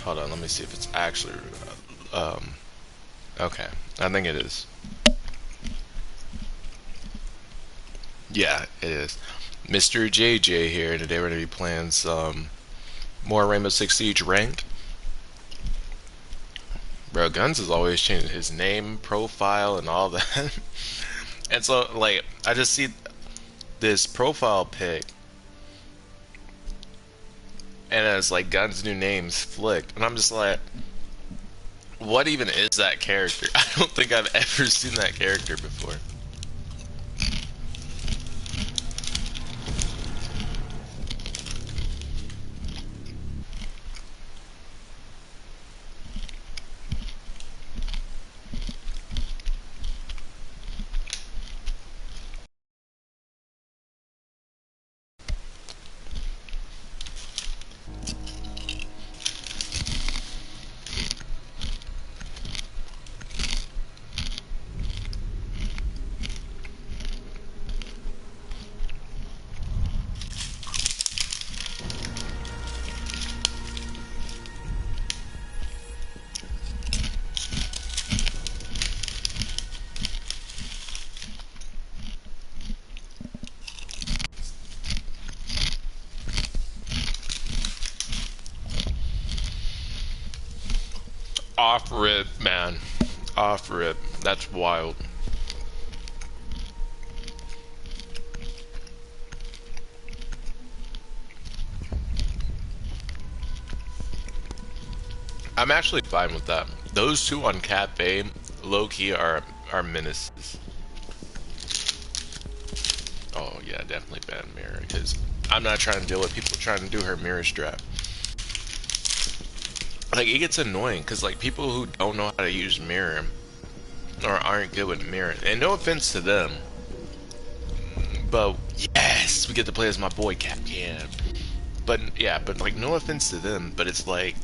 Hold on, let me see if it's actually. Okay, I think it is. Yeah, it is. Mr.JayJay here, and today we're going to be playing some more Rainbow Six Siege ranked. Bro, Guns is always changing his name, profile, and all that. And so, like, I just see this profile pic, and it's like Guns' new name's flicked, and I'm just like, what even is that character? I don't think I've ever seen that character before. Off rip, man. Off rip. That's wild. I'm actually fine with that. Those two on Cafe, low key, are menaces. Oh yeah, definitely ban mirror because I'm not trying to deal with people trying to do her mirror strap. Like it gets annoying because like people who don't know how to use mirror or aren't good with mirror, and no offense to them, but yes, we get to play as my boy Capcan. But yeah, but like no offense to them, but it's like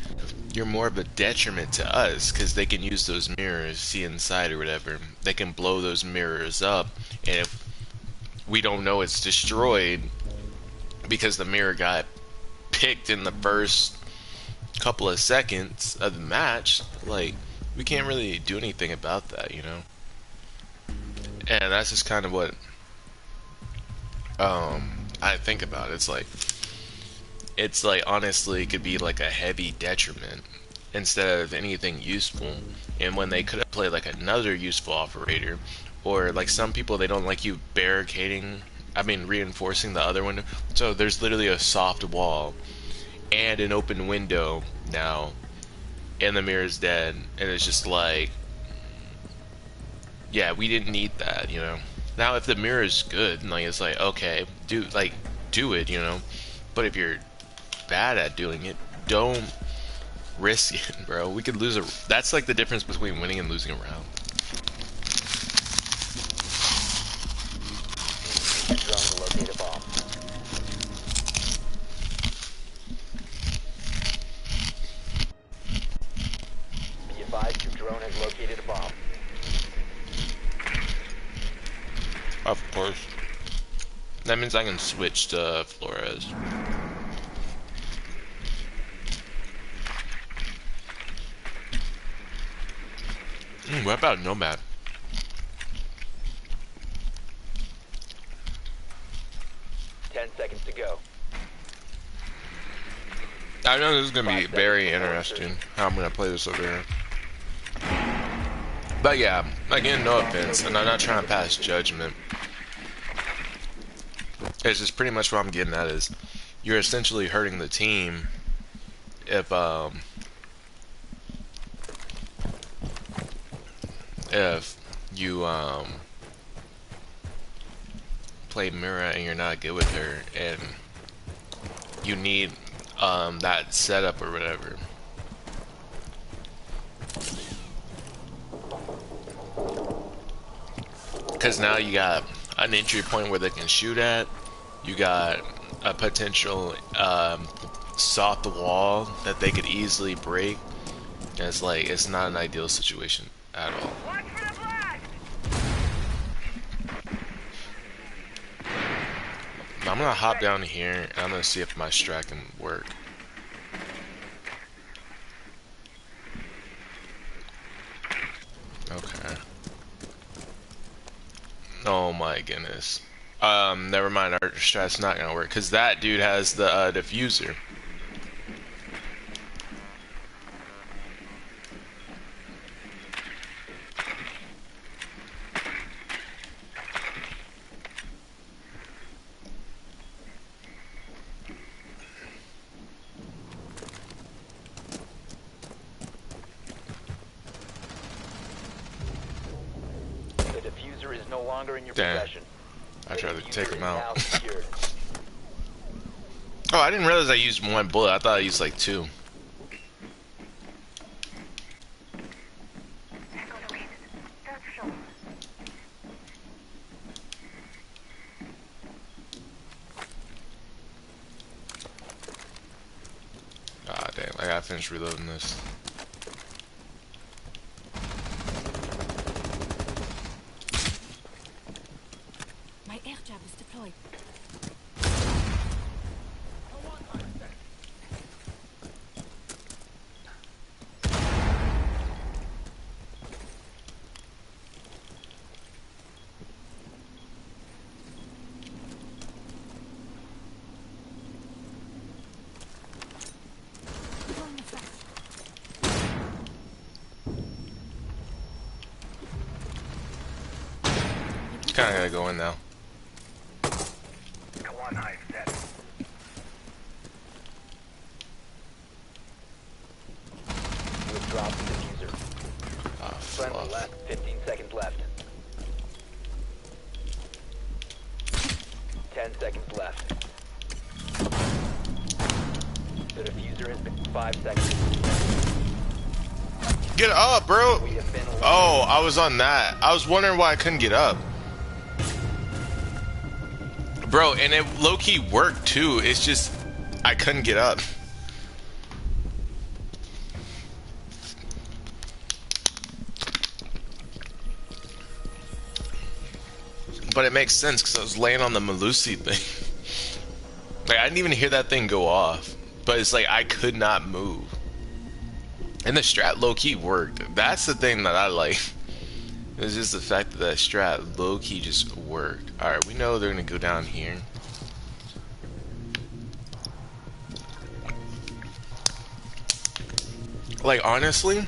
you're more of a detriment to us because they can use those mirrors, see inside or whatever. They can blow those mirrors up, and if we don't know it's destroyed because the mirror got picked in the first couple of seconds of the match, like we can't really do anything about that, you know. And that's just kind of what I think about. It's like honestly it could be like a heavy detriment instead of anything useful. And when they could have played like another useful operator, or like some people they don't like you barricading, I mean reinforcing the other window. So there's literally a soft wall and an open window now, and the mirror's dead, and it's just like, yeah, we didn't need that, you know. Now if the mirror is good, like it's like okay, do it, you know. But if you're bad at doing it, don't risk it, bro. We could lose a. That's like the difference between winning and losing a round. Be advised your drone has located a bomb. Of course. That means I can switch to Flores. What about Nomad? 10 seconds to go. I know this is gonna be very interesting how I'm gonna play this over here. But yeah, again, no offense, and I'm not trying to pass judgment. It's just pretty much what I'm getting at is you're essentially hurting the team if you play Mira and you're not good with her and you need that setup or whatever. Because now you got an entry point where they can shoot at. You got a potential soft wall that they could easily break. And it's like, it's not an ideal situation at all. I'm gonna hop down here and I'm gonna see if my strat can work. Okay. Oh my goodness. Never mind. Our strat's not gonna work because that dude has the diffuser. The diffuser is no longer in your Damn. possession. I The tried to diffuser take him is out. now secured. Oh, I didn't realize I used one bullet. I thought I used like two. Ah, damn. I gotta finish reloading this. My air jab is deployed. Deploying the flash. Kinda gotta go in now. Come on, Hive, set. You have dropped the diffuser. Ah, Friendly fluff. left. 15 seconds left. 10 seconds left. The diffuser has been 5 seconds. Get up, bro! We have been eliminated. Oh, I was on that. I was wondering why I couldn't get up. Bro, and it low-key worked too. It's just I couldn't get up. But it makes sense because I was laying on the Malusi thing. Like, I didn't even hear that thing go off. But it's like I could not move. And the strat low-key worked. That's the thing that I like. It's just the fact that that strat low-key just worked. Alright, we know they're gonna go down here. Like, honestly,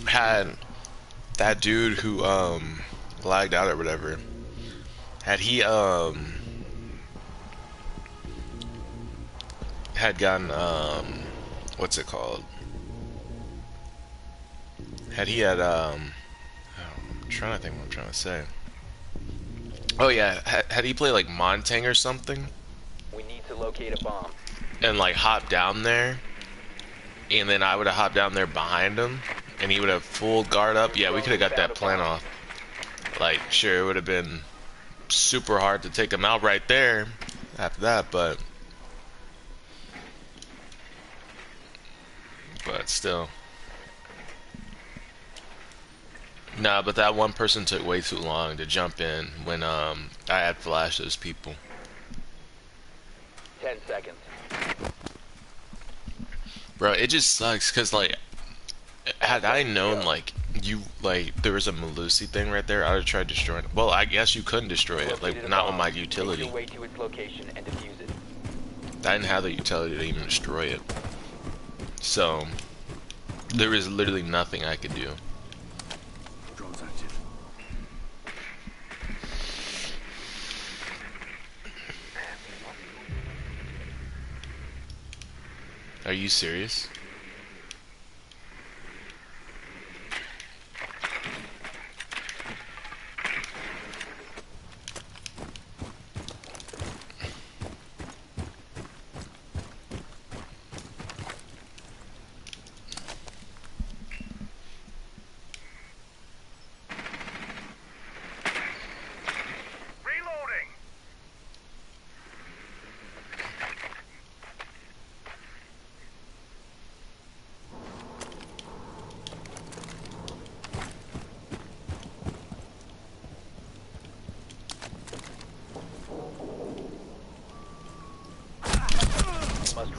had that dude who lagged out or whatever, had he had gotten what's it called, had he had I'm trying to think what I'm trying to say. Oh yeah, had he played like Montang or something We need to locate a bomb. and like hopped down there, and then I would have hopped down there behind him and he would have full guard up, yeah, we could have got that plan off. Like, sure, it would have been super hard to take him out right there after that, but still. Nah, but that one person took way too long to jump in when I had flashed those people. 10 seconds. Bro, it just sucks because like, had I known like you like there was a Malusi thing right there, I would have tried destroying it. Well, I guess you couldn't destroy it, Located like a not with bomb. my Make utility. your way to its location and defuse it. I didn't have the utility to even destroy it, so there was literally nothing I could do. Drone's active. Are you serious? Reloading!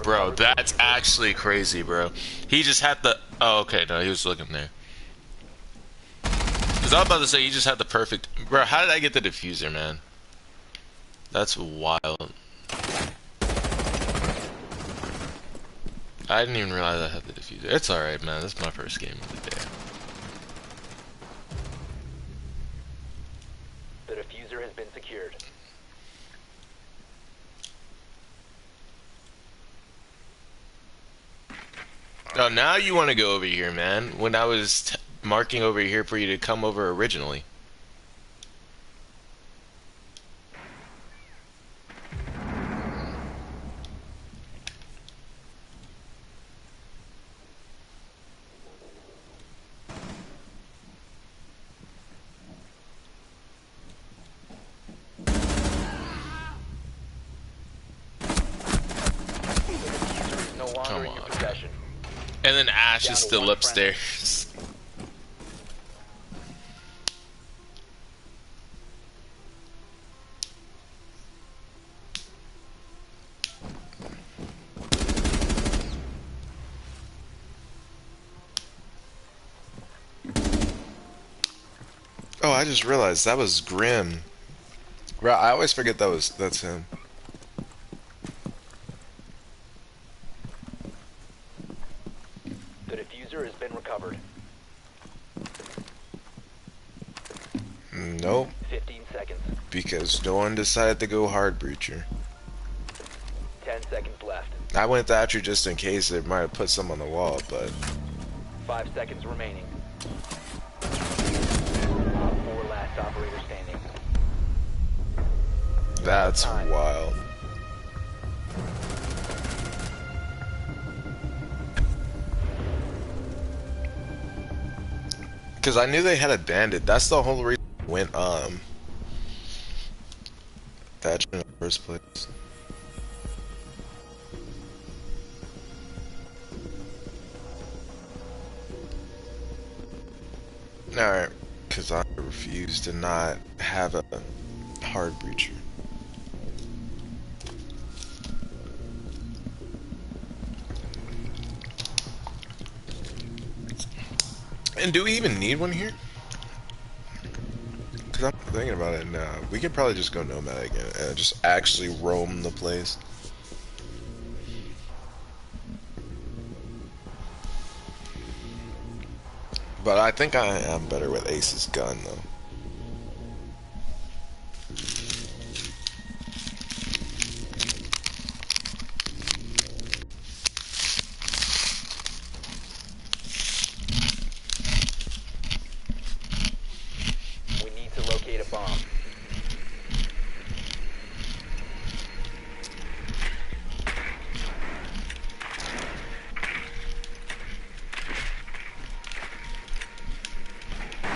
Bro, that's actually crazy, bro. He just had the... Oh, okay, no, he was looking there. Cause I was about to say you just had the perfect. Bro, how did I get the diffuser, man? That's wild. I didn't even realize I had the diffuser. It's alright, man. This is my first game of the day. The diffuser has been secured. Oh, now you want to go over here, man. When I was marking over here for you to come over originally. Diffuser is no longer Come in your on. possession. And then Ash Down is to still one friendly. upstairs. Oh, I just realized that was Grim. Bro, I always forget that's him. The diffuser has been recovered. Nope, 15 seconds. because no one decided to go hard breacher. 10 seconds left. I went that route just in case they might have put some on the wall, but 5 seconds remaining. 4 last operator standing. that's wild. Because I knew they had a bandit. That's the whole reason I went that in the first place. Alright, because I refuse to not have a hard breacher. And do we even need one here? Because I'm thinking about it now. We could probably just go nomad again and just actually roam the place. But I think I am better with Ace's gun, though. We need to locate a bomb.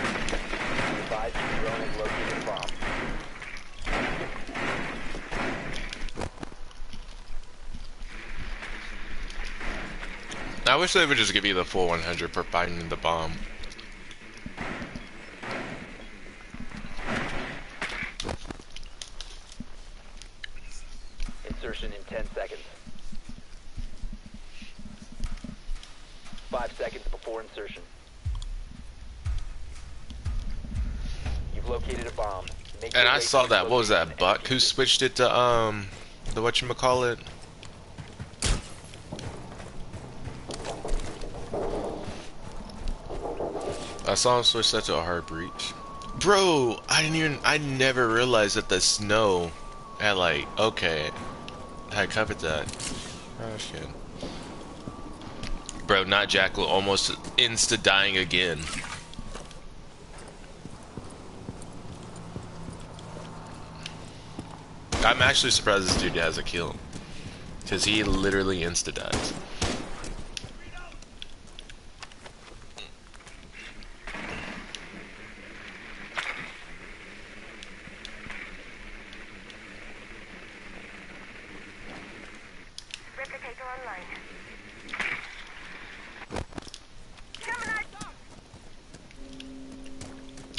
Advise your drone has located a bomb. I wish they would just give you the full 100 for finding the bomb. Insertion in 10 seconds. 5 seconds before insertion. You've located a bomb. Make And your I way saw to that, its what was location that, and Buck, who defuse it. switched it to, the whatchamacallit? I saw him switch that to a hard breach. Bro, I never realized that the snow had like, okay, had covered that. Oh shit. Bro, not Jackal, almost insta-dying again. I'm actually surprised this dude has a kill. Because he literally insta-dies. Replicator online.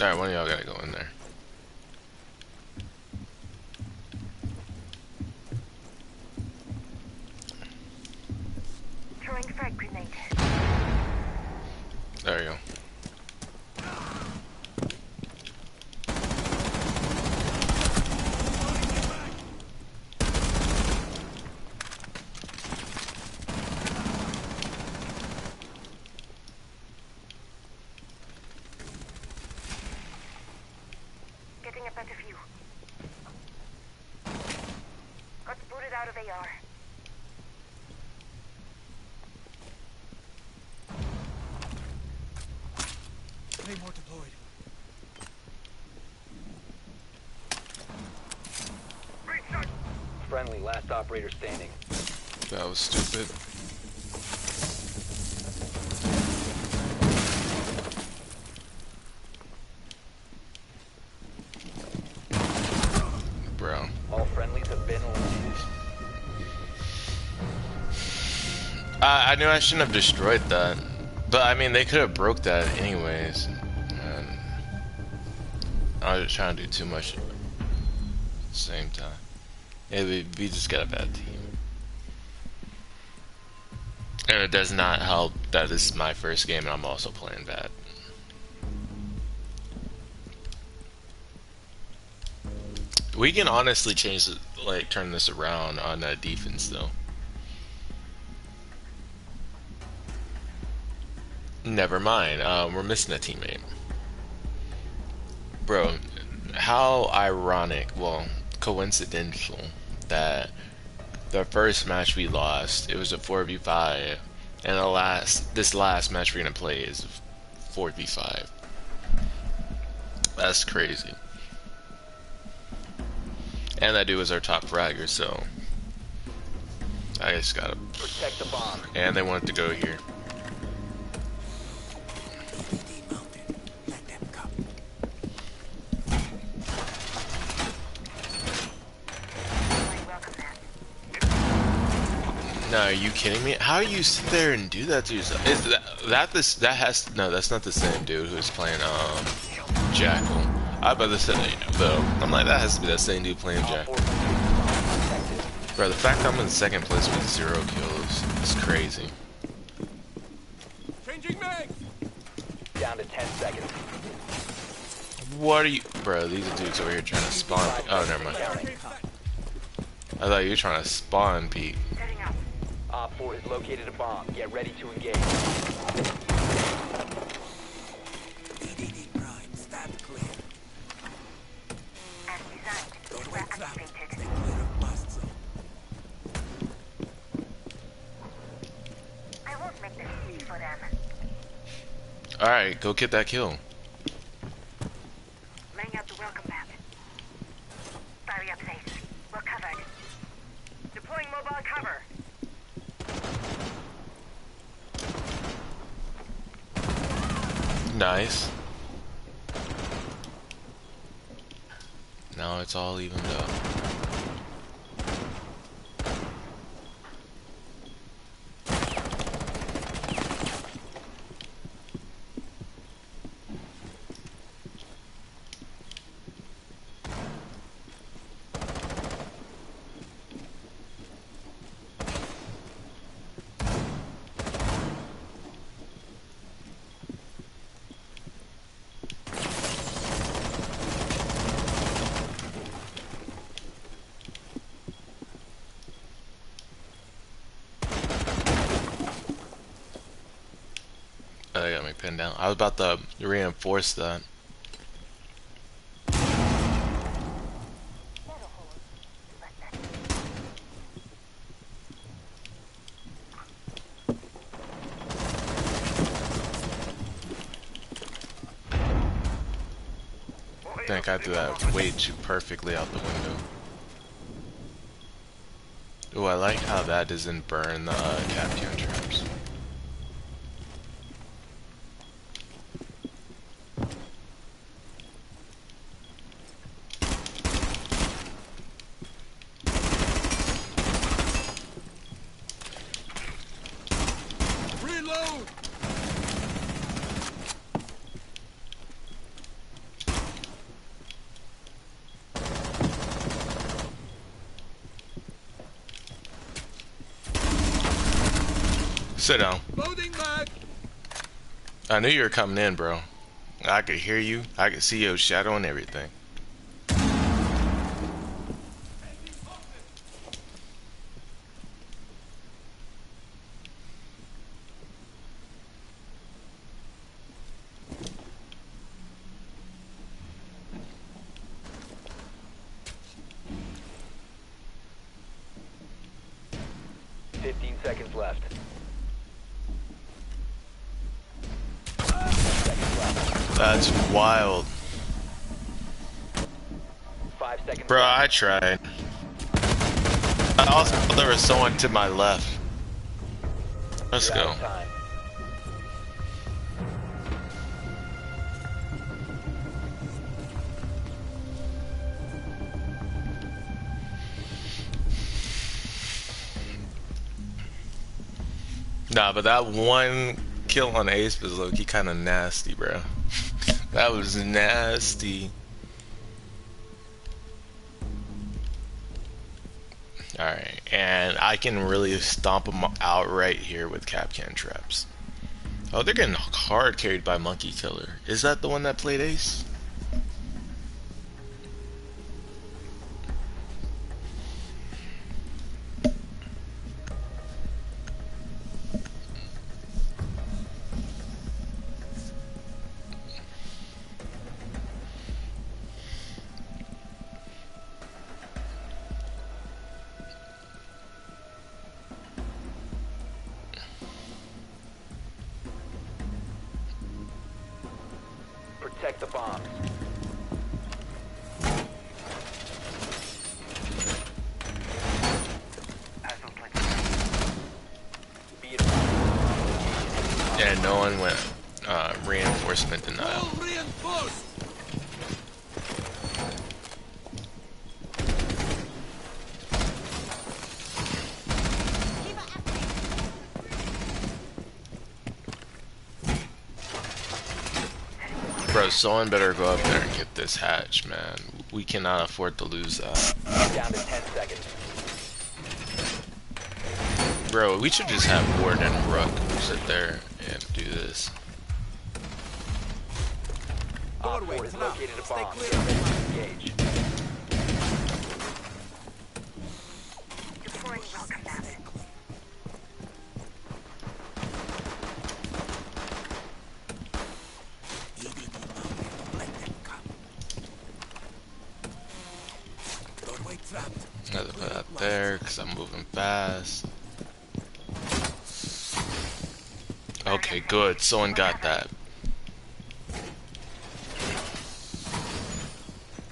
Alright, one of y'all gotta go in there. Throwing frag grenade. There you go. better view. Got booted out of AR. Claymore deployed. Friendly, last operator standing. That was stupid. Bro. All friendlies have been eliminated. I knew I shouldn't have destroyed that. But I mean, they could have broke that anyways. And I was trying to do too much at the same time. Yeah, we just got a bad team. And it does not help that this is my first game and I'm also playing bad. We can honestly change it, like turn this around on that defense though. Never mind, we're missing a teammate. Bro, how ironic, well, coincidental that the first match we lost, it was a 4v5, and this last match we're gonna play is 4v5. That's crazy. And that dude was our top fragger, so I just gotta Protect the bomb. And they wanted to go here. Demounted. Let them come. No, are you kidding me? How do you sit there and do that to yourself? Is that has no? That's not the same dude who was playing Jackal. I about to say though. I'm like, that has to be that same dude playing Jackal. Bro, the fact I'm in second place with 0 kills is crazy. Changing mags. Down to 10 seconds. What are you, bro? These are dudes over here trying to spawn. Oh, never mind. I thought you were trying to spawn peek. Setting up. Op 4 has located a bomb. Get ready to engage. DDD prime. Stand clear. As designed, Don't we're wait trap. activated. Stay clear of blast zone. I won't make this easy for them. Alright, go get that kill. Laying out the welcome map. Barrier placed. We're covered. Deploying mobile cover. Nice. Now it's all evened up. They got me pinned down. I was about to reinforce that. I think I threw that way too perfectly out the window. Ooh, I like how that doesn't burn the Captain traps. Reload. Sit down. Loading mag. I knew you were coming in, bro. I could hear you. I could see your shadow and everything. seconds left. 10 seconds left. That's wild. 5 seconds Bro, left. I tried. I also thought there was someone to my left. Let's You're out go. of time. Nah, but that one kill on Ace was low-key kind of nasty, bro. That was nasty. Alright, and I can really stomp them out right here with Capcan traps. Oh, they're getting hard carried by Monkey Killer. Is that the one that played Ace? Protect the bombs. Be advised. Yeah, no one went reinforcement denial. All reinforced. Bro, someone better go up there and get this hatch, man. We cannot afford to lose that. Down to 10 seconds. Bro, we should just have Warden and Rook sit there and do this. Op Doorway 4 has trapped. located a Stay bomb. clear. Get ready to engage. Deploying welcome map. EDD mounted. Let them come. Doorway trapped. I have to put that there because I'm moving fast. Okay, good. Someone got that.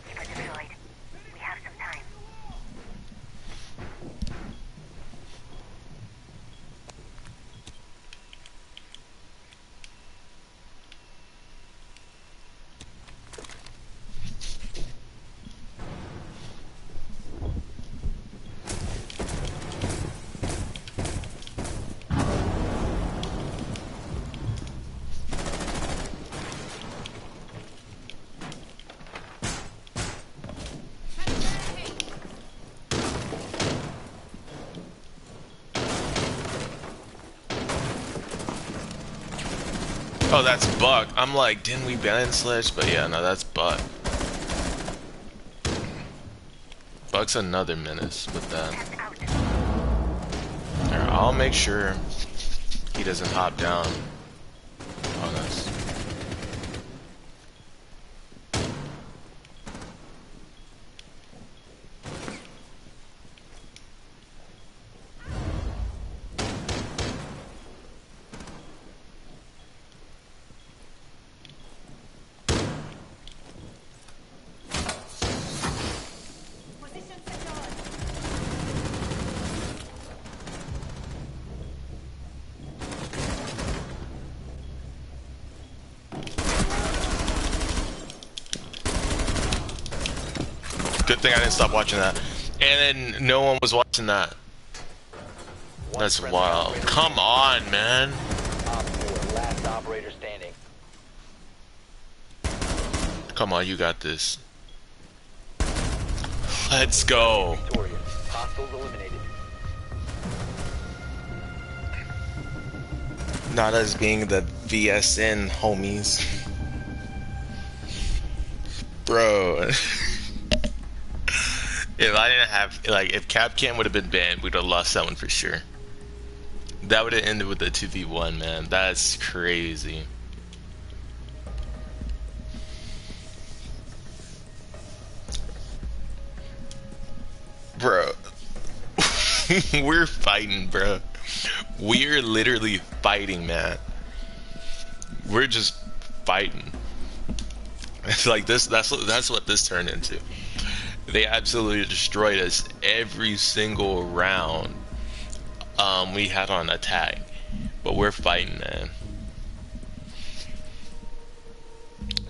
Keeper deployed. We have some time. Oh, that's Buck. I'm like, didn't we ban Sledge? But yeah, no, that's Buck. Buck's another menace with that. Test out. Alright, I'll make sure he doesn't hop down on us. Position secured. Good thing I didn't stop watching that. And then no one was watching that. One That's friendly wild. operator Come on, man. Op 4, last operator standing. Come on, you got this. Let's go. Victorious. Hostiles eliminated. Not as being the VSN homies. Bro. If I didn't have, like, if Capcan would have been banned, we'd have lost that one for sure. That would have ended with a 2v1, man. That's crazy. Bro. We're fighting, bro. We're literally fighting, man. We're just fighting. It's like this. That's what this turned into. They absolutely destroyed us every single round we had on attack, but we're fighting, man.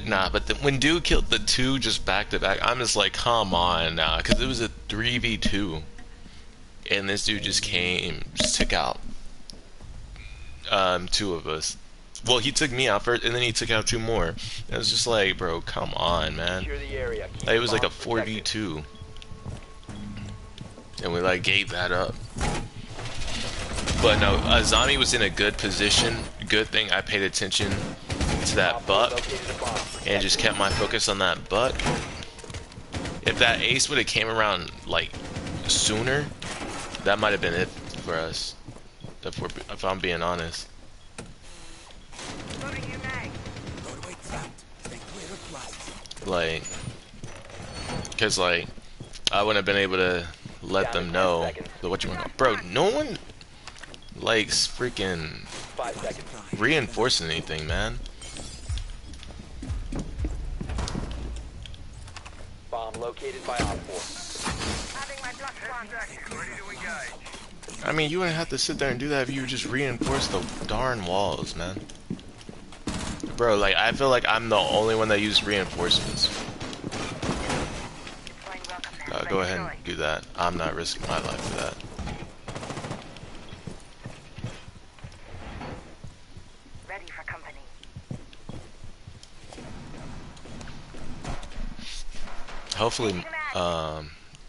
Nah, but when dude killed the two just back to back, I'm just like, come on now, because it was a 3v2, and this dude just came, just took out two of us. Well, he took me out first, and then he took out two more. It was just like, bro, come on, man. Secure the area. Keep Like, it was like a bombs protected. 4v2, and we like gave that up. But no, Zombie was in a good position. Good thing I paid attention to that buck Located a bomb. and just kept my focus on that buck. If that ace would have came around like sooner, that might have been it for us. If I'm being honest. Loading you mag. Doorway trapped. Stay clear of blast. Like, cause like I wouldn't have been able to let them know. So what you want, bro? No one likes freaking 5 seconds. reinforcing anything, man. Bomb located by Op 4. Having my blood transfusion. Ready to engage. I mean, you wouldn't have to sit there and do that if you would just reinforce the darn walls, man. Bro, like, I feel like I'm the only one that used reinforcements. Deploying welcome mat. Go ahead and do that. I'm not risking my life for that. Ready for company. Hopefully,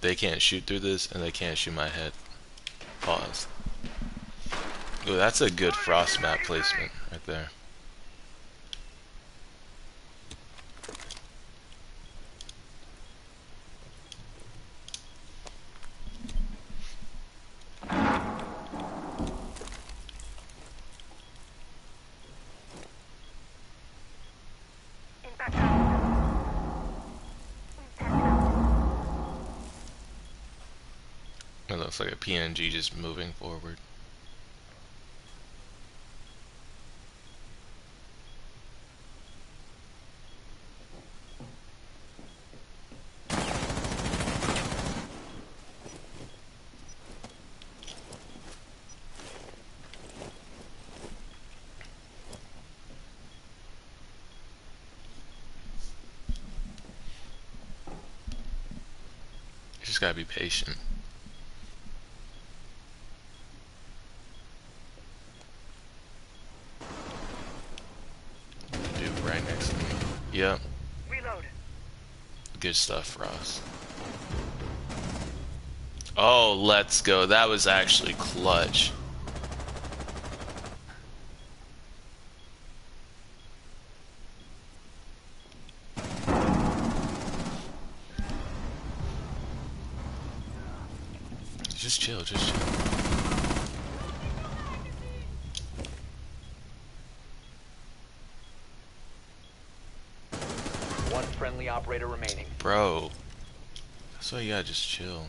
they can't shoot through this and they can't shoot my head. Pause. Ooh, that's a good frost map placement right there. In battle. It looks like a PNG just moving forward. You just gotta be patient. Dude, right next to me. Yep. Reload. Good stuff, Ross. Oh, let's go. That was actually clutch. Just chill, just chill. One friendly operator remaining. Bro. That's why you gotta just chill.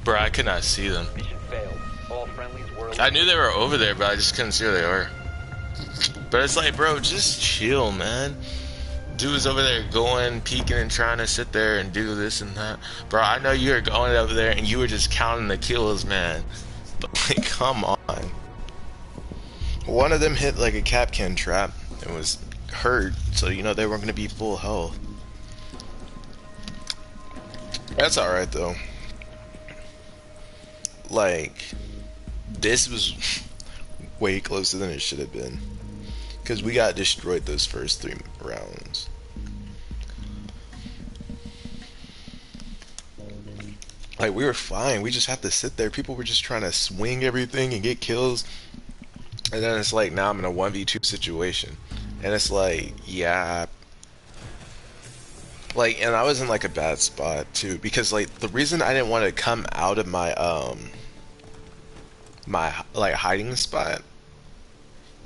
Bro, I could not see them. Mission failed. All friendlies were I knew they were over there, but I just couldn't see where they were. But it's like, bro, just chill, man. Dude was over there going, peeking, and trying to sit there and do this and that. Bro, I know you were going over there and you were just counting the kills, man. But, like, come on. One of them hit, like, a Capcan trap and was hurt, so, you know, they weren't going to be full health. That's alright, though. Like, this was way closer than it should have been. Because we got destroyed those first 3 rounds. Like, we were fine. We just had to sit there. People were just trying to swing everything and get kills. And then it's like, now I'm in a 1v2 situation. And it's like, yeah. Like, and I was in, like, a bad spot, too. Because, like, the reason I didn't want to come out of my, my, like, hiding spot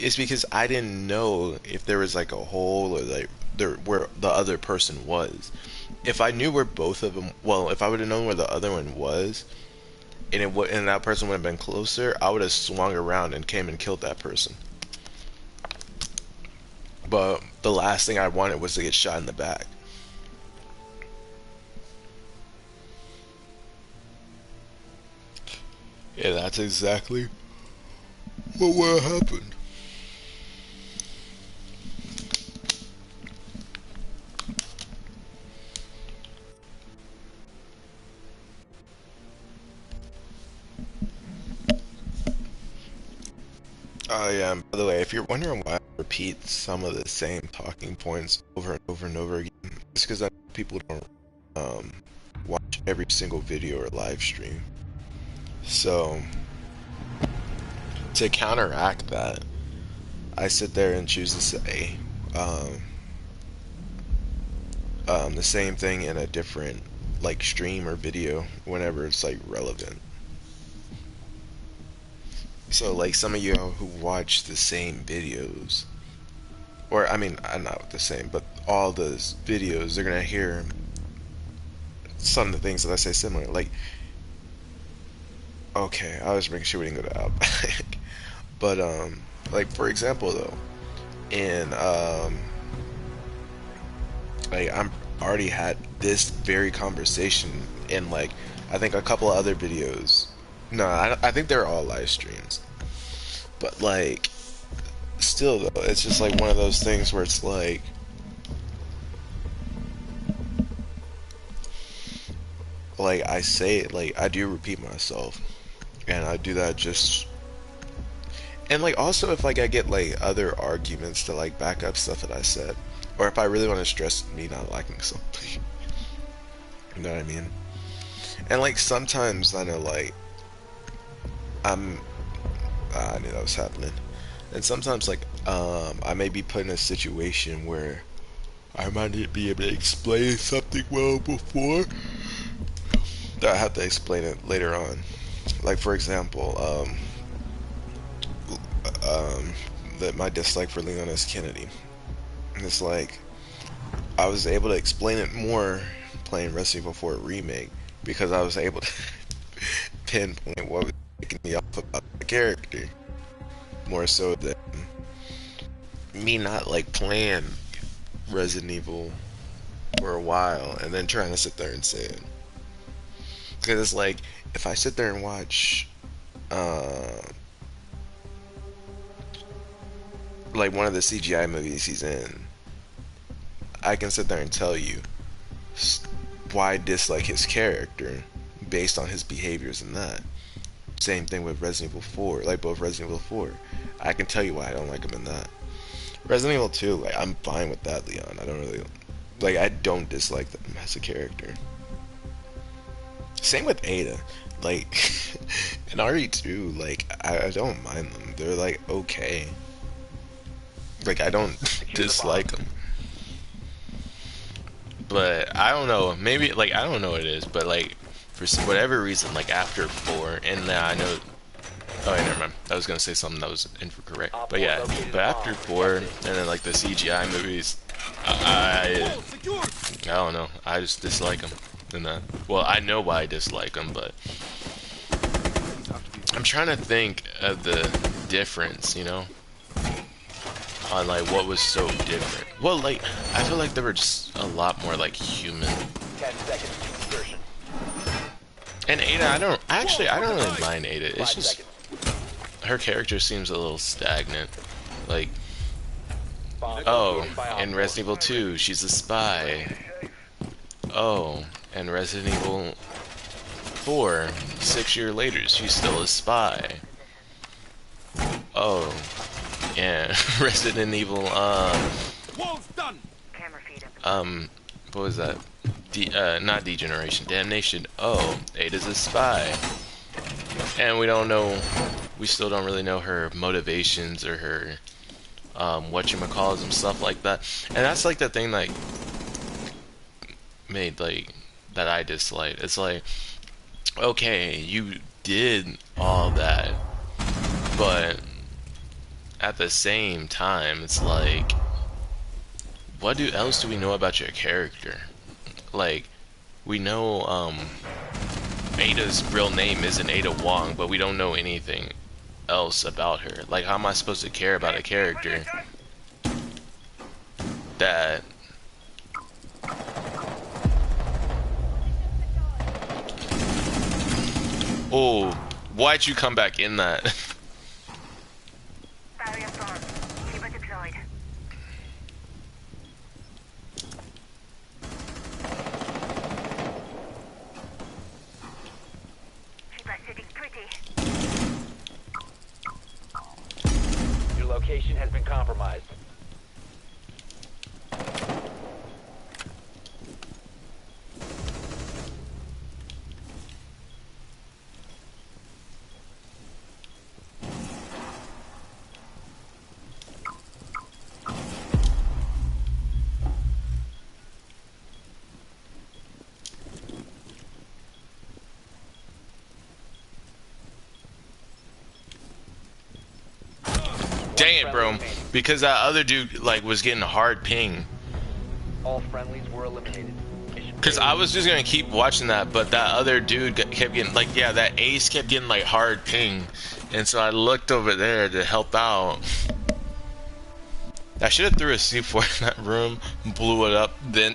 it's because I didn't know if there was like a hole or like there where the other person was. If I knew where both of them, well, if I would have known where the other one was, and and that person would have been closer, I would have swung around and came and killed that person. But the last thing I wanted was to get shot in the back. Yeah, that's exactly what would have happened. Oh yeah, and by the way, if you're wondering why I repeat some of the same talking points over and over and over again, it's because people don't watch every single video or live stream. So, to counteract that, I sit there and choose to say the same thing in a different like stream or video whenever it's like relevant. So like some of you who watch the same videos, or I mean, I'm not the same, but all the videos, they're gonna hear some of the things that I say similar. Like, okay, I was making sure we didn't go to Outback, but like for example though, in like I'm already had this very conversation in like I think a couple of other videos. No, I think they're all live streams, but like still though, it's just like one of those things where it's like I say it, like I do repeat myself, and I do that just, and like also if like I get like other arguments to like back up stuff that I said, or if I really want to stress me not liking something. You know what I mean? And like sometimes I know like I'm I knew that was happening. And sometimes like I may be put in a situation where I might not be able to explain something well before that I have to explain it later on. Like for example, that my dislike for Leon S. Kennedy. And it's like I was able to explain it more playing Resident Evil 4 Remake because I was able to pinpoint what was making me off about the character more so than me not like playing Resident Evil for a while and then trying to sit there and say it. Because it's like if I sit there and watch like one of the CGI movies he's in, I can sit there and tell you why I dislike his character based on his behaviors in that. Same thing with Resident Evil 4, like both Resident Evil 4. I can tell you why I don't like him in that. Resident Evil 2, like I'm fine with that, Leon. I don't really like. I don't dislike them as a character. Same with Ada, like in RE2, like I don't mind them. They're like okay. Like I don't dislike them. But I don't know, maybe like I don't know what it is, but like for whatever reason, like after 4, and I know. Oh, yeah, never mind. I was gonna say something that was incorrect, but yeah. But after 4, and then like the CGI movies, I don't know. I just dislike them. And well, I know why I dislike them, but I'm trying to think of the difference, you know, on like what was so different. Well, like I feel like they were just a lot more like human. 10 seconds to insertion. And Ada, I don't really mind Ada. It's just her character seems a little stagnant. Like, oh, in Resident Evil 2, she's a spy. Oh, and Resident Evil 4, 6 years later, she's still a spy. Oh, yeah, Resident Evil, what was that? Not Degeneration, Damnation. Oh, Ada's a spy. And we still don't really know her motivations or her, whatchamacalls and stuff like that. And that's like the thing like made like that I disliked. It's like, okay, you did all that, but at the same time, it's like, what else do we know about your character? Like, we know Ada's real name isn't Ada Wong, but we don't know anything else about her. Like, how am I supposed to care about a character that oh, why'd you come back in that? Barrier formed. Keeper deployed. Keeper sitting pretty. Your location has been compromised. Dang it, bro. Because that other dude, like, was getting a hard ping. All friendlies were eliminated. Mission Because I was just gonna keep watching that, but that other dude kept getting, like, yeah, that ace kept getting, like, hard ping. And so I looked over there to help out. I should have threw a C4 in that room, blew it up, then.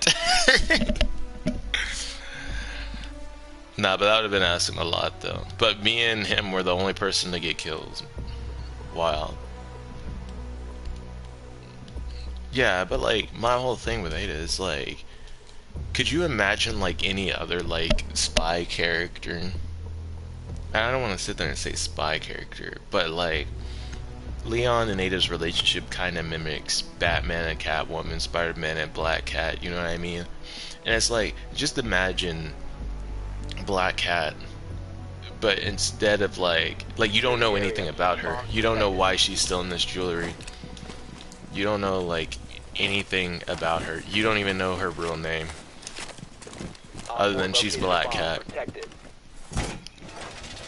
Nah, but that would have been asking a lot, though. But me and him were the only person to get kills. Wild. Yeah, but like, my whole thing with Ada is like, could you imagine like any other like spy character? And I don't want to sit there and say spy character, but like, Leon and Ada's relationship kind of mimics Batman and Catwoman, Spider-Man and Black Cat, you know what I mean? And it's like, just imagine Black Cat, but instead of like you don't know anything about her. You don't know why she's still in this jewelry. You don't know like anything about her. You don't even know her real name, other than she's Black Cat.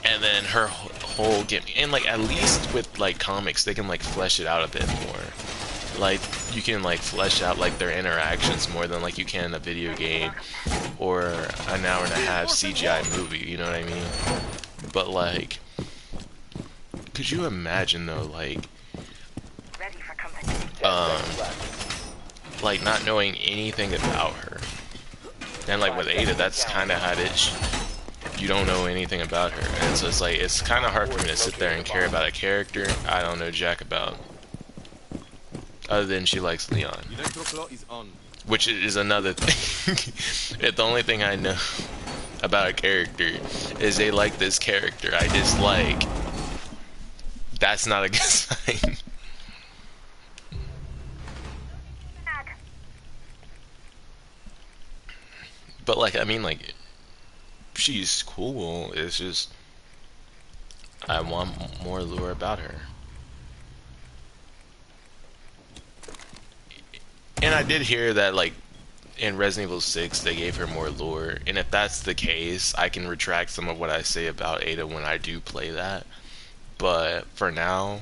And then her whole game, and like at least with like comics, they can like flesh it out a bit more. Like you can like flesh out like their interactions more than like you can in a video game or an hour and a half CGI movie. You know what I mean? But like, could you imagine though, like, Ready for company. like not knowing anything about her, and like with Ada, that's kind of how it is. You don't know anything about her, and so it's like it's kind of hard for me to sit there and care about a character I don't know jack about, other than she likes Leon, which is another thing. The only thing I know about a character is they like this character I dislike. That's not a good sign. But like, I mean, like, she's cool. It's just I want more lore about her. And I did hear that like in Resident Evil 6 they gave her more lore, and if that's the case, I can retract some of what I say about Ada when I do play that. But for now,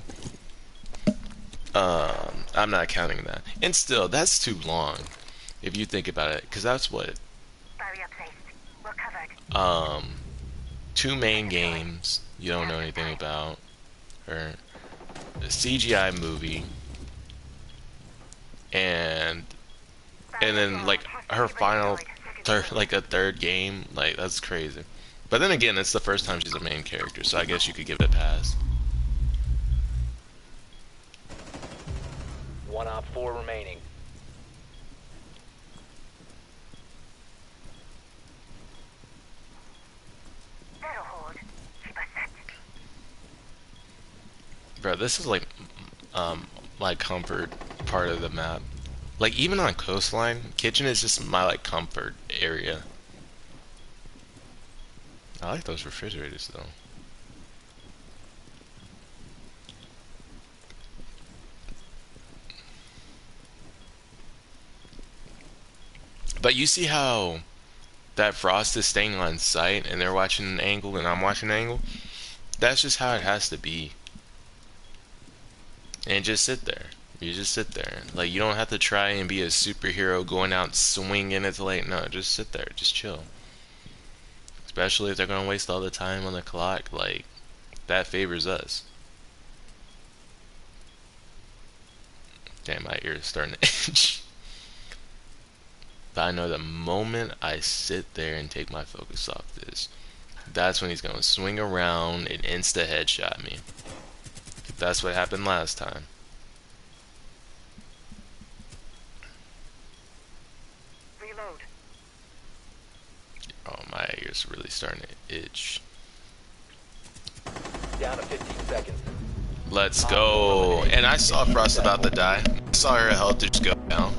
I'm not counting that. And still, that's too long if you think about it, because that's what Barrier placed. We're covered. 2 main games you don't know anything about her, a CGI movie, and then like her final like a third game. Like, that's crazy. But then again, it's the first time she's a main character, so I guess you could give it a pass. 1 op 4 remaining. That'll hold. Keep us set. Bro, this is like my comfort part of the map. Like, even on coastline, kitchen is just my like comfort area. I like those refrigerators though. But you see how that Frost is staying on site and they're watching an angle and I'm watching an angle? That's just how it has to be. and just sit there. You just sit there. Like, you don't have to try and be a superhero going out swinging it to, like, no, just sit there, just chill. Especially if they're gonna waste all the time on the clock, like, that favors us. Damn, my ear is starting to itch. But I know the moment I sit there and take my focus off this, that's when he's gonna swing around and insta headshot me. That's what happened last time. Reload. Oh, my ear's really starting to itch. Down to 15 seconds. Let's go. And I saw Frost about to die. I saw her health just go down.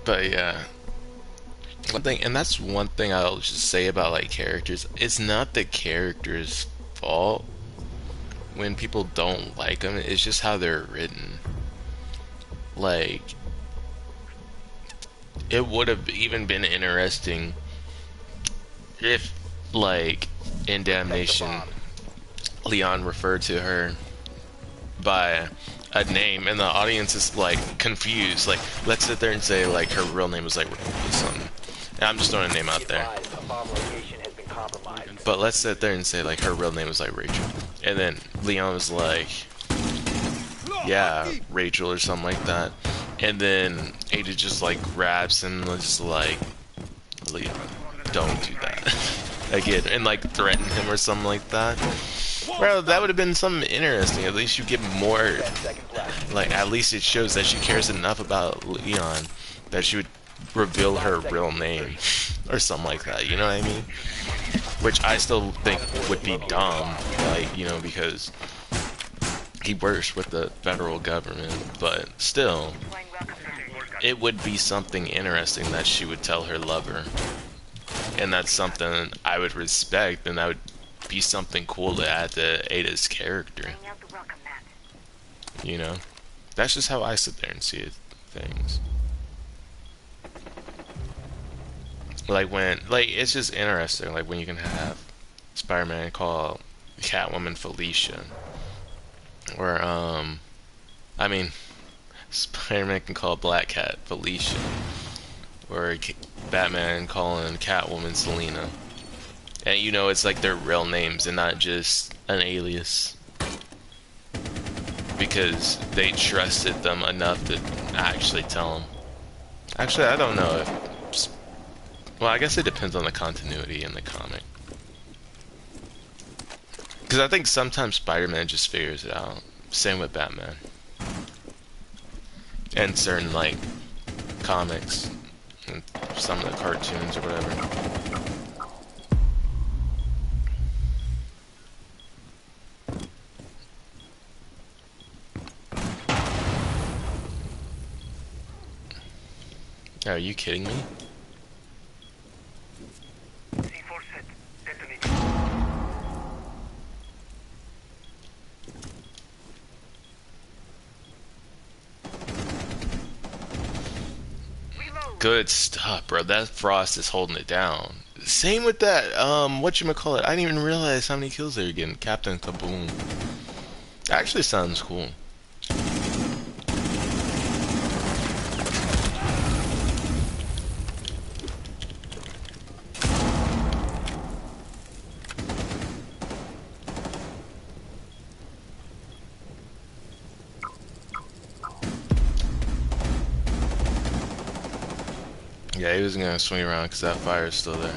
But yeah, one thing, and that's one thing I'll just say about like characters, it's not the character's fault when people don't like them, it's just how they're written. Like, it would have even been interesting if, like, in Damnation, Leon referred to her by a name and the audience is like confused. Like, let's sit there and say like her real name was like something. And I'm just throwing a name out there. But let's sit there and say like her real name was like Rachel. And then Leon was like, yeah, Rachel or something like that. And then Ada just like grabs him and was like, Leon, don't do that. Again, and like threaten him or something like that. Bro, that would have been something interesting. At least you get more, like, at least it shows that she cares enough about Leon that she would reveal her real name or something like that, you know what I mean? Which I still think would be dumb, like, you know, because he works with the federal government, but still, it would be something interesting that she would tell her lover. And that's something I would respect, and that would be something cool to add to Ada's character. You know? That's just how I sit there and see it, things. Like when, like, it's just interesting, like when you can have Spider-Man call Catwoman Felicia. Or, I mean, Spider-Man can call Black Cat Felicia. Or Batman calling Catwoman Selena. And you know, it's like their real names and not just an alias. Because they trusted them enough to actually tell them. Actually, I don't know if... Well, I guess it depends on the continuity in the comic. Because I think sometimes Spider-Man just figures it out. Same with Batman. And certain, like, comics. And some of the cartoons or whatever. Are you kidding me? Good stuff, bro. That Frost is holding it down. Same with that, whatchamacallit. I didn't even realize how many kills they were getting. Captain Kaboom. Actually sounds cool. Yeah, he was gonna swing around because that fire is still there.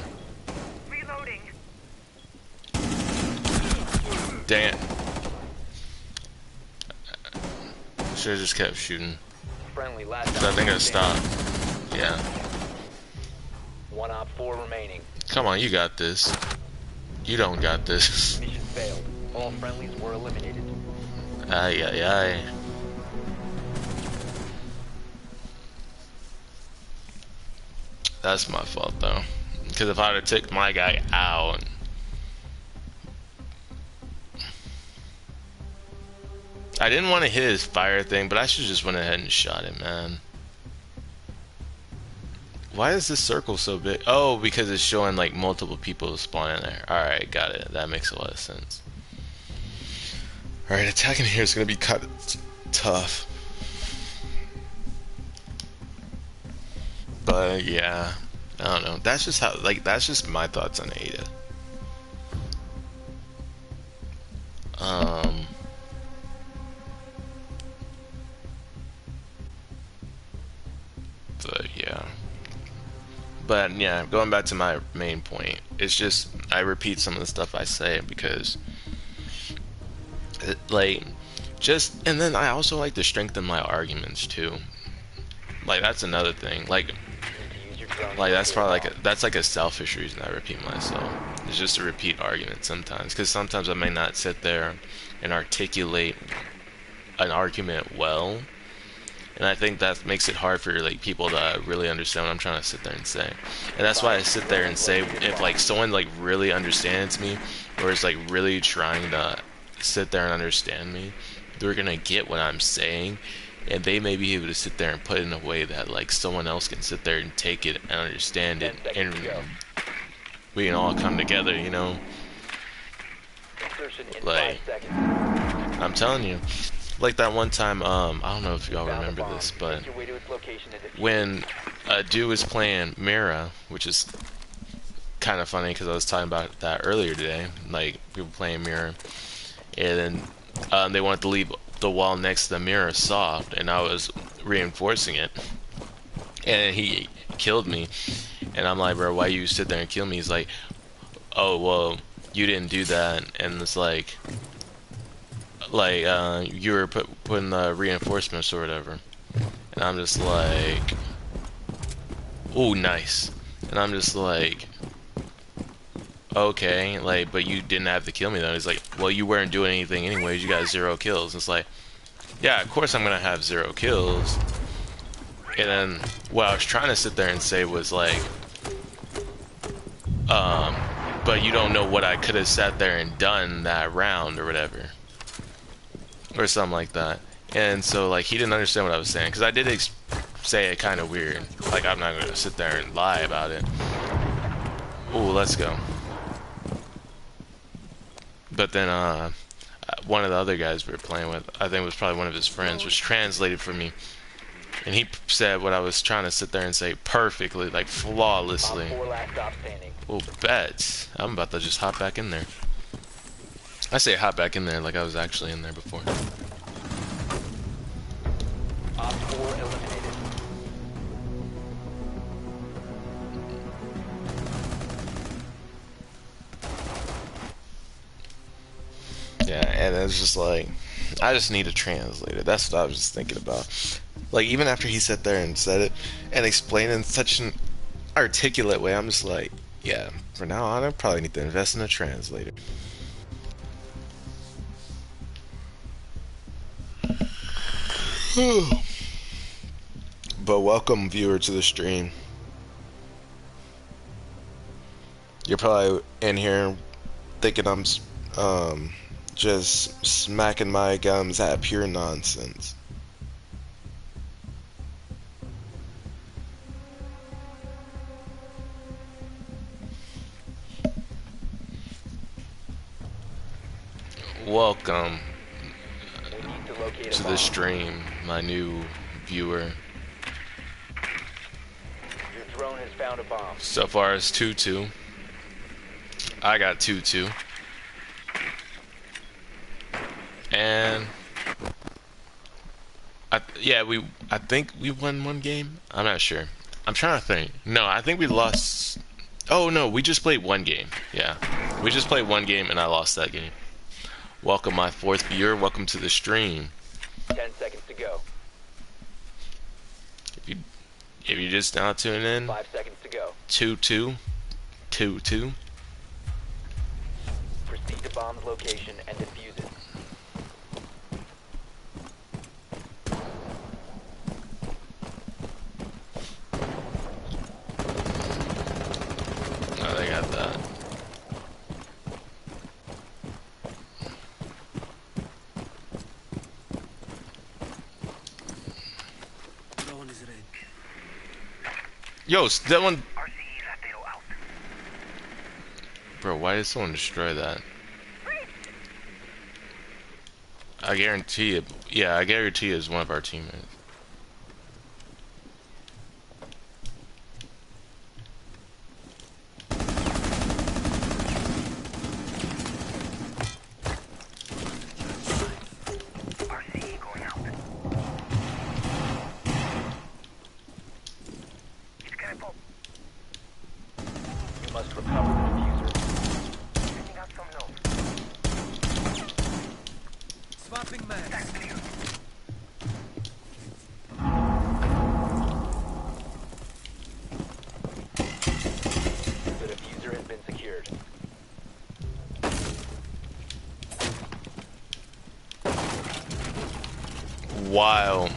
Reloading. Dang it. Should've just kept shooting. Friendly last. So I think I stopped. Yeah. One op 4 remaining. Come on, you got this. You don't got this. Mission failed. All friendlies were eliminated. Ay, ay, ay. That's my fault though. Because if I'd have took my guy out, I didn't want to hit his fire thing, but I should just went ahead and shot it, man. Why is this circle so big? Oh, because it's showing like multiple people spawning there. Alright, got it. That makes a lot of sense. Alright, attacking here is going to be kind of tough. But yeah, I don't know. That's just how, like, that's just my thoughts on Ada. But yeah. But yeah, going back to my main point, it's just I repeat some of the stuff I say because, like, just, and then I also like to strengthen my arguments too. Like that's another thing. Like that's probably like that's like a selfish reason I repeat myself. It's just to repeat arguments sometimes, because sometimes I may not sit there and articulate an argument well. And I think that makes it hard for like people to really understand what I'm trying to sit there and say. And that's why I sit there and say, if like someone like really understands me, or is like really trying to sit there and understand me, they're gonna get what I'm saying, and they may be able to sit there and put it in a way that like someone else can sit there and take it and understand it, and we can all come together, you know. Like, I'm telling you. Like that one time, I don't know if y'all remember this, but when a dude was playing Mira, which is kind of funny because I was talking about that earlier today, like people playing Mira, and then they wanted to leave the wall next to the mirror soft, and I was reinforcing it, and he killed me, and I'm like, bro, why you sit there and kill me? He's like, oh, well, you didn't do that, and it's like you were putting the reinforcements or whatever, and I'm just like, oh, nice, and I'm just like, okay, like, but you didn't have to kill me though. He's like, well, you weren't doing anything anyways, you got 0 kills. It's like, yeah, of course I'm gonna have 0 kills. And then what I was trying to sit there and say was like, but you don't know what I could have sat there and done that round or whatever, or something like that. And so like he didn't understand what I was saying, because I did say it kind of weird, like I'm not gonna sit there and lie about it. Ooh, let's go. But then one of the other guys we were playing with, I think it was probably one of his friends, was translated for me, and he said what I was trying to sit there and say perfectly, like flawlessly. Oh, bet. I'm about to just hop back in there. I say hop back in there like I was actually in there before. Op 4 eliminated. Yeah, and it's just like, I just need a translator. That's what I was just thinking about. Like, even after he sat there and said it and explained it in such an articulate way, I'm just like, yeah, for now on, I probably need to invest in a translator. But welcome, viewer, to the stream. You're probably in here thinking I'm just smacking my gums at pure nonsense. Welcome to the stream, my new viewer. Your drone has found a bomb. So far it's 2-2. I got 2-2. And I think we won one game. I'm not sure. I'm trying to think. No, I think we lost. Oh no, we just played one game. Yeah, we just played one game and I lost that game. Welcome, my fourth viewer. Welcome to the stream. 10 seconds to go. If you just now tuning in, 5 seconds to go. 2-2, 2-2. Proceed to bomb's location and defuse it. Yo, that one. RCE Latino out. Bro, why did someone destroy that? I guarantee it. Yeah, I guarantee it's one of our teammates. RCE going out. He's gonna pop. You must recover the diffuser. Sending out some notes. Swapping mags. That's clear. The diffuser has been secured. Wow.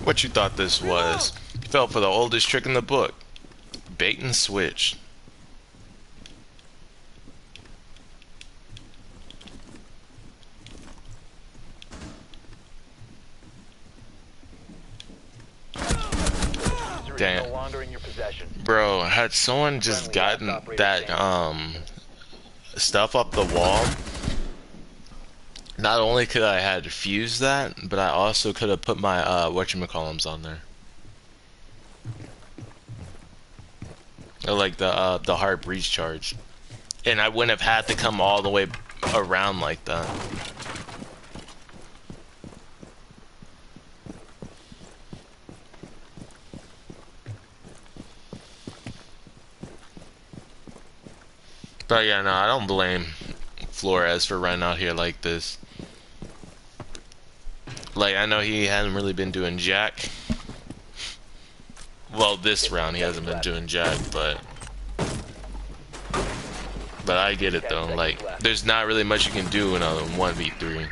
What you thought this was? You fell for the oldest trick in the book. Bait and switch. Diffuser is Damn. no longer in your possession. Bro, had someone just gotten that stuff up the wall, not only could I had fused that, but I also could have put my whatchamacallums on there. Or like the hard breach charge. And I wouldn't have had to come all the way around like that. But yeah, no, I don't blame Flores for running out here like this. Like, I know he hadn't really been doing jack. Well, this round he hasn't been doing jack, but I get it though. Like, there's not really much you can do in a 1v3.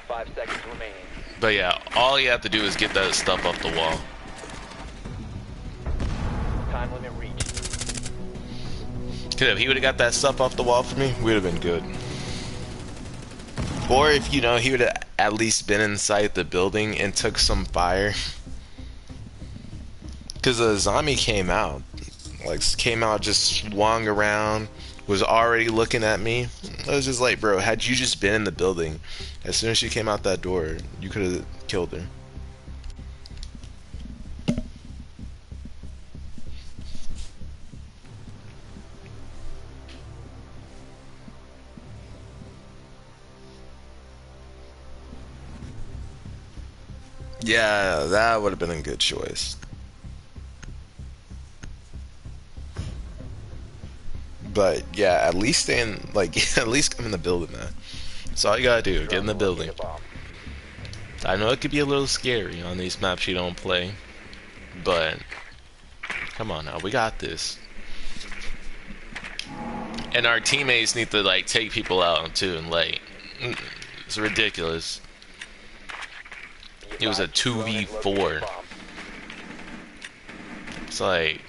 5 seconds remaining. But yeah, all you have to do is get that stuff off the wall. Time limit reached. Cause if he would have got that stuff off the wall for me, we would have been good. Or if, you know, he would have at least been inside the building and took some fire. Cause the zombie came out. Like, came out, just swung around, was already looking at me. I was just like, bro, had you just been in the building, as soon as she came out that door, you could have killed her. Yeah, that would have been a good choice. But yeah, at least stay in, like, at least come in the building, man. That's all you gotta do, get in the building. I know it could be a little scary on these maps you don't play, but come on now, we got this. And our teammates need to, like, take people out too, and like, it's ridiculous. It was a 2v4. It's like,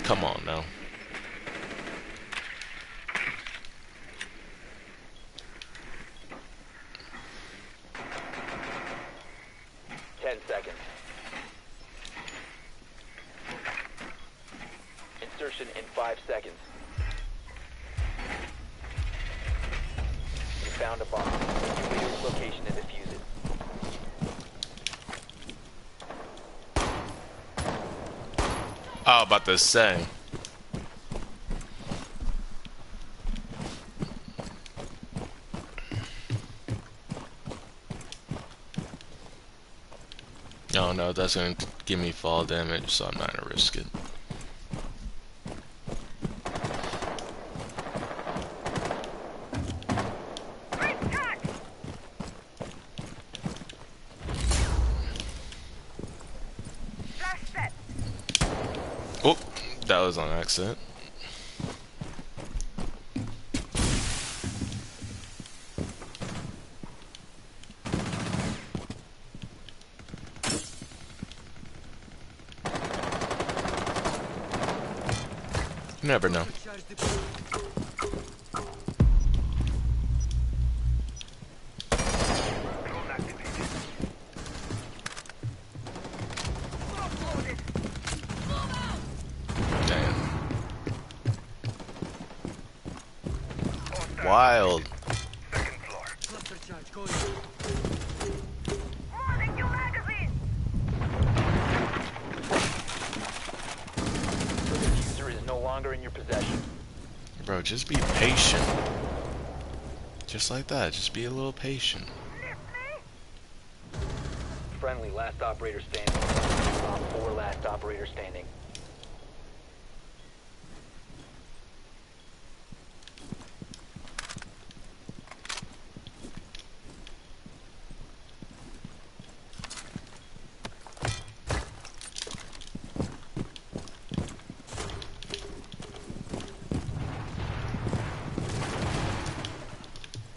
come on now. Seconds. Insertion in 5 seconds. You found a bomb. Secure its location and defuse it. Oh, about to say. Oh no, that's gonna give me fall damage, so I'm not gonna risk it. Oh, that was on accident. You never know. Charge deployed. Damn. Wild. Cluster charge going. Loading new magazine! The diffuser is no longer in your possession. Bro, just be patient. Just like that. Just be a little patient. Friendly, last operator standing. Op 4, last operator standing.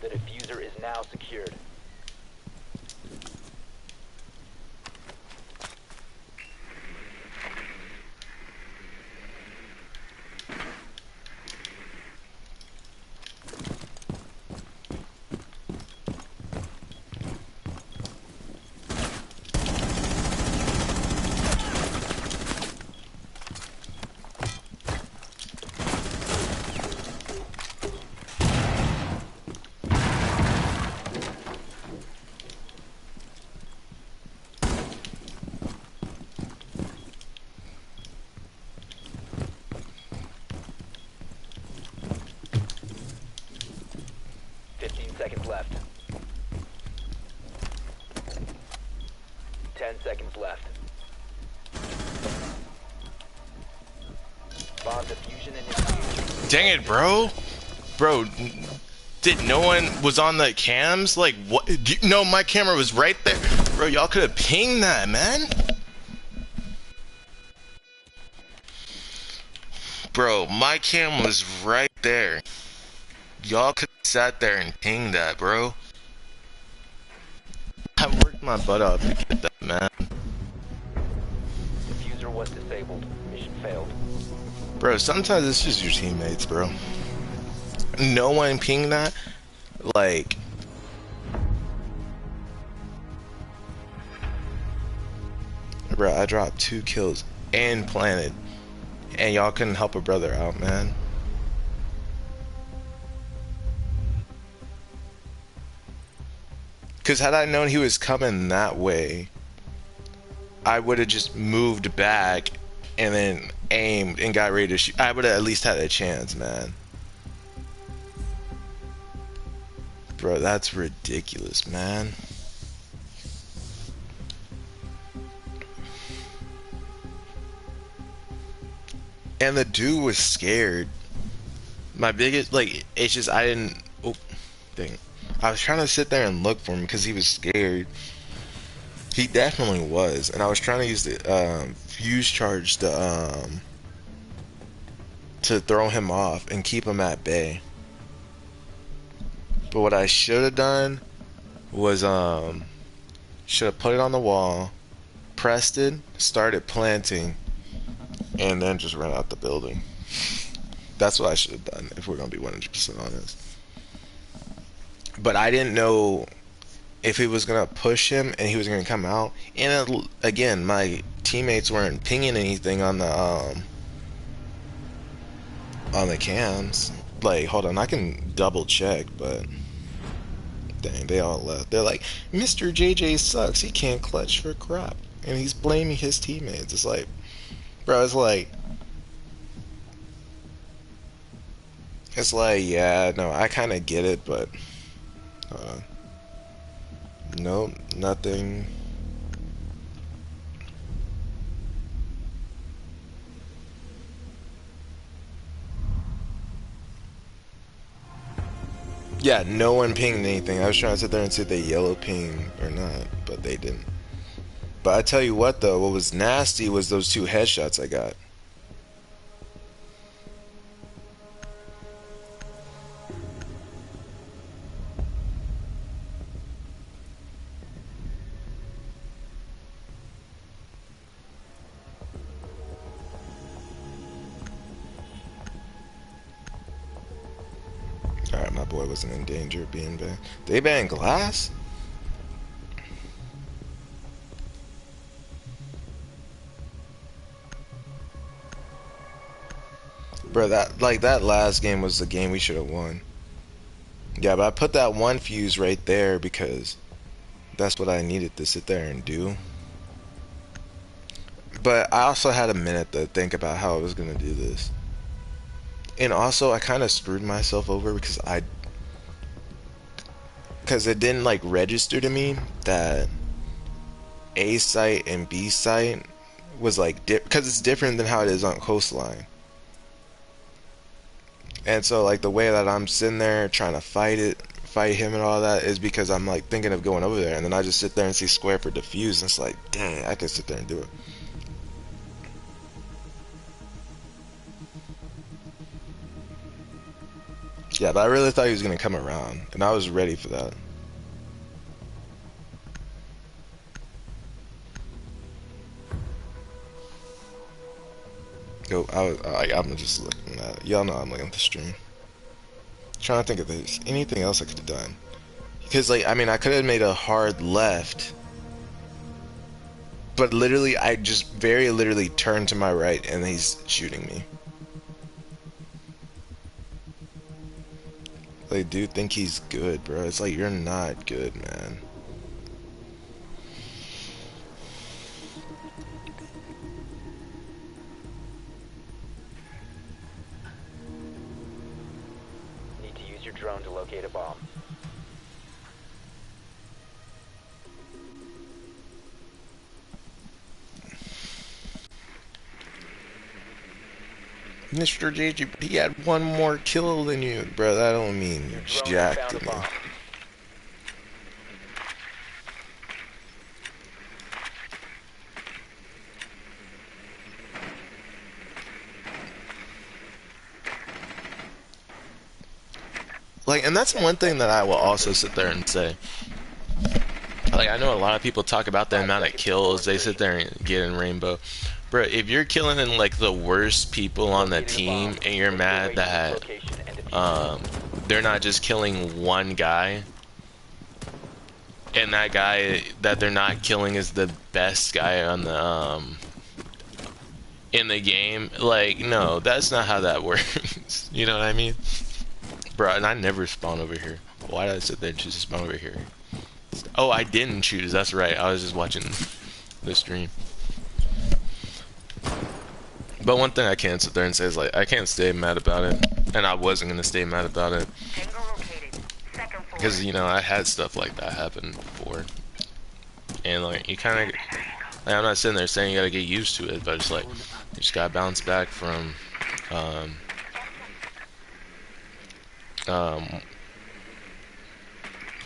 The diffuser is now secured. Seconds left. 10 seconds left. Bomb diffusion initiated. Dang it, bro. Bro, did no one was on the cams? Like, what? No, my camera was right there. Bro, y'all could have pinged that, man. Bro, my cam was right there. Y'all could have sat there and pinged that, bro. I worked my butt off to get that, man. Diffuser was disabled. Mission failed. Bro, sometimes it's just your teammates, bro. No one pinged that. Like, bro, I dropped 2 kills and planted, and y'all couldn't help a brother out, man. Because had I known he was coming that way, I would have just moved back and then aimed and got ready to shoot. I would have at least had a chance, man. Bro, that's ridiculous, man. And the dude was scared. My biggest, like, it's just, I didn't, oh, dang. I was trying to sit there and look for him because he was scared. He definitely was. And I was trying to use the fuse charge to throw him off and keep him at bay. But what I should have done was should have put it on the wall, pressed it, started planting, and then just ran out the building. That's what I should have done if we're gonna be 100% honest. But I didn't know if he was gonna push him and he was gonna come out. And again, my teammates weren't pinging anything on the cams. Like, hold on, I can double check, but dang, they all left. They're like, Mr.JayJay sucks. He can't clutch for crap, and he's blaming his teammates. It's like, bro, it's like, yeah, no, I kind of get it, but no, nothing. Yeah, no one pinged anything. I was trying to sit there and see if they yellow ping or not, but they didn't. But I tell you what, though, what was nasty was those 2 headshots I got. Alright, my boy wasn't in danger of being banned. They banned glass? Bro, that last game was the game we should have won. Yeah, but I put that one fuse right there because that's what I needed to sit there and do. But I also had a minute to think about how I was gonna do this. And also I kinda screwed myself over because it didn't like register to me that A site and B site was like because it's different than how it is on Coastline. And so like the way that I'm sitting there trying to fight him and all that is because I'm like thinking of going over there, and then I just sit there and see square for defuse, and it's like, dang, I could sit there and do it. Yeah, but I really thought he was gonna come around, and I was ready for that. Yo, I'm just looking at it. Y'all know I'm looking at the stream. Trying to think if there's anything else I could have done. Because, like, I mean, I could have made a hard left. But literally, I just very literally turned to my right and he's shooting me. They do think he's good, bro. It's like, you're not good, man. Need to use your drone to locate a bomb. Mr.JayJay, he had one more kill than you, bro. That don't mean jack to me. Like, and that's one thing that I will also sit there and say. Like, I know a lot of people talk about the amount of kills they sit there and get in Rainbow. Bro, if you're killing like the worst people on the team and you're mad that they're not just killing one guy, and that guy that they're not killing is the best guy on the in the game, like, no, that's not how that works. You know what I mean? Bro, and I never spawn over here. Why did I sit there and choose to spawn over here? Oh, I didn't choose. That's right. I was just watching the stream. But one thing I can sit there and say is, like, I can't stay mad about it. And I wasn't going to stay mad about it. Because, you know, I had stuff like that happen before. And, like, you kind of... Like, I'm not sitting there saying you got to get used to it. But it's like, you just got to bounce back from...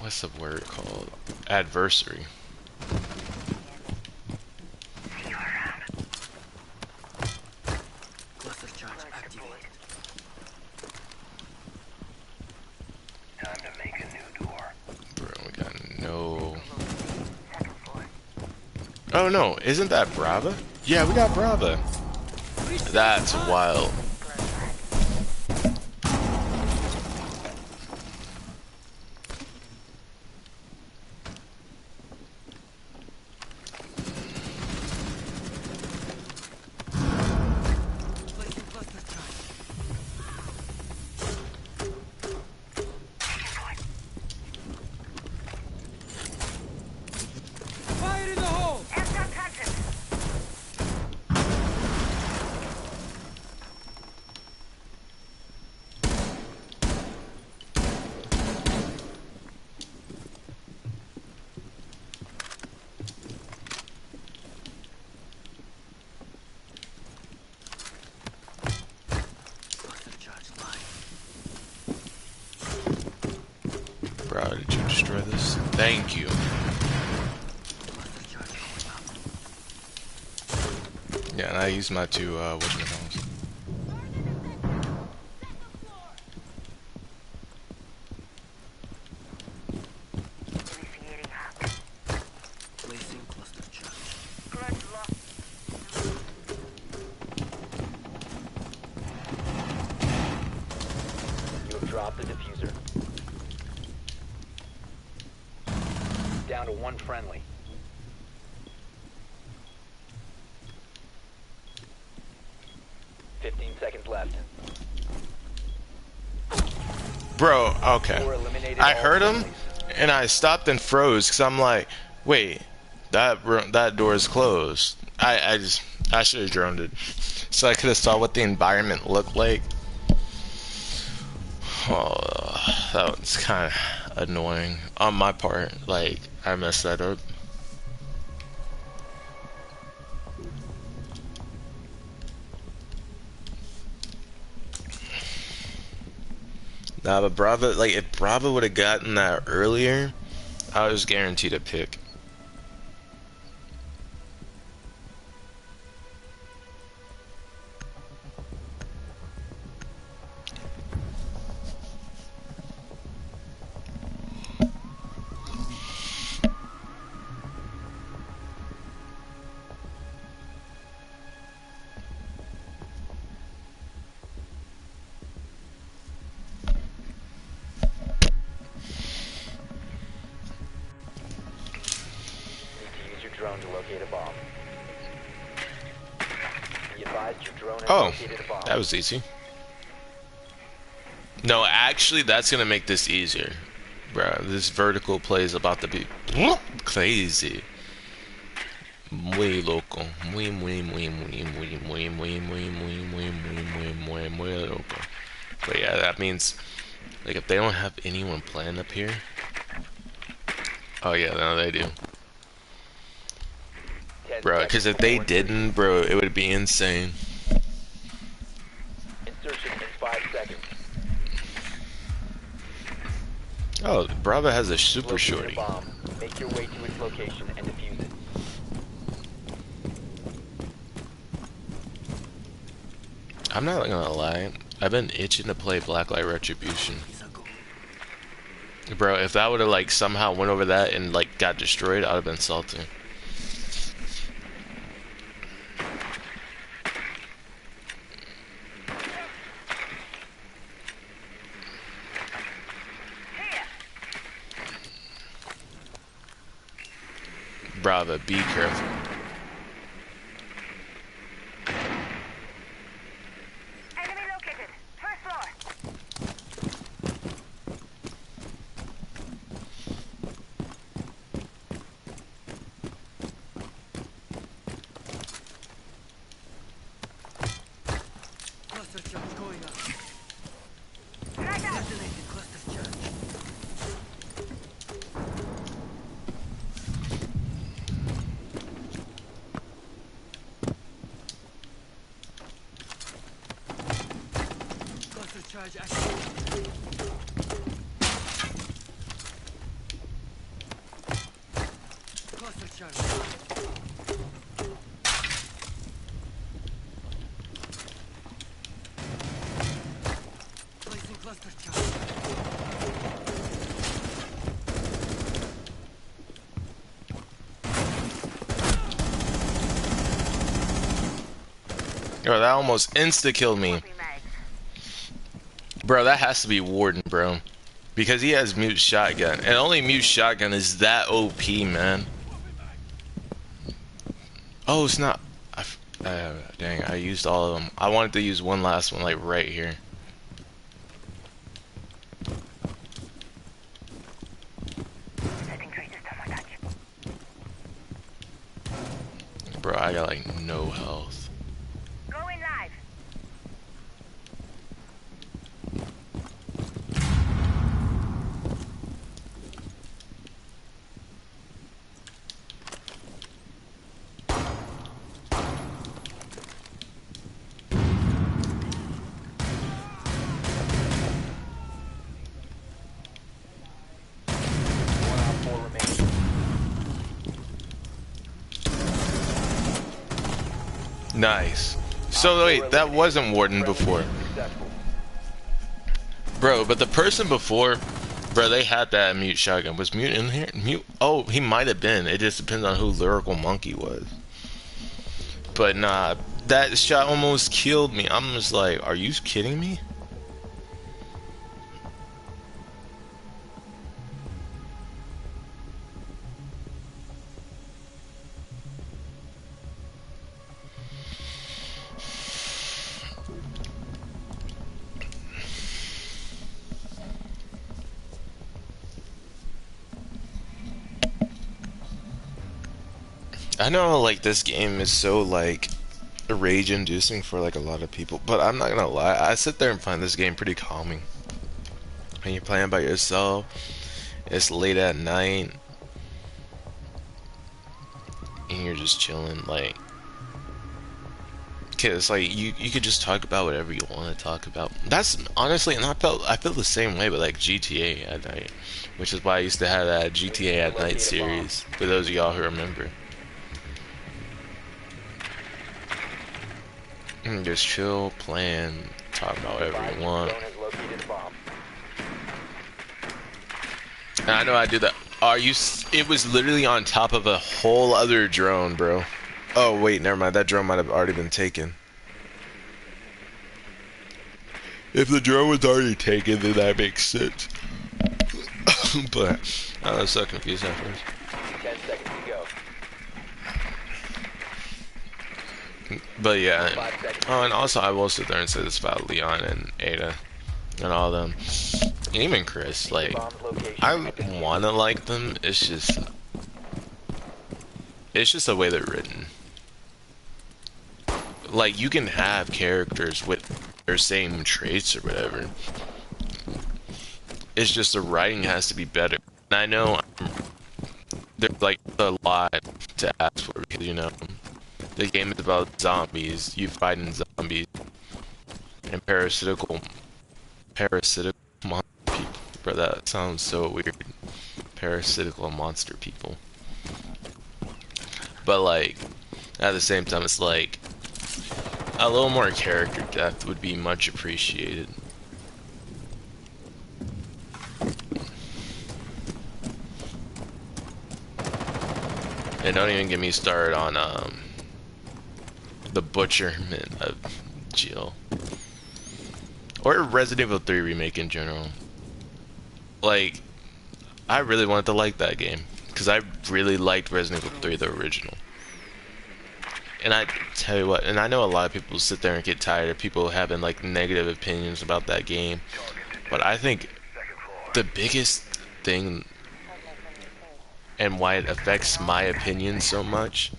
what's the word called? Adversary. Cluster charge activated. Time to make a new door. Bro, we got no... Oh no, isn't that Brava? Yeah, we got Brava. That's wild. Fire in the hole! Bro, did you destroy this? Thank you. Yeah, and I used my two, whatchamacallit. Placing cluster charge. You have Drop the diffuser. Down to one friendly. Fifteen seconds left. Bro, okay. Four eliminated I all heard him, friendlies. and I stopped and froze because I'm like, wait, that door is closed. I should have droned it, so I could have saw what the environment looked like. Oh, that was kind of annoying on my part. Like, I messed that up. Nah, but Bravo, like, if Bravo would have gotten that earlier, I was guaranteed a pick. Use your drone to locate a bomb. Be advised your drone has Oh, located a bomb. that was easy. No, actually, that's gonna make this easier. Bro, this vertical play is about to be crazy. Muy loco. Muy, muy, muy, muy, muy, muy, muy, muy, muy, muy, muy, muy, muy loco. But yeah, that means, like, if they don't have anyone playing up here. Oh yeah, no, they do. 10 Bro, seconds because if they before didn't, bro, it would be insane. insertion in 5 seconds. Oh, Bravo has a super Located shorty. a bomb. Make your way to its location and defuse it. I'm not gonna lie, I've been itching to play Blacklight Retribution. Is a go. Bro, if that would have like somehow went over that and like got destroyed, I'd have been salty. Bravo, be careful. Enemy located. First floor. Cluster charge going up. Right out. Detonated cluster charge. Cluster charge activated. Cluster charge. Placing cluster charge. Yo, that almost insta-killed me. Be mad. Bro, that has to be Warden, bro. Because he has mute shotgun. And only mute shotgun is that OP, man. Oh, it's not. Dang, I used all of them. I wanted to use one last one, like right here. Setting traces thermotouch. Bro, I got like no health. Going live. One out, 4 remaining. Nice. So wait, that wasn't Warden before. Successful. Bro, but the person before, bro, they had that mute shotgun. Was mute in here? Mute? Oh, he might have been. It just depends on who Lyrical Monkey was. But nah, that shot almost killed me. I'm just like, are you kidding me? I know like this game is so like rage inducing for like a lot of people, but I'm not gonna lie, I sit there and find this game pretty calming. When you're playing by yourself, it's late at night, and you're just chilling, like, cause like you could just talk about whatever you want to talk about. That's honestly, and I feel the same way with like GTA at night, which is why I used to have that GTA at night series. For those of y'all who remember, and just chill, plan, talk about whatever you want. Drone has located a bomb. And I know I do that. Are you? It was literally on top of a whole other drone, bro. Oh wait, never mind. That drone might have already been taken. If the drone was already taken, then that makes sense. But I was so confused at first. 10 seconds to go. But yeah. 5 seconds. Oh, and also I will sit there and say this about Leon and Ada and all of them, and even Chris. Like, Bomb's location. I wanna like them. It's just the way they're written. Like, you can have characters with their same traits or whatever. It's just the writing has to be better. And I know there's like a lot to ask for because, you know, the game is about zombies. You fighting zombies and parasitical monster people. Bro, that sounds so weird. Parasitical monster people. But like, at the same time, it's like a little more character depth would be much appreciated. And don't even get me started on the butcherment of Jill or Resident Evil 3 remake in general. Like, I really wanted to like that game because I really liked Resident Evil 3, the original. And I tell you what, and I know a lot of people sit there and get tired of people having like negative opinions about that game, but I think the biggest thing and why it affects my opinion so much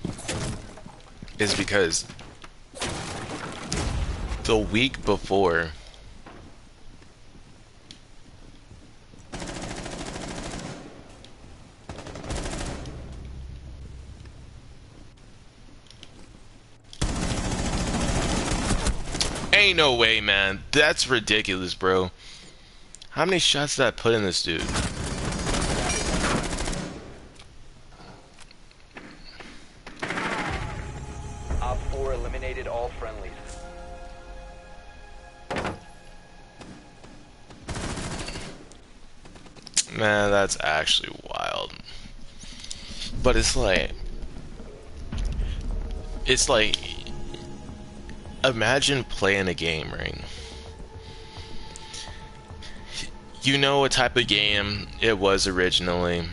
is because the week before ain't no way, man. That's ridiculous, bro. How many shots did I put in this dude? Op 4 eliminated all friendlies. Man, that's actually wild. But it's like, imagine playing a game, right? You know what type of game it was originally.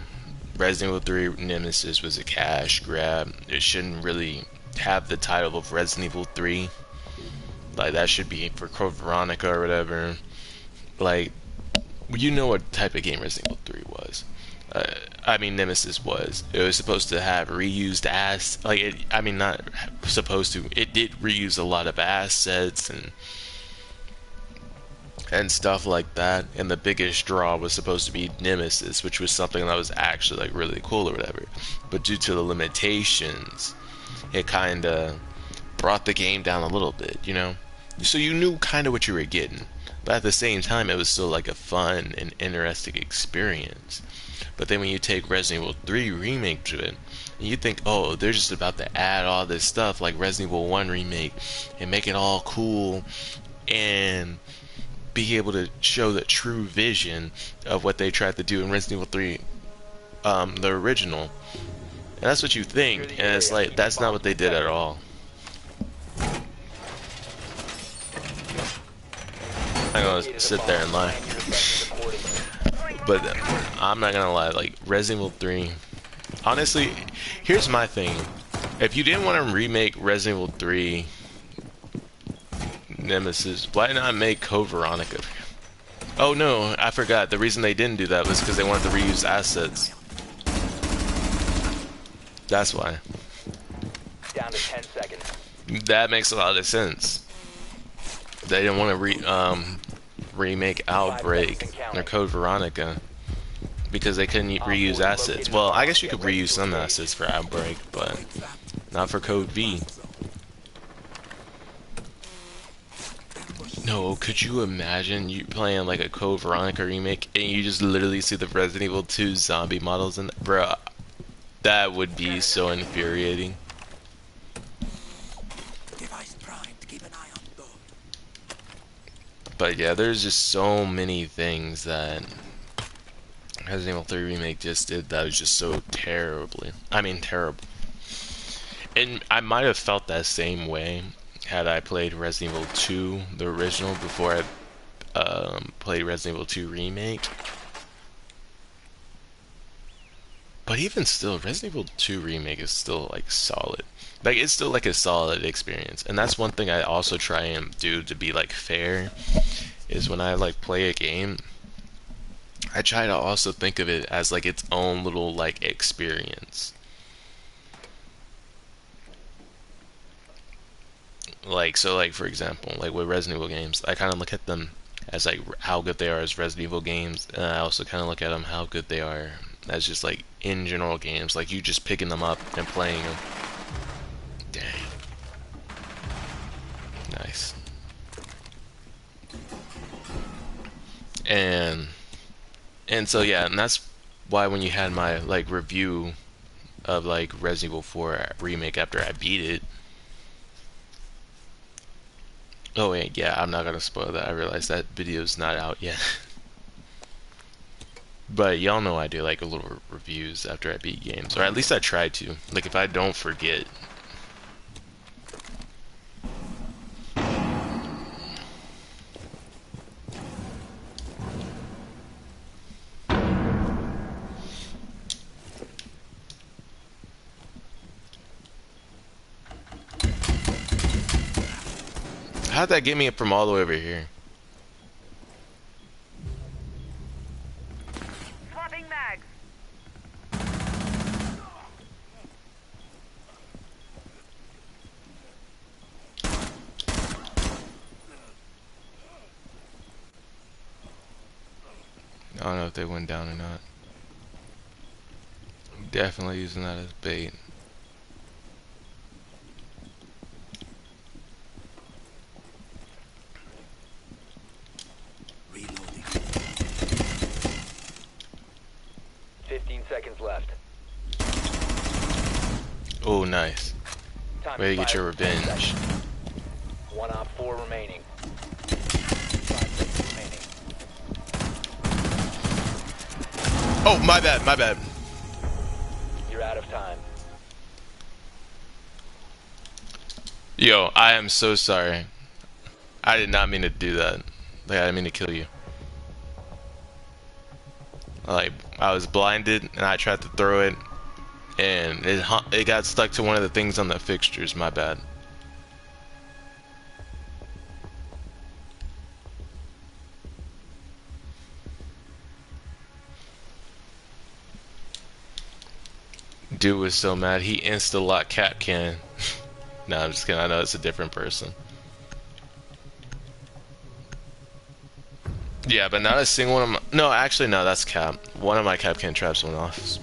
Resident Evil 3 Nemesis was a cash grab. It shouldn't really have the title of Resident Evil 3. Like, that should be for Code Veronica or whatever. Like, you know what type of game Resident Evil 3 was. I mean, Nemesis was. It was supposed to have reused I mean, not supposed to. It did reuse a lot of assets and stuff like that. And the biggest draw was supposed to be Nemesis, which was something that was actually like really cool or whatever. But due to the limitations, it kind of brought the game down a little bit, you know? So you knew kind of what you were getting. But at the same time, it was still like a fun and interesting experience. But then when you take Resident Evil 3 Remake to it, and you think, oh, they're just about to add all this stuff like Resident Evil 1 Remake and make it all cool and be able to show the true vision of what they tried to do in Resident Evil 3, the original. And that's what you think, and it's like, that's not what they did at all. I'm gonna sit there and lie. But I'm not gonna lie, like, Resident Evil 3, honestly, here's my thing. If you didn't want to remake Resident Evil 3 Nemesis, why not make Code Veronica? Oh no, I forgot. The reason they didn't do that was because they wanted to reuse assets. That's why. Down to 10 seconds. That makes a lot of sense. They didn't want to remake Outbreak or Code Veronica because they couldn't reuse assets. Well, I guess you could reuse some assets for Outbreak, but not for Code V. No, could you imagine you playing like a Code Veronica remake and you just literally see the Resident Evil 2 zombie models in bruh, that would be so infuriating. But yeah, there's just so many things that Resident Evil 3 Remake just did that was just so terrible. And I might have felt that same way had I played Resident Evil 2, the original, before I played Resident Evil 2 Remake. But even still, Resident Evil 2 Remake is still like solid. Like it's still like a solid experience. And that's one thing I also try and do to be like fair, is when I like play a game, I try to also think of it as like its own little like experience. Like so, like for example, like with Resident Evil games, I kind of look at them as like how good they are as Resident Evil games, and I also kind of look at them how good they are as just like in general games, like you just picking them up and playing them. Dang. Nice. And so yeah, and that's why when you had my like review of like Resident Evil 4 Remake after I beat it. Oh wait, yeah, I'm not gonna spoil that. I realize that video's not out yet. But y'all know I do like a little reviews after I beat games, or at least I try to. Like if I don't forget. How'd that get me from all the way over here? Swapping mags. I don't know if they went down or not. I'm definitely using that as bait. Reloading. 15 seconds left. Oh, nice. Time Way to get fire your for 10 revenge. seconds. 1 op 4 remaining. 5 seconds remaining. Oh, my bad, my bad. You're out of time. Yo, I am so sorry. I did not mean to do that. Like, I didn't mean to kill you. Like, I was blinded and I tried to throw it, and it got stuck to one of the things on the fixtures. My bad. Dude was so mad he insta-locked Capcan. No, I'm just kidding. I know it's a different person. Yeah, but not a single one of my... No, actually, no, that's Cap. One of my Capcan traps went off.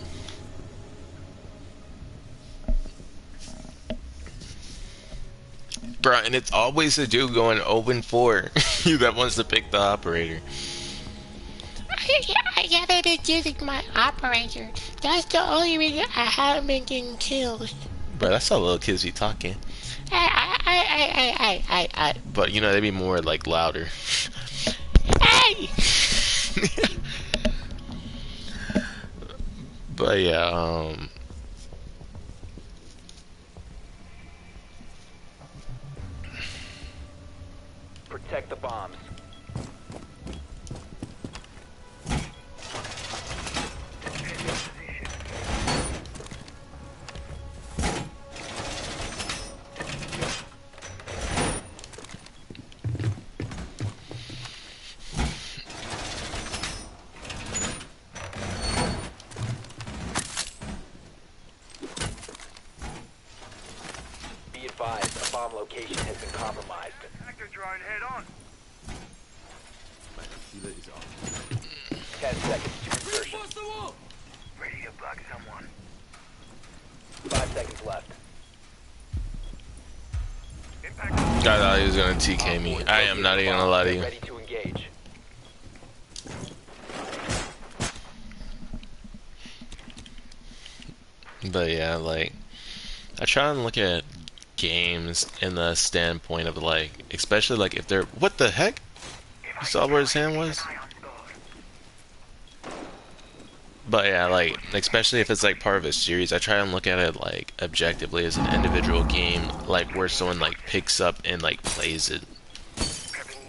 Bro, and it's always a dude going 0-4 that wants to pick the operator. I haven't been using my operator. That's the only reason I haven't been getting kills. Bro, that's how little kids be talking. But, you know, they be more, like, louder. Hey! But, yeah, Protect the bombs. bomb location has been compromised. Actor drone head on. 10 seconds to insertion. Reinforce the wall! Ready to bug someone. 5 seconds left. Impact. I thought he was gonna TK me. I am not even gonna lie to you. Ready to engage. But yeah, like, I try and look at games in the standpoint of like, especially like if they're, what the heck? You saw where his hand was? But yeah, like, especially if it's like part of a series, I try and look at it like objectively as an individual game, like where someone like picks up and like plays it.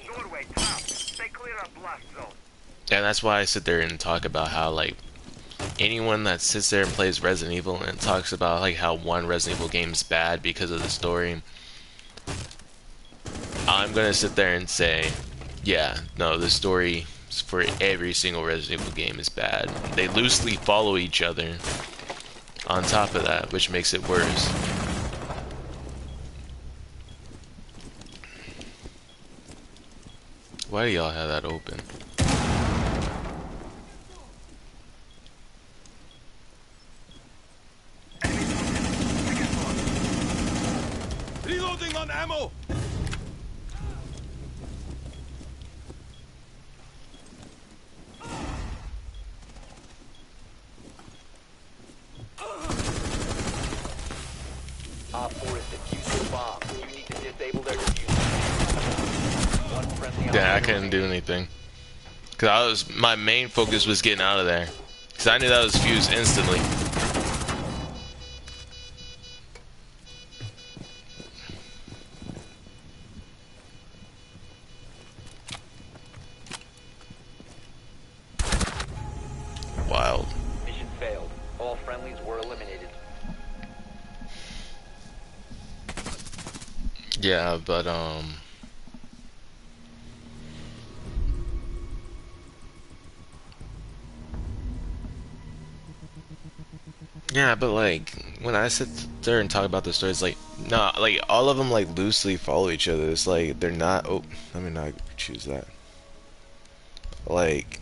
Doorway top. Stay clear of blast zone. And that's why I sit there and talk about how like anyone that sits there and plays Resident Evil and talks about like how one Resident Evil game is bad because of the story, I'm gonna sit there and say, yeah, no, the story for every single Resident Evil game is bad. They loosely follow each other on top of that, which makes it worse. Why do y'all have that open? Reloading on ammo! Op 4 is defusing the bomb. You need to disable their diffuser. One friendly Yeah, I operator couldn't do remaining. anything. Cause my main focus was getting out of there. Cause I knew that was fused instantly. Wild. Mission failed. All friendlies were eliminated. Yeah, but yeah, but like when I sit there and talk about the stories, like no, like all of them like loosely follow each other. It's like they're not. Oh, let me not choose that. Like,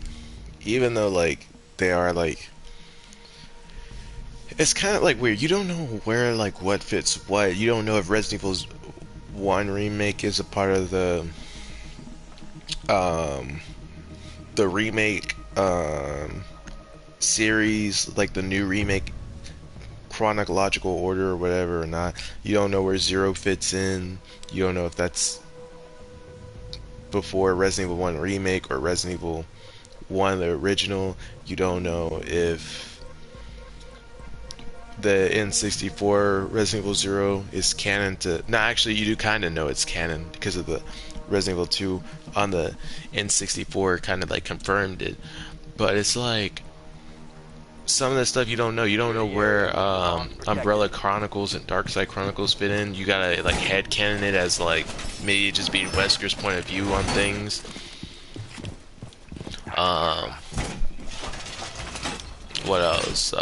even though like they are like, it's kind of like weird. You don't know where like what fits what. You don't know if Resident Evil's 1 remake is a part of the remake series, like the new remake chronological order or whatever or not. You don't know where Zero fits in. You don't know if that's before Resident Evil 1 remake or Resident Evil 1 the original. You don't know if the N64 Resident Evil 0 is canon to... No, actually you do kind of know it's canon because of the Resident Evil 2 on the N64 kind of like confirmed it. But it's like some of the stuff you don't know. You don't know where Umbrella Chronicles and Darkside Chronicles fit in. You gotta like headcanon it as like maybe just being Wesker's point of view on things. What else?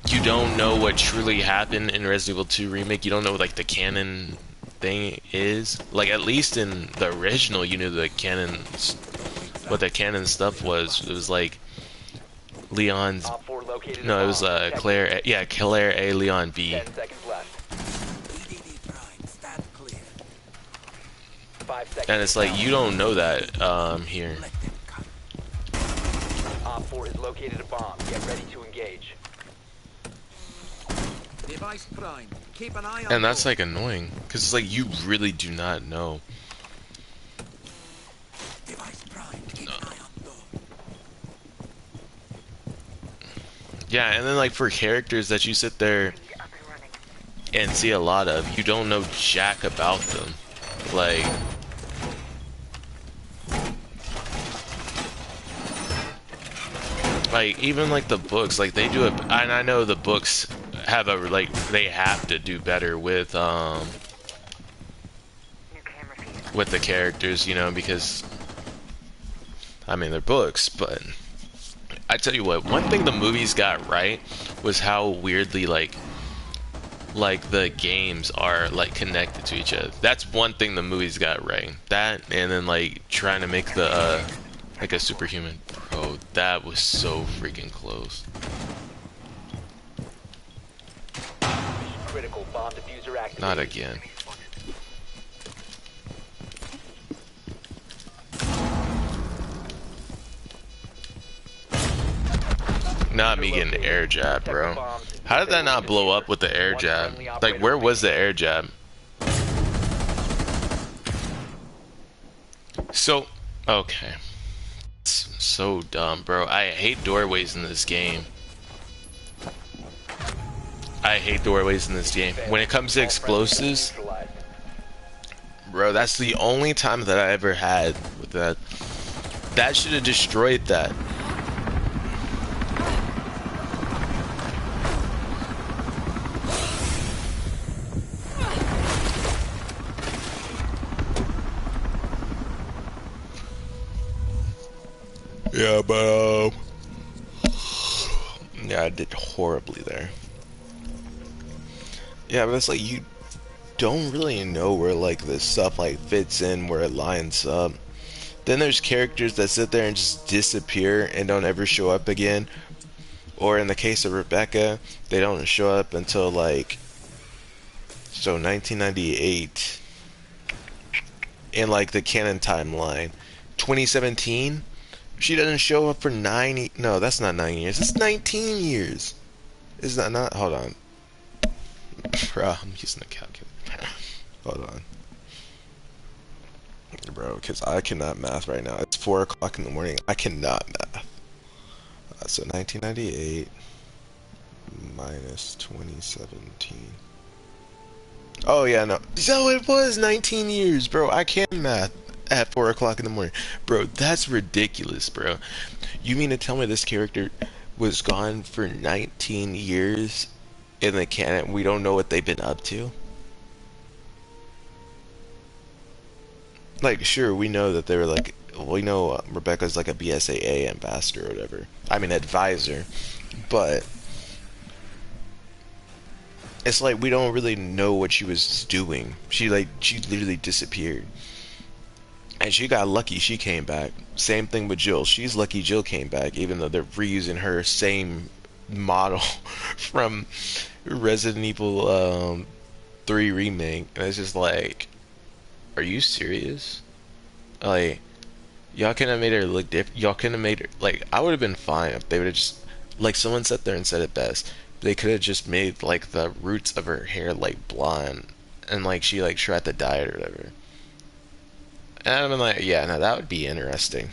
You don't know what truly happened in Resident Evil 2 remake. You don't know like the canon thing is. Like at least in the original, you knew the canon. What the canon stuff was. It was like Leon's. Op 4 located No, a it was bomb. Protect Claire. Yeah, Claire A. Leon B. 10 seconds left. EDD prime, stand clear. 5 seconds. And it's like you don't know that here. Let them come. Op 4 has located a bomb. Get ready to engage. Device prime. Keep an eye on And that's door. like annoying because it's like you really do not know. Device prime. Keep an eye on door. Yeah, and then like for characters that you sit there Up and running. and see a lot of, you don't know jack about them. Like, even like the books, like they do it, and I know the books have a like they have to do better with New camera feed. the characters, you know, because I mean they're books, but I tell you what, one thing the movies got right was how weirdly like like the games are like connected to each other. That's one thing the movies got right. That and then like trying to make the like a superhuman. Bro, that was so freaking close. Critical bomb diffuser activated. Not again. Not me getting the air jab, bro. How did that not blow up with the air jab? Like, where was the air jab? So, okay. It's so dumb, bro. I hate doorways in this game. I hate doorways in this game. When it comes to explosives, bro, that's the only time that I ever had with that. That should have destroyed that. Yeah, but yeah, I did horribly there. Yeah, but it's like you don't really know where like this stuff like fits in, where it lines up. Then there's characters that sit there and just disappear and don't ever show up again. Or in the case of Rebecca, they don't show up until like 1998 in like the canon timeline. 2017, she doesn't show up for no, that's not 9 years. It's 19 years. Is that not? Hold on. Bro, I'm using a calculator. Hold on. Bro, because I cannot math right now. It's 4 o'clock in the morning. I cannot math. So 1998 minus 2017. Oh, yeah, no. So it was 19 years, bro. I can math at 4 o'clock in the morning. Bro, that's ridiculous, bro. You mean to tell me this character was gone for 19 years in the canon? We don't know what they've been up to? Like, sure, we know that they were like, we know Rebecca's like a BSAA ambassador or whatever. I mean, advisor. But it's like we don't really know what she was doing. She literally disappeared. And she got lucky she came back. Same thing with Jill. She's lucky Jill came back, even though they're reusing her same model from Resident Evil 3 Remake. And it's just like, are you serious? Like, y'all could have made her look different. Y'all could have made her, like, I would have been fine if they would have just, like, someone sat there and said it best. They could have just made, like, the roots of her hair, like, blonde. And, like, she, like, tried to dye it or whatever. And I'd been like, yeah, no, that would be interesting.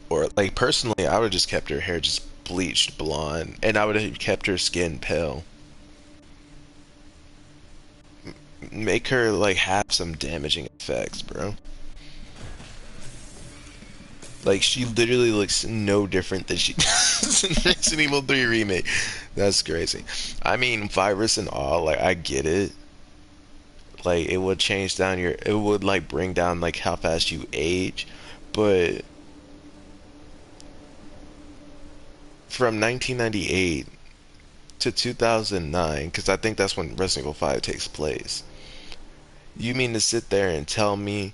Or, like, personally, I would have just kept her hair just bleached blonde. And I would have kept her skin pale. Make her, like, have some damaging effects, bro. Like, she literally looks no different than she does in Resident Evil 3 Remake. That's crazy. I mean, virus and all, like, I get it. Like, it would change down your, it would, like, bring down, like, how fast you age. But from 1998 to 2009, because I think that's when Resident Evil 5 takes place, you mean to sit there and tell me,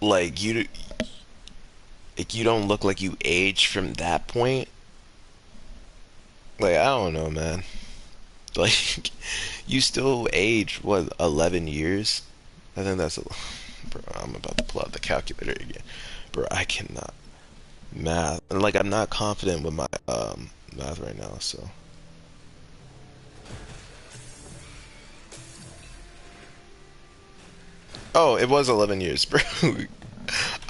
like, you don't look like you aged from that point? Like, I don't know, man. Like, you still age, what, 11 years? I think that's a... Bro, I'm about to pull out the calculator again. Bro, I cannot math. And, like, I'm not confident with my math right now, so... Oh, it was 11 years, bro.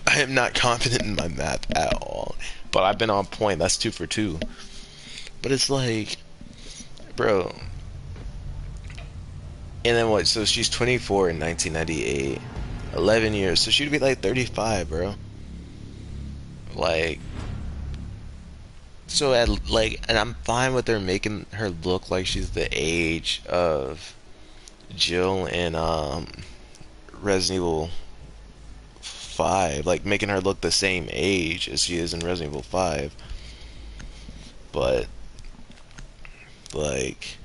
I am not confident in my math at all. But I've been on point. That's 2 for 2. But it's like... Bro... And then what? So she's 24 in 1998. 11 years. So she'd be like 35, bro. Like... So, like... And I'm fine with her making her look like she's the age of Jill and, Resident Evil 5. Like, making her look the same age as she is in Resident Evil 5. But... like,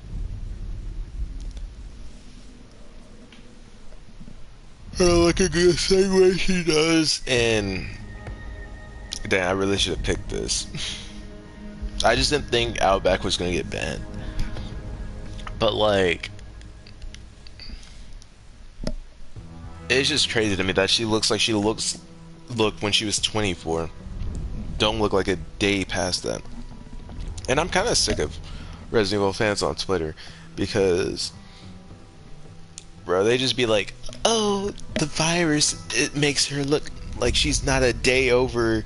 look at the same way she does. And damn, I really should have picked this. I just didn't think Outback was gonna get banned. But like, it's just crazy to me that she looks like she looked when she was 24. Don't look like a day past that. And I'm kind of sick of Resident Evil fans on Twitter because, bro, they just be like, "Oh, the virus, it makes her look like she's not a day over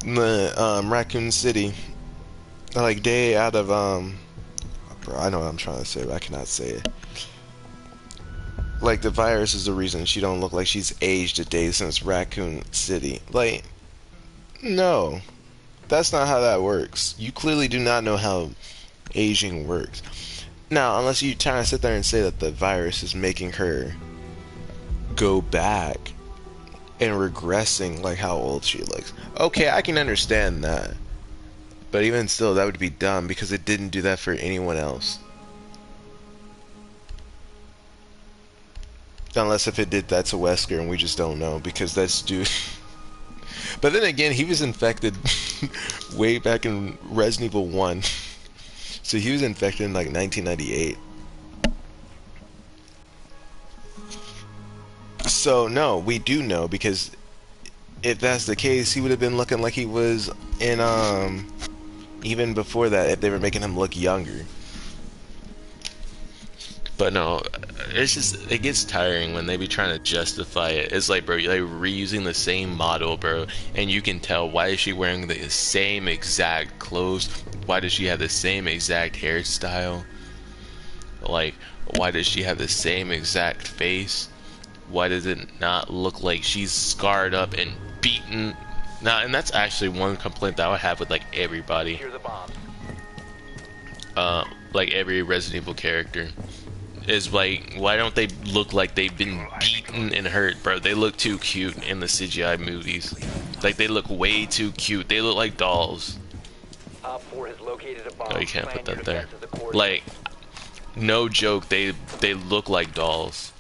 the Raccoon City, like day out of bro, I know what I'm trying to say, but I cannot say it. Like the virus is the reason she don't look like she's aged a day since Raccoon City. Like, no, that's not how that works. You clearly do not know how aging works. Now, unless you try to sit there and say that the virus is making her go back and regressing like how old she looks. Okay, I can understand that. But even still, that would be dumb because it didn't do that for anyone else. Unless if it did that to Wesker and we just don't know because that's dude. But then again, he was infected way back in Resident Evil 1. So he was infected in like 1998. So no, we do know because if that's the case, he would have been looking like he was in even before that if they were making him look younger. But no, it's just, it gets tiring when they be trying to justify it. It's like, bro, you're like reusing the same model, bro, and you can tell why is she wearing the same exact clothes? Why does she have the same exact hairstyle? Like, why does she have the same exact face? Why does it not look like she's scarred up and beaten? Now, and that's actually one complaint that I would have with like everybody. Secure the bombs. Like every Resident Evil character. Is like, why don't they look like they've been beaten and hurt, bro? They look too cute in the CGI movies. Like, they look way too cute. They look like dolls. Op 4 has located a bomb. Oh, you can't put Plan that your there. defenses accordingly. Like, no joke, they look like dolls.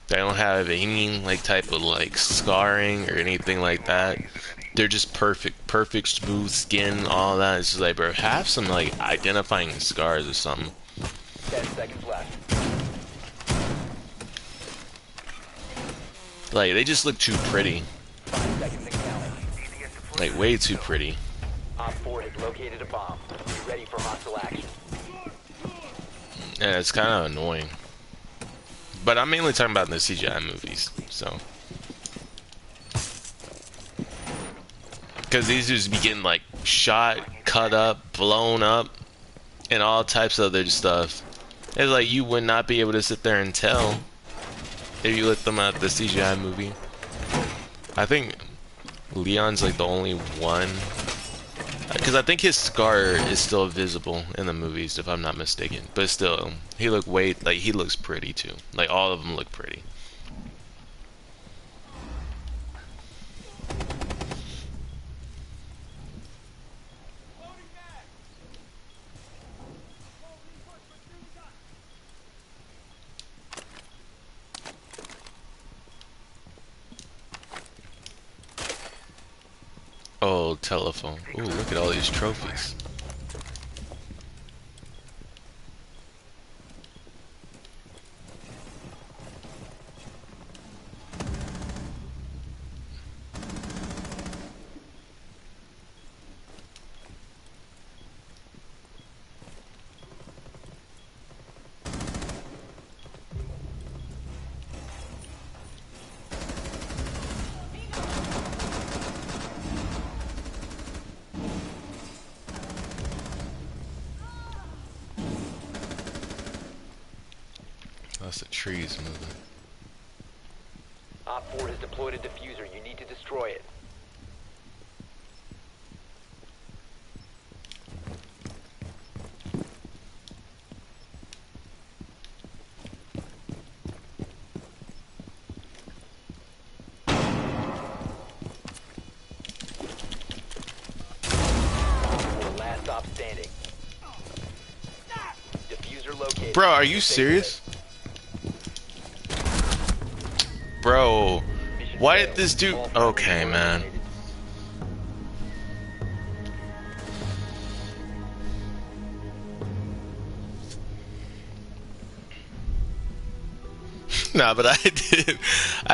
They don't have any, like, type of, like, scarring or anything like that. They're just perfect, smooth skin, all that. It's just like, bro, have some, like, identifying scars or something. 10 seconds left. Like, they just look too pretty. 5 seconds and counting. Like, way too pretty. Op 4 has located a bomb. Be ready for hostile action. Yeah, it's kind of annoying. But I'm mainly talking about in the CGI movies, so. Because these dudes be getting, like, shot, cut up, blown up, and all types of other stuff. It's like you would not be able to sit there and tell if you looked them at the CGI movie. I think Leon's like the only one, because I think his scar is still visible in the movies, if I'm not mistaken. But still, he looks pretty too. Like all of them look pretty. Oh, telephone. Ooh, look at all these trophies. That's the trees moving. Op 4 has deployed a diffuser. You need to destroy it. Last op Bro, are you serious? Bro, why did this dude... Okay, man. Nah, but I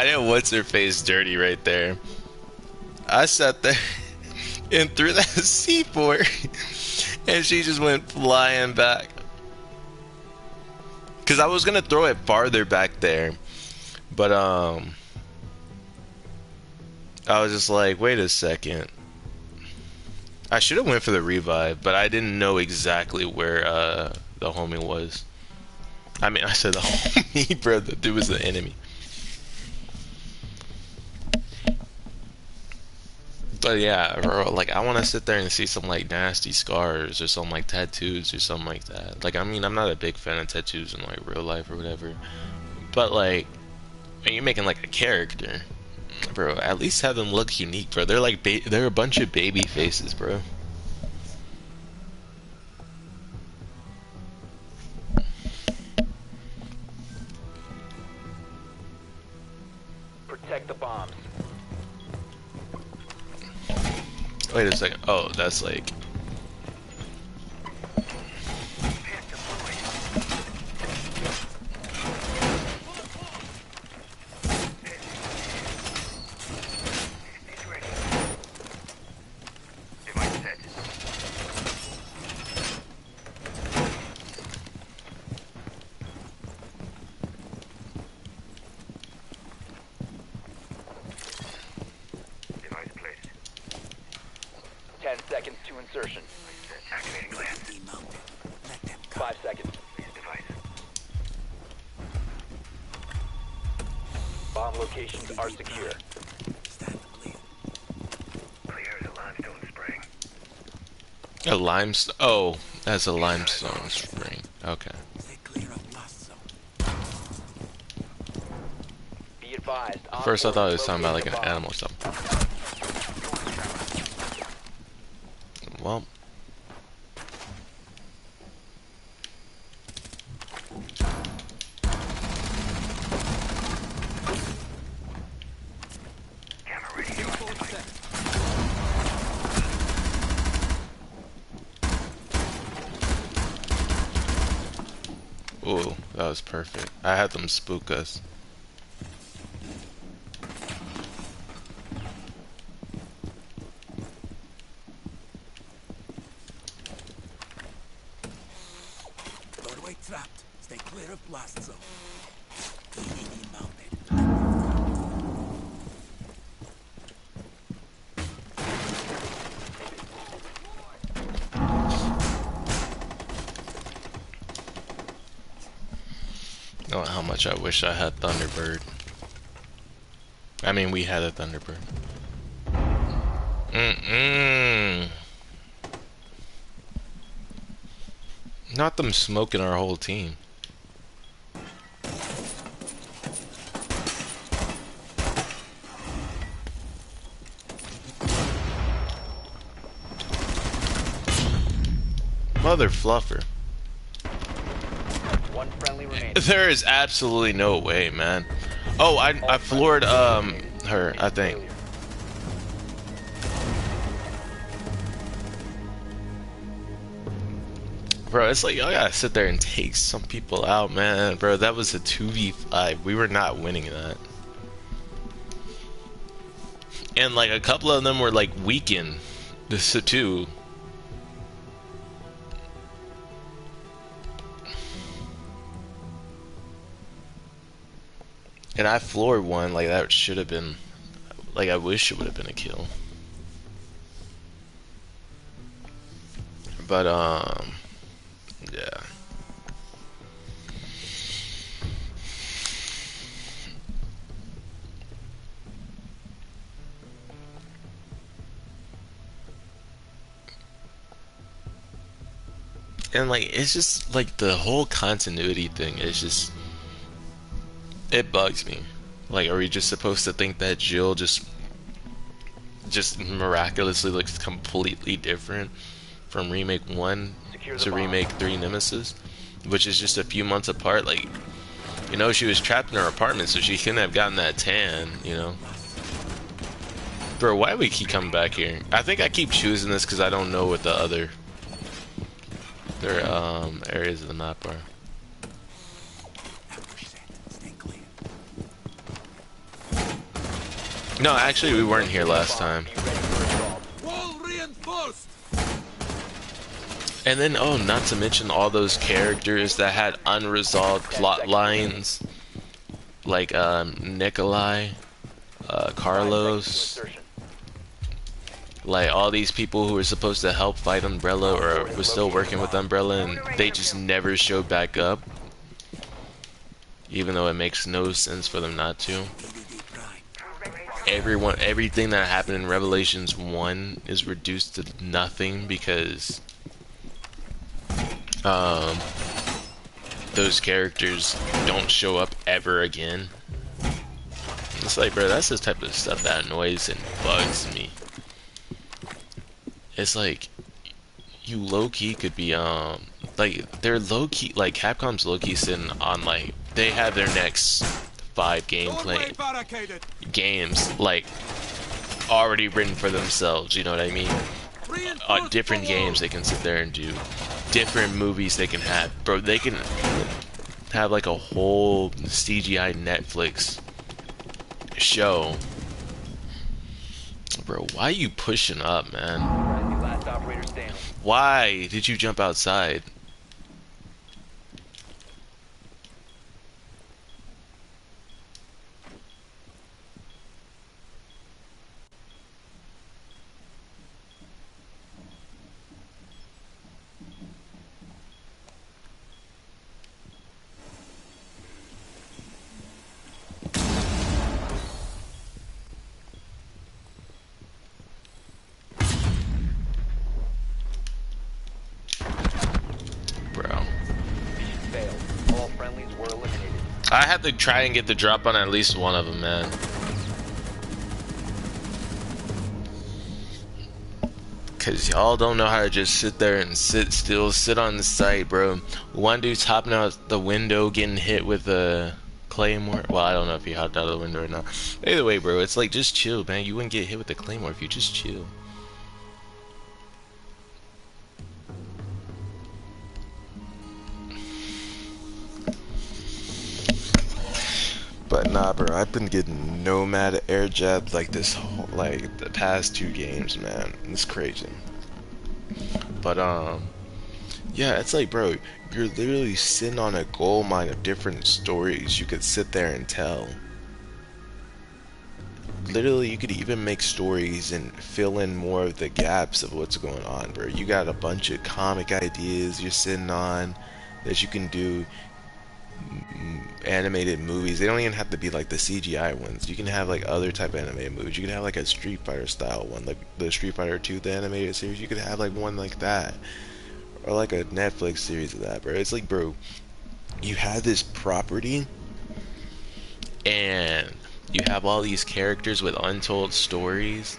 didn't what's her face dirty right there. I sat there and threw that C4 and she just went flying back. Cause I was gonna throw it farther back there, but I was just like, wait a second. I should have went for the revive, but I didn't know exactly where the homie was. I mean, I said the homie, bro. The dude was the enemy. But yeah, bro, like I want to sit there and see some like nasty scars or some like tattoos or something like that. Like, I mean, I'm not a big fan of tattoos in like real life or whatever. But like, when you're making like a character, bro, at least have them look unique, bro. They're like they're a bunch of baby faces, bro. Protect the bombs. Wait a second. Oh, that's like... Device placed. 10 seconds to insertion. Activating glass. Demounted. Let them come. 5 seconds. Device. Bomb locations are secure. Stand clear. Clear as a limestone spring. A limestone... Oh, that's a limestone spring. Okay. Stay clear of blast zone. Be advised. At first I thought it was talking about like locating an a bomb. animal or something. Well... Camera ready. Ooh, that was perfect. I had them spook us. Doorway trapped. Stay clear of blast zone. EDD mounted. Oh, how much I wish I had Thunderbird. I mean, we had a Thunderbird. Not them smoking our whole team. Mother fluffer. One friendly remaining. There is absolutely no way, man. Oh, I floored her, I think. Failure. Bro, it's like y'all gotta sit there and take some people out, man. Bro, that was a 2v5. We were not winning that. And like a couple of them were like weakened. This too. And I floored one, like that should have been, like I wish it would have been a kill. But yeah. And like it's just like the whole continuity thing is just, it bugs me. Like, are we just supposed to think that Jill just miraculously looks completely different from remake 1 Secure the to bomb. remake 3 Nemesis? which is just a few months apart. Like, you know, she was trapped in her apartment, so she couldn't have gotten that tan, you know. Bro, why do we keep coming back here? I think I keep choosing this because I don't know what the other areas of the map are. Stay clear. No, actually, we weren't here last time. Be ready for assault. Wall reinforced. And then, oh, not to mention all those characters that had unresolved plot lines, like Nikolai, 5 seconds to Carlos, insertion. like all these people who were supposed to help fight Umbrella or were still working with Umbrella, and they just never showed back up, even though it makes no sense for them not to. Everything that happened in Revelations 1 is reduced to nothing because those characters don't show up ever again. It's like, bro, that's the type of stuff that annoys and bugs me. It's like, you low-key could be, like, they're low-key, like, Capcom's low-key sitting on, like, they have their next 5 gameplay games, like, already written for themselves, you know what I mean? Different games they can sit there and do. Different movies they can have. Bro, they can have, like, a whole CGI Netflix show. Bro, why are you pushing up, man? Friendly last operator standing. Why did you jump outside? Bro, Failed. All friendlies were eliminated. I had to try and get the drop on at least one of them, man. Cause y'all don't know how to just sit there and sit on the site, bro. One dude's hopping out the window, getting hit with a claymore. Well, I don't know if he hopped out of the window or not. Either way, bro, it's like, just chill, man. You wouldn't get hit with the claymore if you just chill. But nah, bro, I've been getting nomad air jabbed like this whole, like the past 2 games, man. It's crazy. But yeah, it's like, bro, you're literally sitting on a gold mine of different stories you could sit there and tell. Literally, you could even make stories and fill in more of the gaps of what's going on, bro. You got a bunch of comic ideas you're sitting on that you can do. Animated movies, they don't even have to be like the CGI ones. You can have like other type of animated movies. You can have like a Street Fighter style one, like the Street Fighter 2, the animated series. You could have like one like that, or like a Netflix series of that, bro. It's like, bro, you have this property and you have all these characters with untold stories.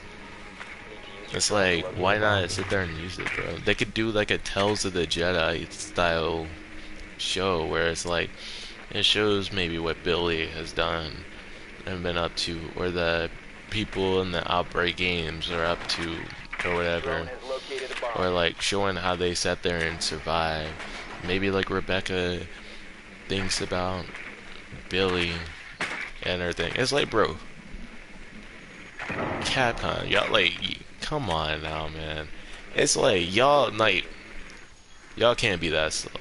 It's like, why not sit there and use it, bro? They could do like a Tales of the Jedi style show where it's like, it shows maybe what Billy has done and been up to, or the people in the Outbreak games are up to, or whatever, Drone has located a bomb. or like showing how they sat there and survived. Maybe like Rebecca thinks about Billy and everything. It's like, bro, Capcom, y'all, like, come on now, man. It's like, y'all, like, y'all can't be that slow.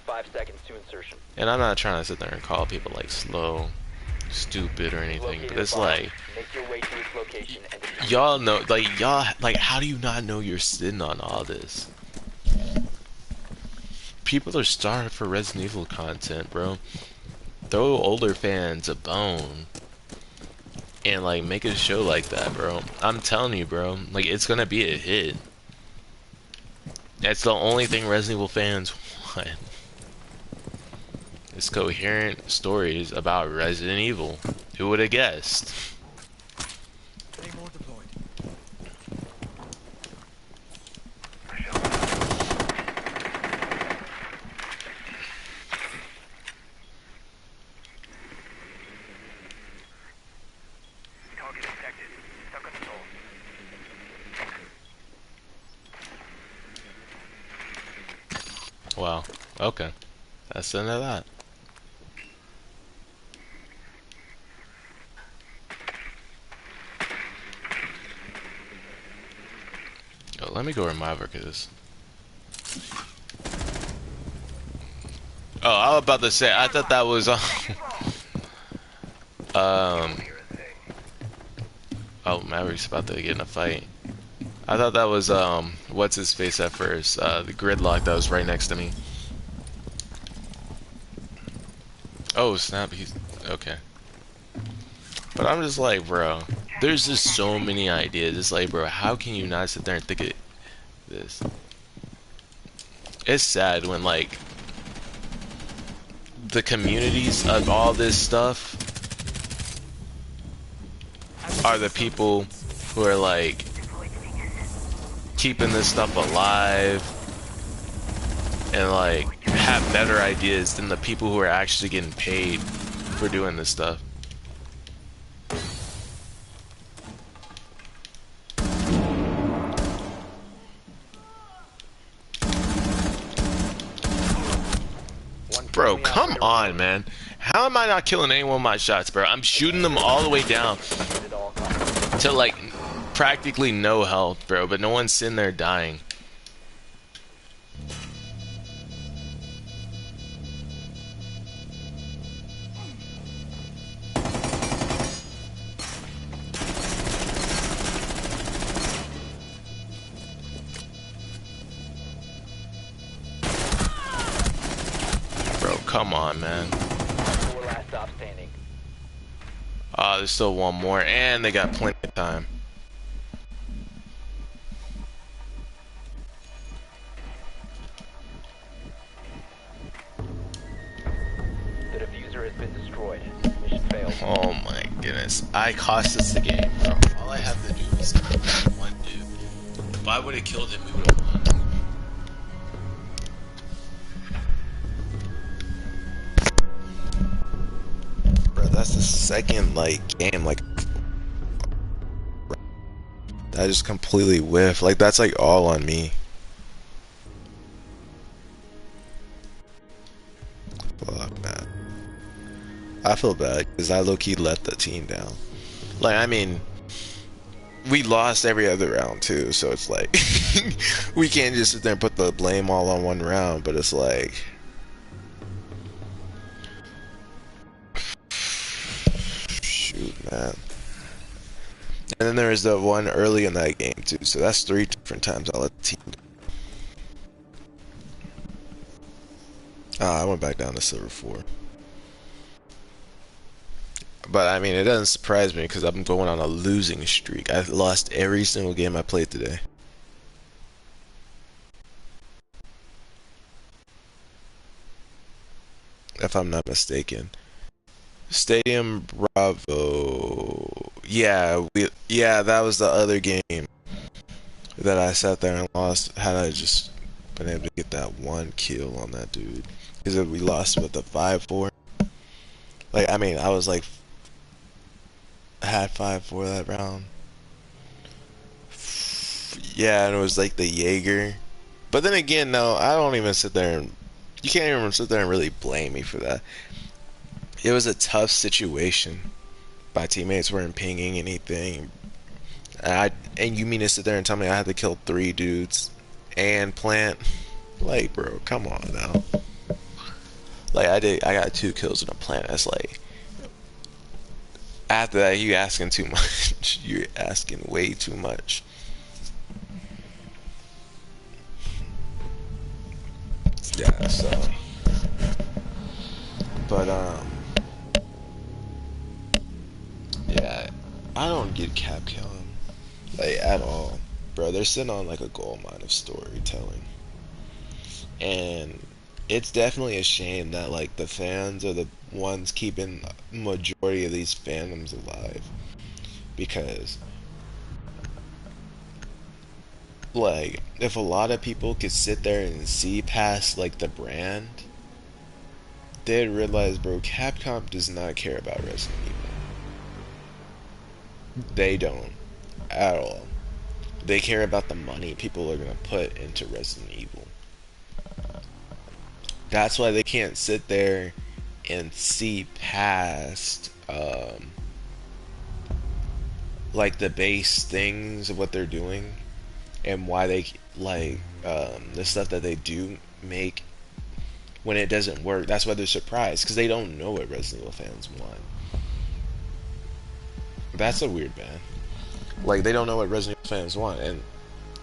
5 seconds to insertion. And I'm not trying to sit there and call people like slow, stupid, or anything, but it's like, Make your way to its location and defuse it. y'all know, like, y'all, like, how do you not know you're sitting on all this? People are starved for Resident Evil content, bro. Throw older fans a bone and like make a show like that, bro. I'm telling you, bro, like, it's gonna be a hit. That's the only thing Resident Evil fans want. It's coherent stories about Resident Evil. Who would have guessed? Claymore deployed. Okay. That's the end of that. Yo, let me go where Maverick is. Oh, I was about to say, I thought that was oh, Maverick's about to get in a fight. I thought that was what's his face at first? The gridlock that was right next to me. Oh snap, he's okay. But I'm just like, bro, there's just so many ideas. It's like, bro, how can you not sit there and think of this? It's sad when like the communities of all this stuff are the people who are like keeping this stuff alive and like have better ideas than the people who are actually getting paid for doing this stuff. Bro, come on, man. How am I not killing any one of my shots, bro? I'm shooting them all the way down to like practically no health, bro, but no one's sitting there dying. Bro, come on, man. Four last stop standing. There's still one more, and they got plenty of time. The diffuser has been destroyed. Mission failed. Oh my goodness. I cost us the game, bro. All I have to do is kill that one dude. If I would have killed him, we would have won. Bro, that's the second, like, game, like, I just completely whiffed. Like, that's, like, all on me. Fuck, man. I feel bad, because I low-key let the team down. Like, I mean, we lost every other round, too, so it's like, we can't just sit there and put the blame all on one round, but it's like... Shoot, man. And then there was the one early in that game too, so that's 3 different times I let the team down. I went back down to silver 4. But I mean, it doesn't surprise me because I'm going on a losing streak. I lost every single game I played today. If I'm not mistaken. Stadium Bravo. Yeah, that was the other game that I sat there and lost. Had I just been able to get that one kill on that dude, because we lost with the 5-4. Like, I mean, I was like, had 5-4 that round. Yeah, and it was like the Jaeger. But then again, no, I don't even sit there and you can't even sit there and really blame me for that. It was a tough situation. My teammates weren't pinging anything. And you mean to sit there and tell me I had to kill 3 dudes and plant? Like, bro, come on now. Like, I got 2 kills in a plant. That's like, after that, you asking too much. You're asking way too much. Yeah, so. But, yeah, I don't get cap killing, like, at all. Bro, they're sitting on, like, a gold mine of storytelling. And it's definitely a shame that, like, the fans are the ones keeping majority of these fandoms alive. Because, like, if a lot of people could sit there and see past, like, the brand, they'd realize, bro, Capcom does not care about Resident Evil. They don't at all. They care about the money people are gonna put into Resident Evil. That's why they can't sit there and see past like the base things of what they're doing and why they like the stuff that they do make when it doesn't work. That's why they're surprised because they don't know what Resident Evil fans want. That's a weird man. Like they don't know what Resident Evil fans want, and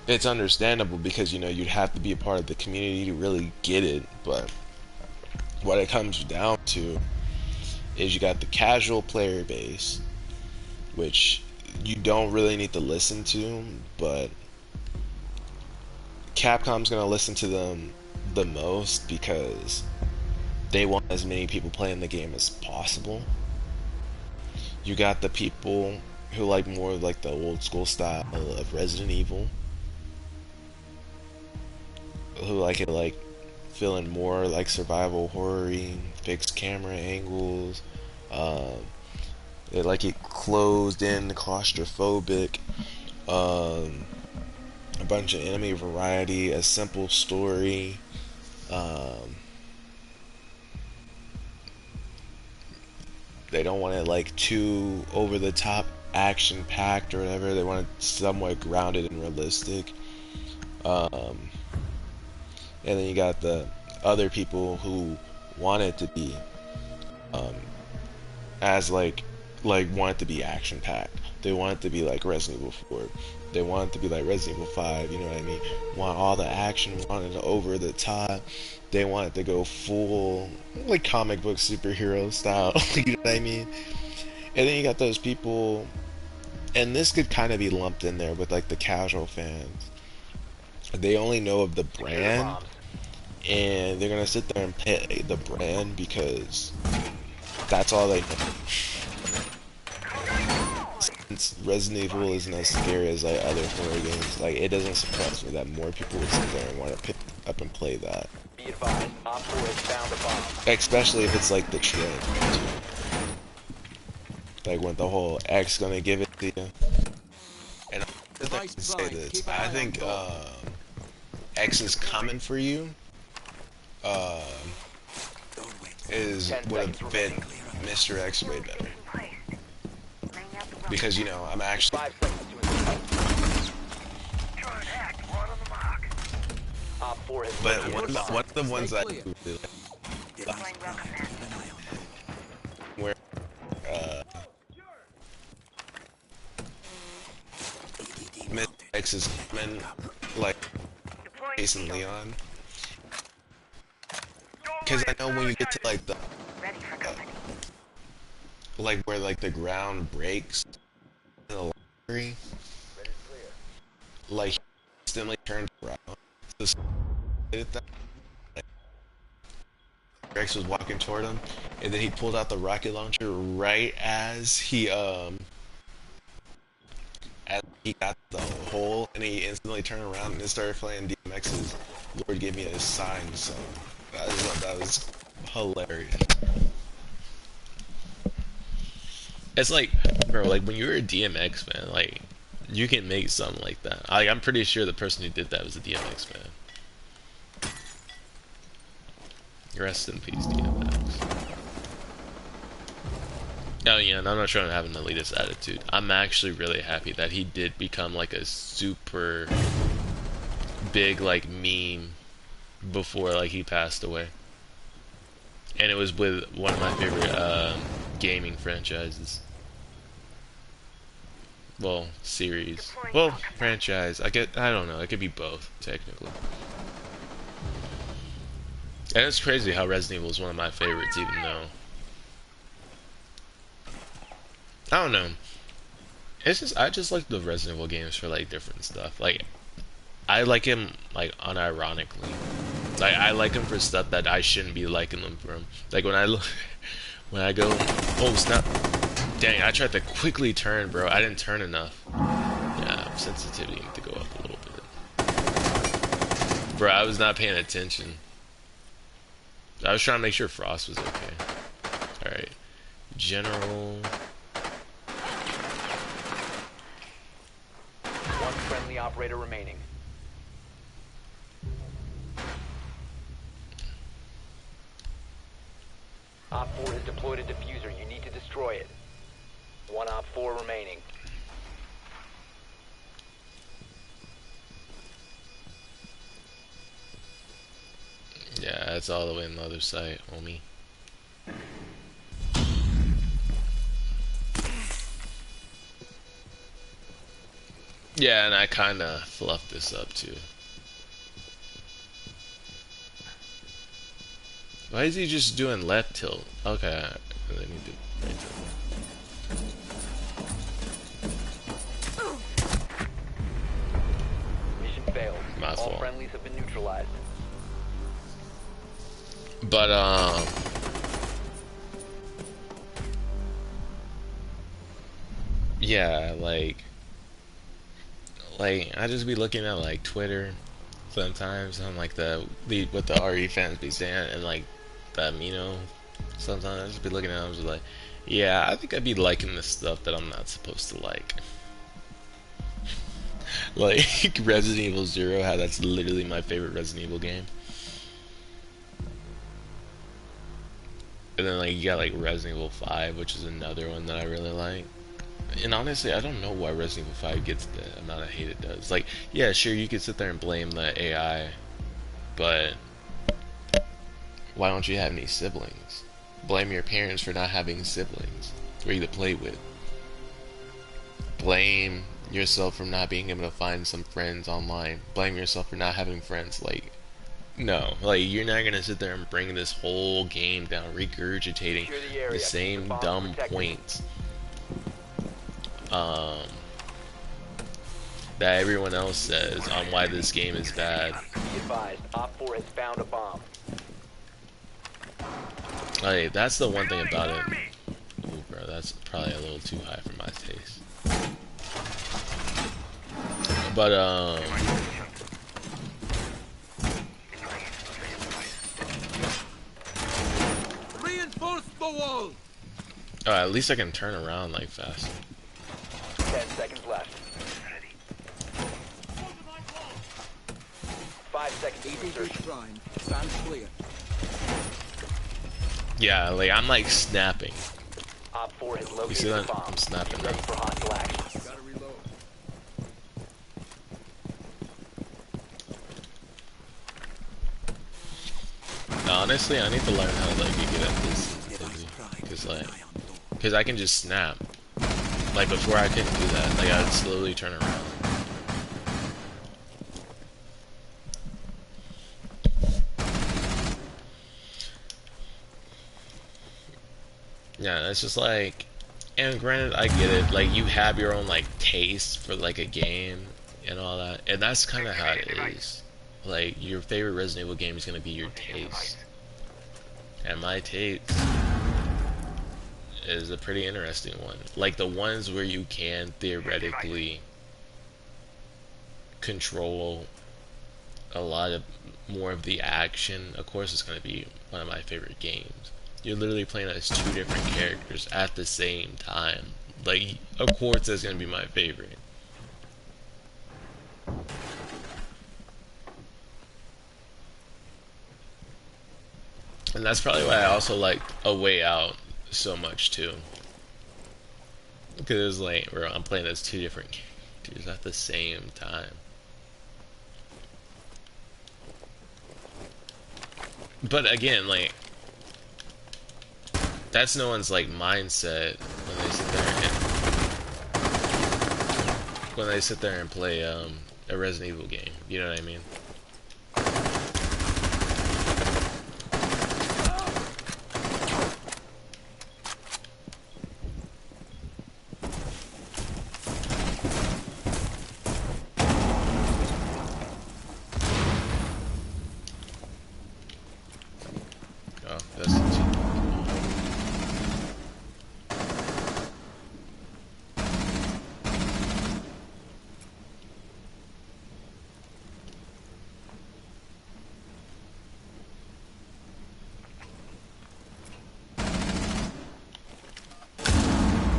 it's understandable because you know you'd have to be a part of the community to really get it. But what it comes down to is you got the casual player base, which you don't really need to listen to, but Capcom's gonna listen to them the most because they want as many people playing the game as possible. You got the people who like more of like the old school style of Resident Evil, who like it like feeling more like survival horror-y, fixed camera angles. They like it closed in, claustrophobic. A bunch of enemy variety, a simple story. They don't want it like too over the top action packed or whatever. They want it somewhat grounded and realistic. And then you got the other people who want it to be as like want it to be action packed. They want it to be like Resident Evil 4. They want it to be like Resident Evil 5, you know what I mean? Want all the action, want it over the top. They want it to go full like comic book superhero style, you know what I mean? And then you got those people, and this could kind of be lumped in there with like the casual fans. They only know of the Secure the brand, bombs. and they're gonna sit there and pay the brand because that's all they know. Since Resident Evil isn't as scary as like other horror games, like it doesn't surprise me that more people would sit there and want to pick up and play that. Be advised, Op 4 has found a bomb. Especially if it's like the trend, like when the whole X gonna give it to you. And I Device can say prime. this, Keep an I eye think on goal. X is coming for you. Don't wait. Is 10 would seconds have been remaining. Mr. X way better Placed. Laying out the because you know I'm actually 5 seconds to insertion. Try and act right on the mark. Op 4 has but located one a bomb. of the ones Stay I clear. really like Device Deploying prime. welcome Keep mat. an eye on goal. where Mr. X is coming like Deploying Jason shield. Leon. Because I know when you get to like the Ready for company. like where like the ground breaks in the library, Ready to clear. like he instantly turned around. So did that. Like, Rex was walking toward him, and then he pulled out the rocket launcher right as he got the hole, and he instantly turned around and started playing DMX's "Lord Give Me a Sign" song. That was hilarious. It's like, bro, like when you're a DMX fan, like you can make something like that. Like I'm pretty sure the person who did that was a DMX fan. Rest in peace, DMX. Oh yeah, and I'm not trying to have an elitist attitude. I'm actually really happy that he did become like a super big like meme before like he passed away. And it was with one of my favorite gaming franchises. Well, series. Well, franchise. I don't know. It could be both, technically. And it's crazy how Resident Evil is one of my favorites, even though I don't know. It's just I just like the Resident Evil games for like different stuff. Like I like him like unironically. Like I like him for stuff that I shouldn't be liking him from. Like when I look, when I go, oh snap, dang! I tried to quickly turn, bro. I didn't turn enough. Yeah, sensitivity need to go up a little bit. Bro, I was not paying attention. I was trying to make sure Frost was okay. All right, general. One friendly operator remaining. Op 4 has deployed a diffuser. You need to destroy it. One Op 4 remaining. Yeah, it's all the way on the other side, homie. Yeah, and I kinda fluffed this up too. Why is he just doing left tilt? Okay, I really need to right tilt. Mission failed. My All fault. friendlies have been neutralized. But yeah, like I just be looking at like Twitter sometimes on like the what the RE fans be saying and like the amino. Sometimes I just be looking at them just like, yeah, I think I'd be liking the stuff that I'm not supposed to like. Like Resident Evil 0, how that's literally my favorite Resident Evil game. And then like you got like Resident Evil 5, which is another one that I really like. And honestly, I don't know why Resident Evil 5 gets the amount of hate it does. Like, yeah, sure, you could sit there and blame the AI, but why don't you have any siblings? Blame your parents for not having siblings for you to play with. Blame yourself for not being able to find some friends online. Blame yourself for not having friends. Like, no, like you're not gonna sit there and bring this whole game down, regurgitating Secure the area. the Keep same the bombs dumb protected. points that everyone else says on why this game is bad. Be advised, Op 4 has found a bomb. Like, that's the one thing about it. Ooh, bro, that's probably a little too high for my taste. But Reinforce the wall! at least I can turn around like fast. 10 seconds left. 5 seconds to EDD insertion. prime. Stand clear. Yeah, like I'm like snapping. Op 4 has You located see the that? bomb. I'm snapping Ready now. for hostile action. Gotta reload. Honestly, I need to learn how to like get at this, cause I can just snap. Like before, I couldn't do that. Like I'd slowly turn around. Yeah, it's just like, and granted, I get it. Like you have your own like taste for like a game and all that, and that's kind of how it is. Like your favorite Resident Evil game is gonna be your taste, and my taste is a pretty interesting one. Like the ones where you can theoretically control a lot of more of the action. Of course, it's gonna be one of my favorite games. You're literally playing as two different characters at the same time. Like, of course, that's gonna be my favorite. And that's probably why I also like A Way Out so much too. Because it's like, bro, I'm playing as two different characters at the same time. But again, like, that's no one's like mindset when they sit there and play a Resident Evil game. You know what I mean? Oh, that's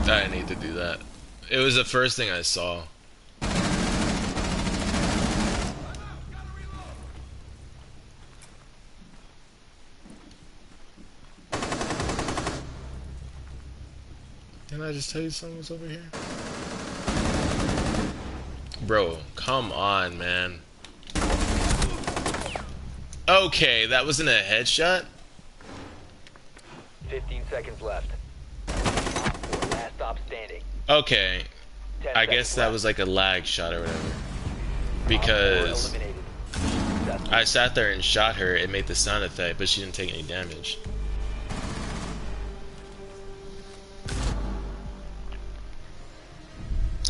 I didn't need to do that. It was the first thing I saw. Didn't I just tell you something was over here? Bro, come on, man. Okay, that wasn't a headshot? 15 seconds left. Last stop standing. Okay, 10 I seconds guess that left. was like a lag shot or whatever. Op 4 Because eliminated. Successful. I sat there and shot her, it made the sound effect, but she didn't take any damage.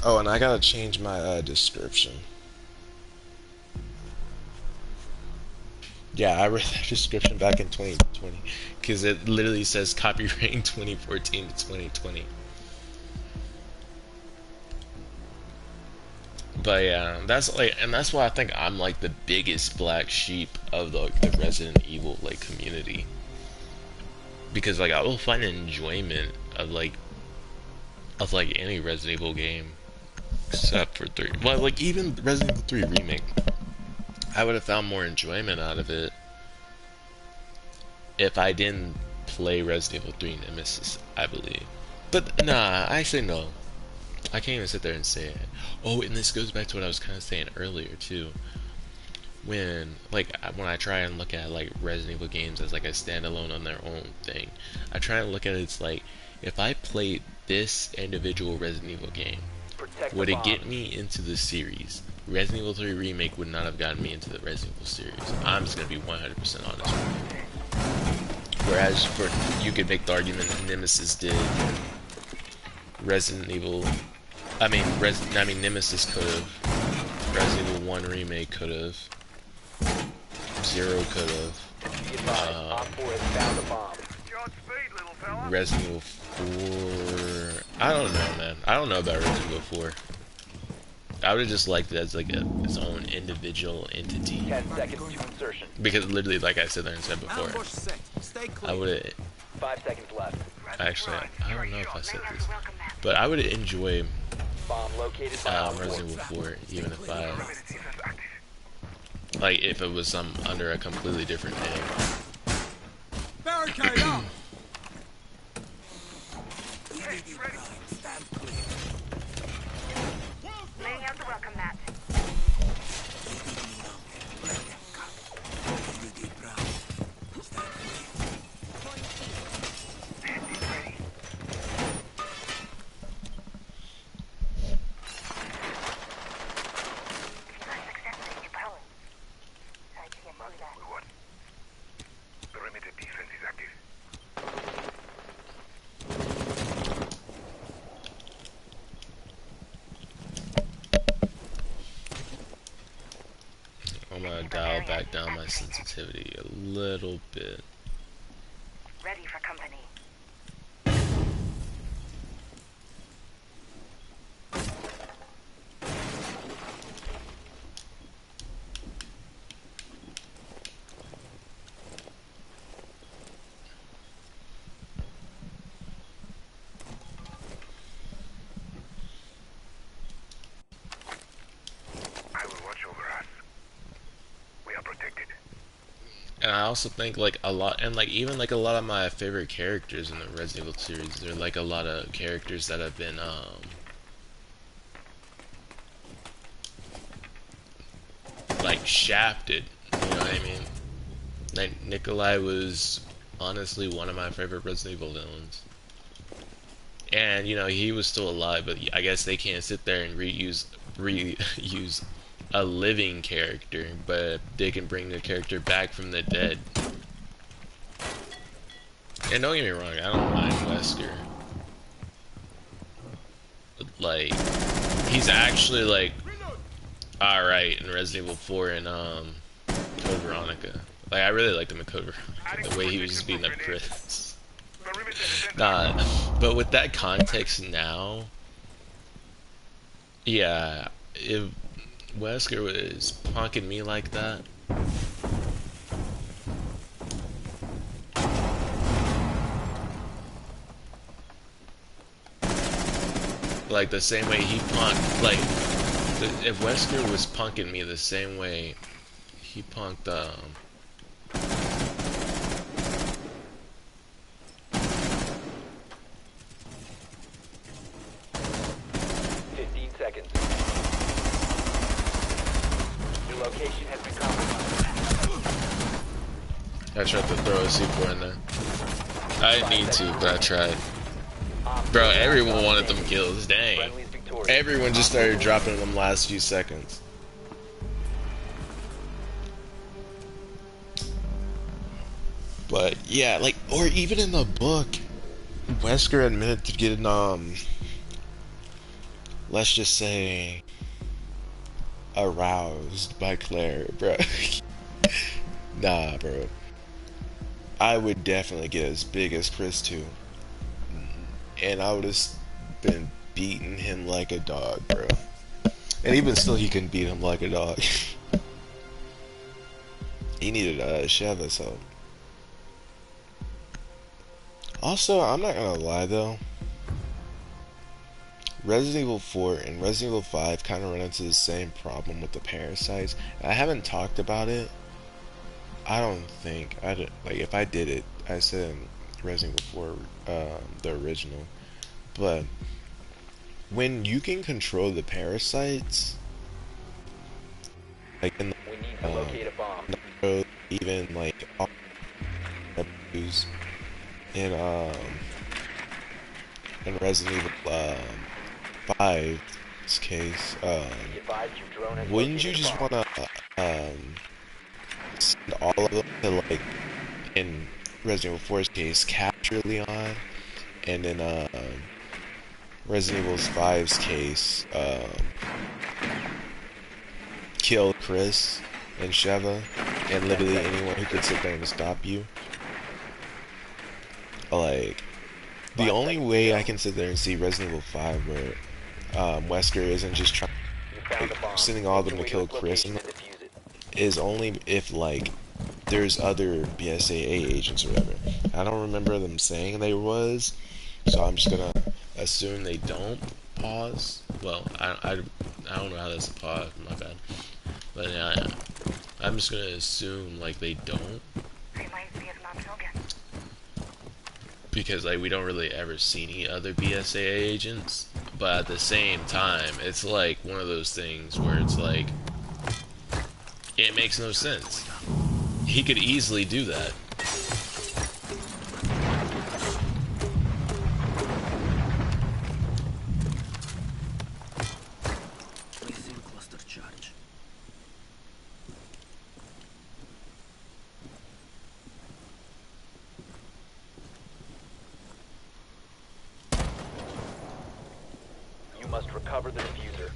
Oh, and I gotta change my description. Yeah, I read that description back in 2020 because it literally says copyright 2014 to 2020. But yeah, that's like, and that's why I think I'm like the biggest black sheep of the Resident Evil like community. Because like I will find enjoyment of like any Resident Evil game except for 3. Well, like even Resident Evil 3 remake, I would have found more enjoyment out of it if I didn't play Resident Evil 3 Nemesis, I believe. But nah, actually no. I can't even sit there and say it. Oh, and this goes back to what I was kind of saying earlier too. When I try and look at like Resident Evil games as like a standalone on their own thing, I try and look at it as like, if I played this individual Resident Evil game, Protect the would it bomb. get me into the series? Resident Evil 3 Remake would not have gotten me into the Resident Evil series. I'm just gonna be 100% honest with you. Whereas you could make the argument that Nemesis did. Resident Evil, Nemesis could have. Resident Evil 1 Remake could have. 0 could have. Be advised, Op 4 has found the bomb. Resident Evil 4. I don't know, man. I don't know about Resident Evil 4. I would have just liked it as like its own individual entity. 10 seconds to insertion. Because literally, like I said there and said before, Ambush set. Stay clear. I would have 5 seconds left. actually. I don't know if I said this, but I would enjoy Bomb located by Op 4. Resident Evil 4 even if if it was under a completely different name. Barricade up. Stand clear. Laying out the welcome mat. I'm gonna dial back down my sensitivity a little bit. Ready for company. And I also think like a lot, and like even like a lot of my favorite characters in the Resident Evil series, they're like a lot of characters that have been like shafted, you know what I mean? Like Nikolai was honestly one of my favorite Resident Evil villains. And you know, he was still alive, but I guess they can't sit there and reuse a living character, but they can bring the character back from the dead. And don't get me wrong, I don't mind Wesker. Like, he's actually like alright in Resident Evil 4 and Code Veronica. Like, I really liked him in Code Veronica, the way he was just being a prince. Nah, but with that context now, yeah, if Wesker was punking me like that, like the same way he punked, like, if Wesker was punking me the same way he punked, I tried to throw a C4 in there. I didn't need to, but I tried. Bro, everyone wanted them kills. Dang. Friendly's victorious. Everyone just started dropping in them last few seconds. But yeah, like, or even in the book, Wesker admitted to getting let's just say aroused by Claire, bro. Nah, bro. I would definitely get as big as Chris too, and I would have been beating him like a dog, bro. And even still, he couldn't beat him like a dog. He needed Sheva's help. Also, I'm not gonna lie though. Resident Evil 4 and Resident Evil 5 kind of run into the same problem with the parasites. I haven't talked about it. I don't think like if I did it, I said in Resident Evil 4, the original. But when you can control the parasites, like in We need to locate a bomb. the even like all abuse in Resident Evil 5's case, Be advised your drone has wouldn't you located a just bomb. wanna send all of them to, like, in Resident Evil 4's case, capture Leon, and in Resident Evil 5's case, kill Chris and Sheva, and literally anyone who could sit there and stop you? Like, the only way I can sit there and see Resident Evil 5 where Wesker isn't just trying You found a bomb. sending all of them to Make kill your way Chris location and and defuse it. is only if, like, there's other BSAA agents or whatever. I don't remember them saying they was, so I'm just gonna assume they don't pause. Well, I don't know how that's a pause, my bad. But yeah, I'm just gonna assume, like, they don't. Reminds me of Mount Logan. Because, like, we don't really ever see any other BSAA agents. But at the same time, it's like one of those things where it's like, it makes no sense. He could easily do that. Placing cluster charge. You must recover the diffuser.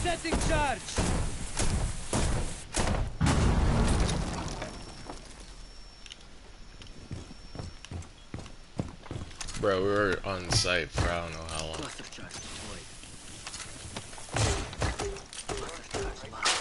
Setting charge! Bro, we were on site for I don't know how long. Cluster charge deployed. Cluster charge locked.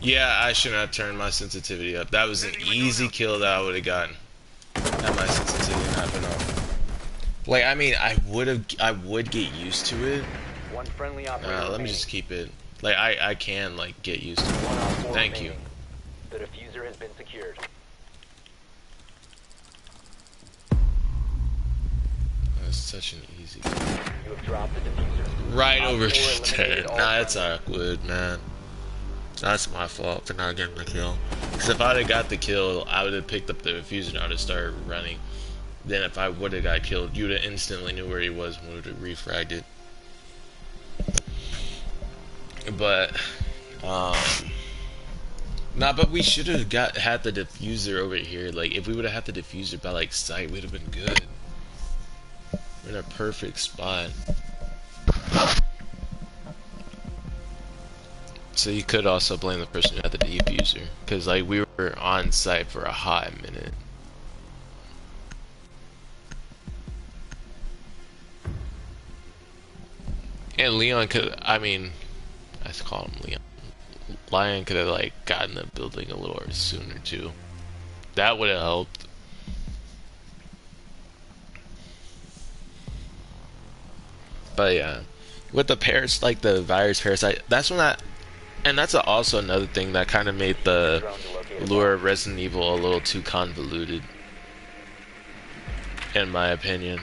Yeah, I shouldn't have turned my sensitivity up. That was an easy kill that I would have gotten had my sensitivity not been up. Like, I mean, I would get used to it. One friendly operator Let me remaining. just keep it. Like, I can, like, get used to One on it. four Thank you. remaining. The diffuser has been secured. That's such an easy kill. You have dropped the diffuser. Right Op over 4 to eliminated 10. all Nah, it's friendlies. awkward, man. That's my fault for not getting the kill. Because if I'd have got the kill, I would have picked up the diffuser and I would have started running. Then if I would have got killed, you would have instantly knew where he was and would have refragged it. But, Nah, but we should have had the diffuser over here. Like, if we would have had the diffuser by like sight, we'd have been good. We're in a perfect spot. So you could also blame the person who had the diffuser, because like we were on site for a hot minute. And Leon could, I mean, I call him Leon. Lion could have like gotten the building a little sooner too. That would have helped. But yeah, with the like the virus parasite, that's when that, and that's also another thing that kind of made the lure of Resident Evil a little too convoluted, in my opinion.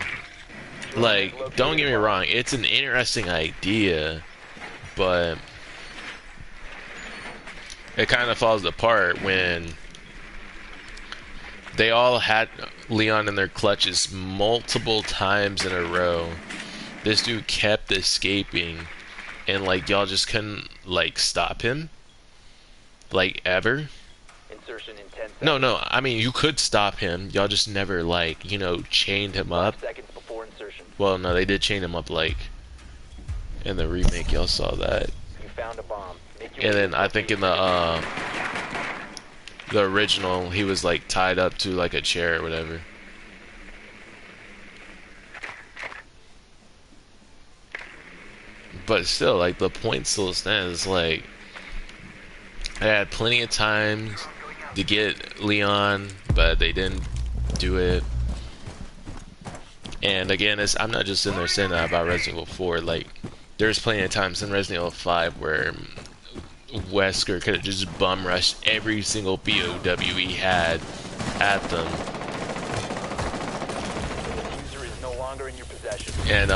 Like, don't get me wrong, it's an interesting idea, but it kind of falls apart when they all had Leon in their clutches multiple times in a row. This dude kept escaping, and like y'all just couldn't like stop him, like ever. Insertion in 10 seconds. No, I mean you could stop him. Y'all just never like, you know, chained him up. 5 seconds before insertion. Well, no, they did chain him up like in the remake. Y'all saw that. You found a bomb. Make your And way then to I think in the original, he was like tied up to like a chair or whatever. But still, like the point still stands. Like I had plenty of time to get Leon, but they didn't do it. And again, I'm not just in there saying that about Resident Evil 4. Like there's plenty of times in Resident Evil 5 where Wesker could have just bum rushed every single BOW he had at them. The user is no longer in your possession. And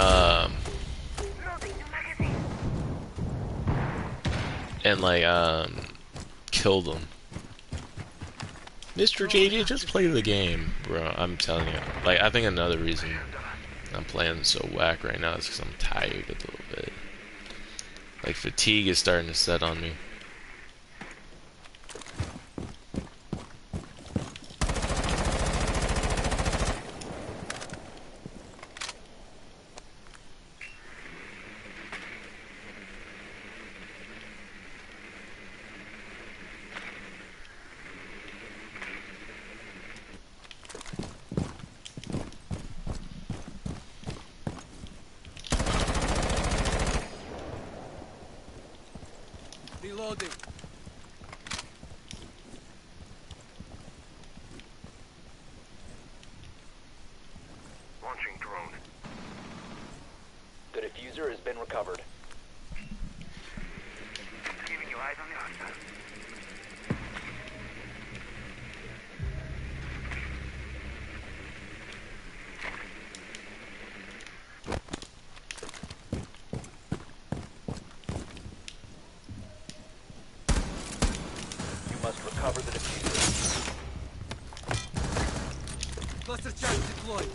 killed them. Mr.JayJay, just play the game, bro. I'm telling you. Like, I think another reason I'm playing so whack right now is because I'm tired a little bit. Like, fatigue is starting to set on me. Reloading. Launching drone. The diffuser has been recovered. Giving you eyes on the hostile. You must recover the diffuser. Cluster charge deployed.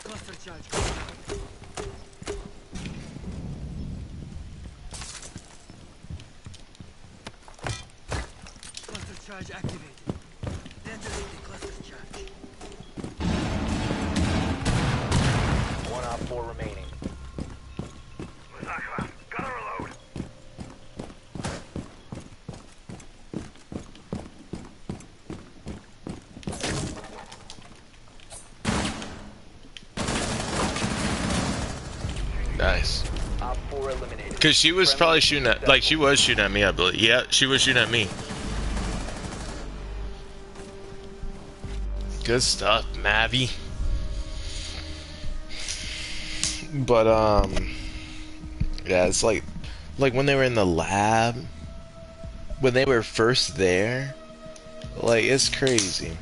Cluster charge. Cluster charge activated. Detonating cluster charge. 1 op 4 remaining. Gotta reload. Nice. Op 4 eliminated. Because she was probably shooting at, like, she was shooting at me, I believe. Yeah, she was shooting at me. Good stuff, Mavi. But, yeah, it's like when they were in the lab, when they were first there, like, it's crazy.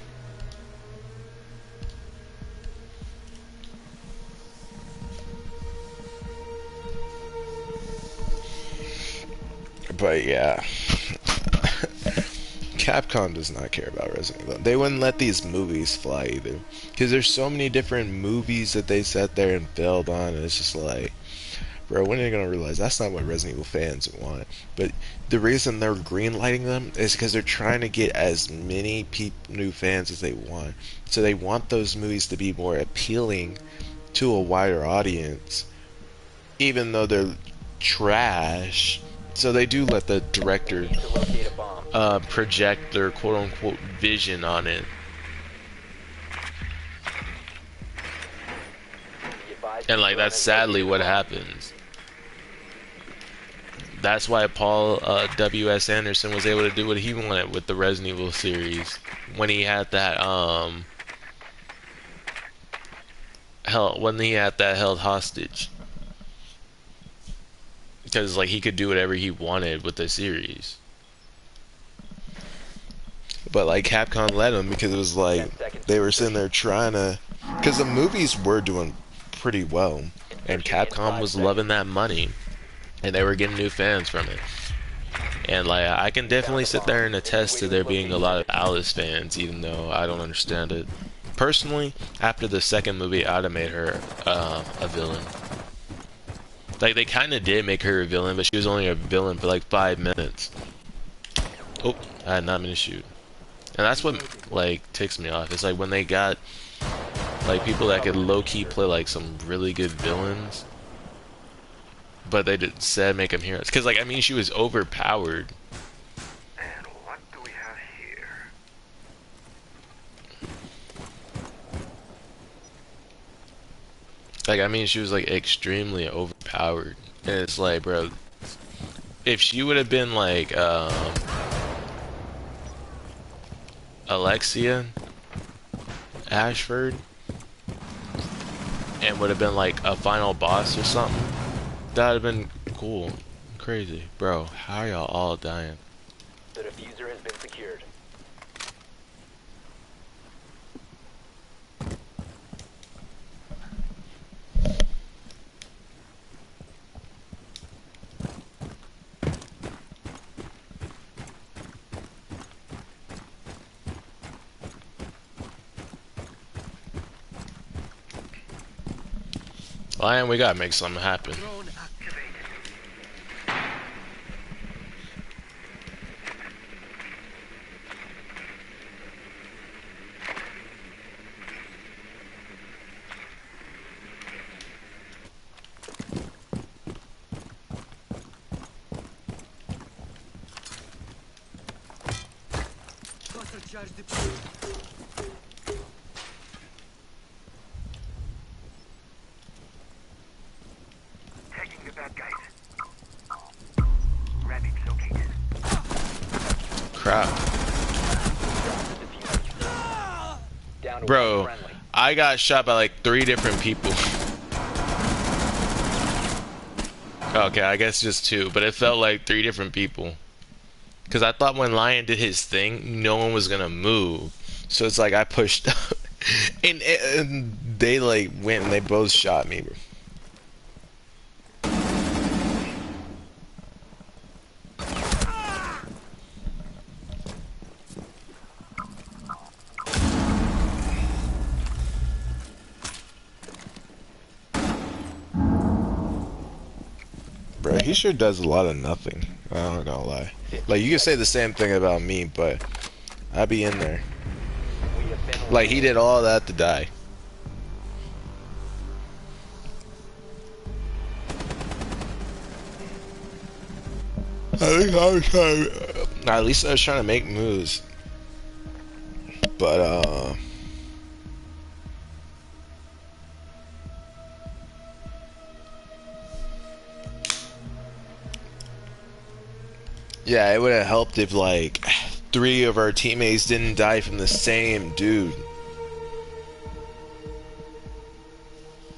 But yeah, Capcom does not care about Resident Evil. They wouldn't let these movies fly either, because there's so many different movies that they sat there and build on, and it's just like, bro, when are you gonna realize that's not what Resident Evil fans want? But the reason they're green lighting them is because they're trying to get as many new fans as they want. So they want those movies to be more appealing to a wider audience, even though they're trash. So they do let the director Need to locate a bomb. project their quote-unquote vision on it. Be advised And your like drone that's has sadly located what a bomb. happens. That's why Paul W.S. Anderson was able to do what he wanted with the Resident Evil series when he had that held hostage, because like he could do whatever he wanted with the series. But like Capcom let him because it was like 10 seconds they to were sitting there trying to, because the movies were doing pretty well, and Insertion in Capcom 5 was seconds. loving that money, and they were getting new fans from it. And like I can definitely sit there and attest to there being a lot of Alice fans, even though I don't understand it. Personally, after the second movie, I'd have made her a villain. Like they kind of did make her a villain, but she was only a villain for like 5 minutes. Oh, I had not meant to shoot. And that's what like ticks me off. It's like when they got like people that could low-key play like some really good villains, but they said make them heroes. Because like I mean, she was overpowered. And what do we have here? Like I mean, she was like extremely overpowered, and it's like, bro, if she would have been like Alexia Ashford, and would have been like a final boss or something, that would have been cool. Crazy, bro. How are y'all all dying? The diffuser has been secured. Lion, we gotta make something happen. Drone activated. Cluster charge deployed. Taking the bad guys. Rabbits located. Crap, The diffuser. Down to bro. one friendly. I got shot by like 3 different people. Okay, I guess just 2, but it felt like 3 different people. Because I thought when Lion did his thing, no one was gonna move. So it's like I pushed up, and they like went and they both shot me. Bro, he sure does a lot of nothing. I'm not gonna lie. Like, you can say the same thing about me, but I be in there. We have been Like, he did all that to die. I think I was trying to, at least I was trying to make moves. But, yeah, it would have helped if, like, 3 of our teammates didn't die from the same dude.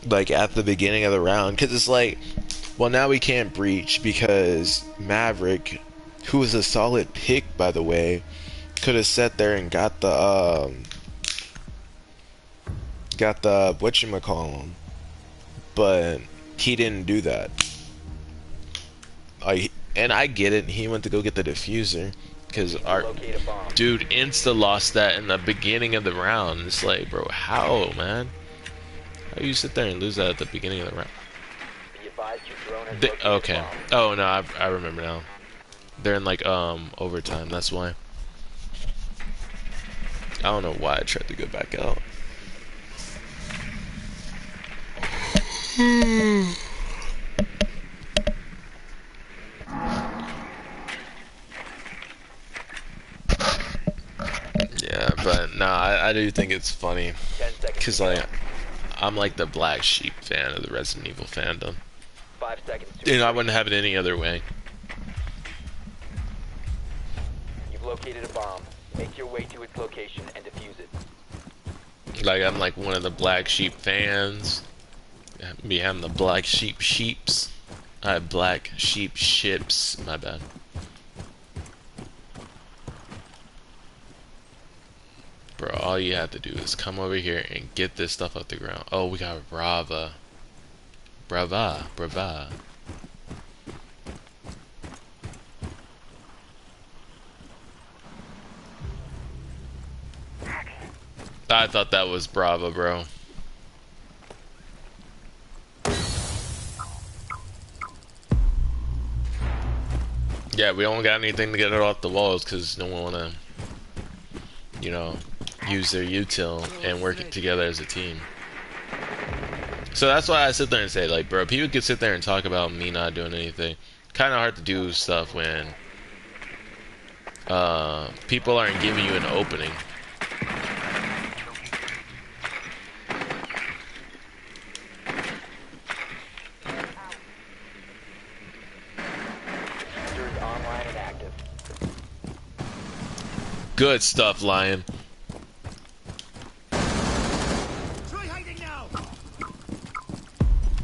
Like, at the beginning of the round. Because it's like, well, now we can't breach because Maverick, who was a solid pick, by the way, could have sat there and got the whatchamacallem. But he didn't do that. And I get it, he went to go get the diffuser because our locate a bomb. dude insta lost that in the beginning of the round. It's like, bro, how, man? How you sit there and lose that at the beginning of the round? Be advised your drone has located a Okay. bomb. Oh no, I remember now. They're in like overtime. That's why. I don't know why I tried to go back out. Yeah, but nah, I do think it's funny 10 seconds. because like I'm like the black sheep fan of the Resident Evil fandom. 5 seconds to You know, I wouldn't have it any other way. You've located a bomb. Make your way to its location and defuse it. Like I'm like one of the black sheep fans. Me having the black sheeps. I have black sheep ships. My bad. Bro, all you have to do is come over here and get this stuff off the ground. Oh, we got Brava. Brava. I thought that was Brava, bro. Yeah, we don't got anything to get it off the walls because no one wanna, you know, use their util and work it together as a team. So that's why I sit there and say, like, bro, people could sit there and talk about me not doing anything. Kind of hard to do stuff when people aren't giving you an opening. User is online and active. Good stuff, Lion. Try hiding now!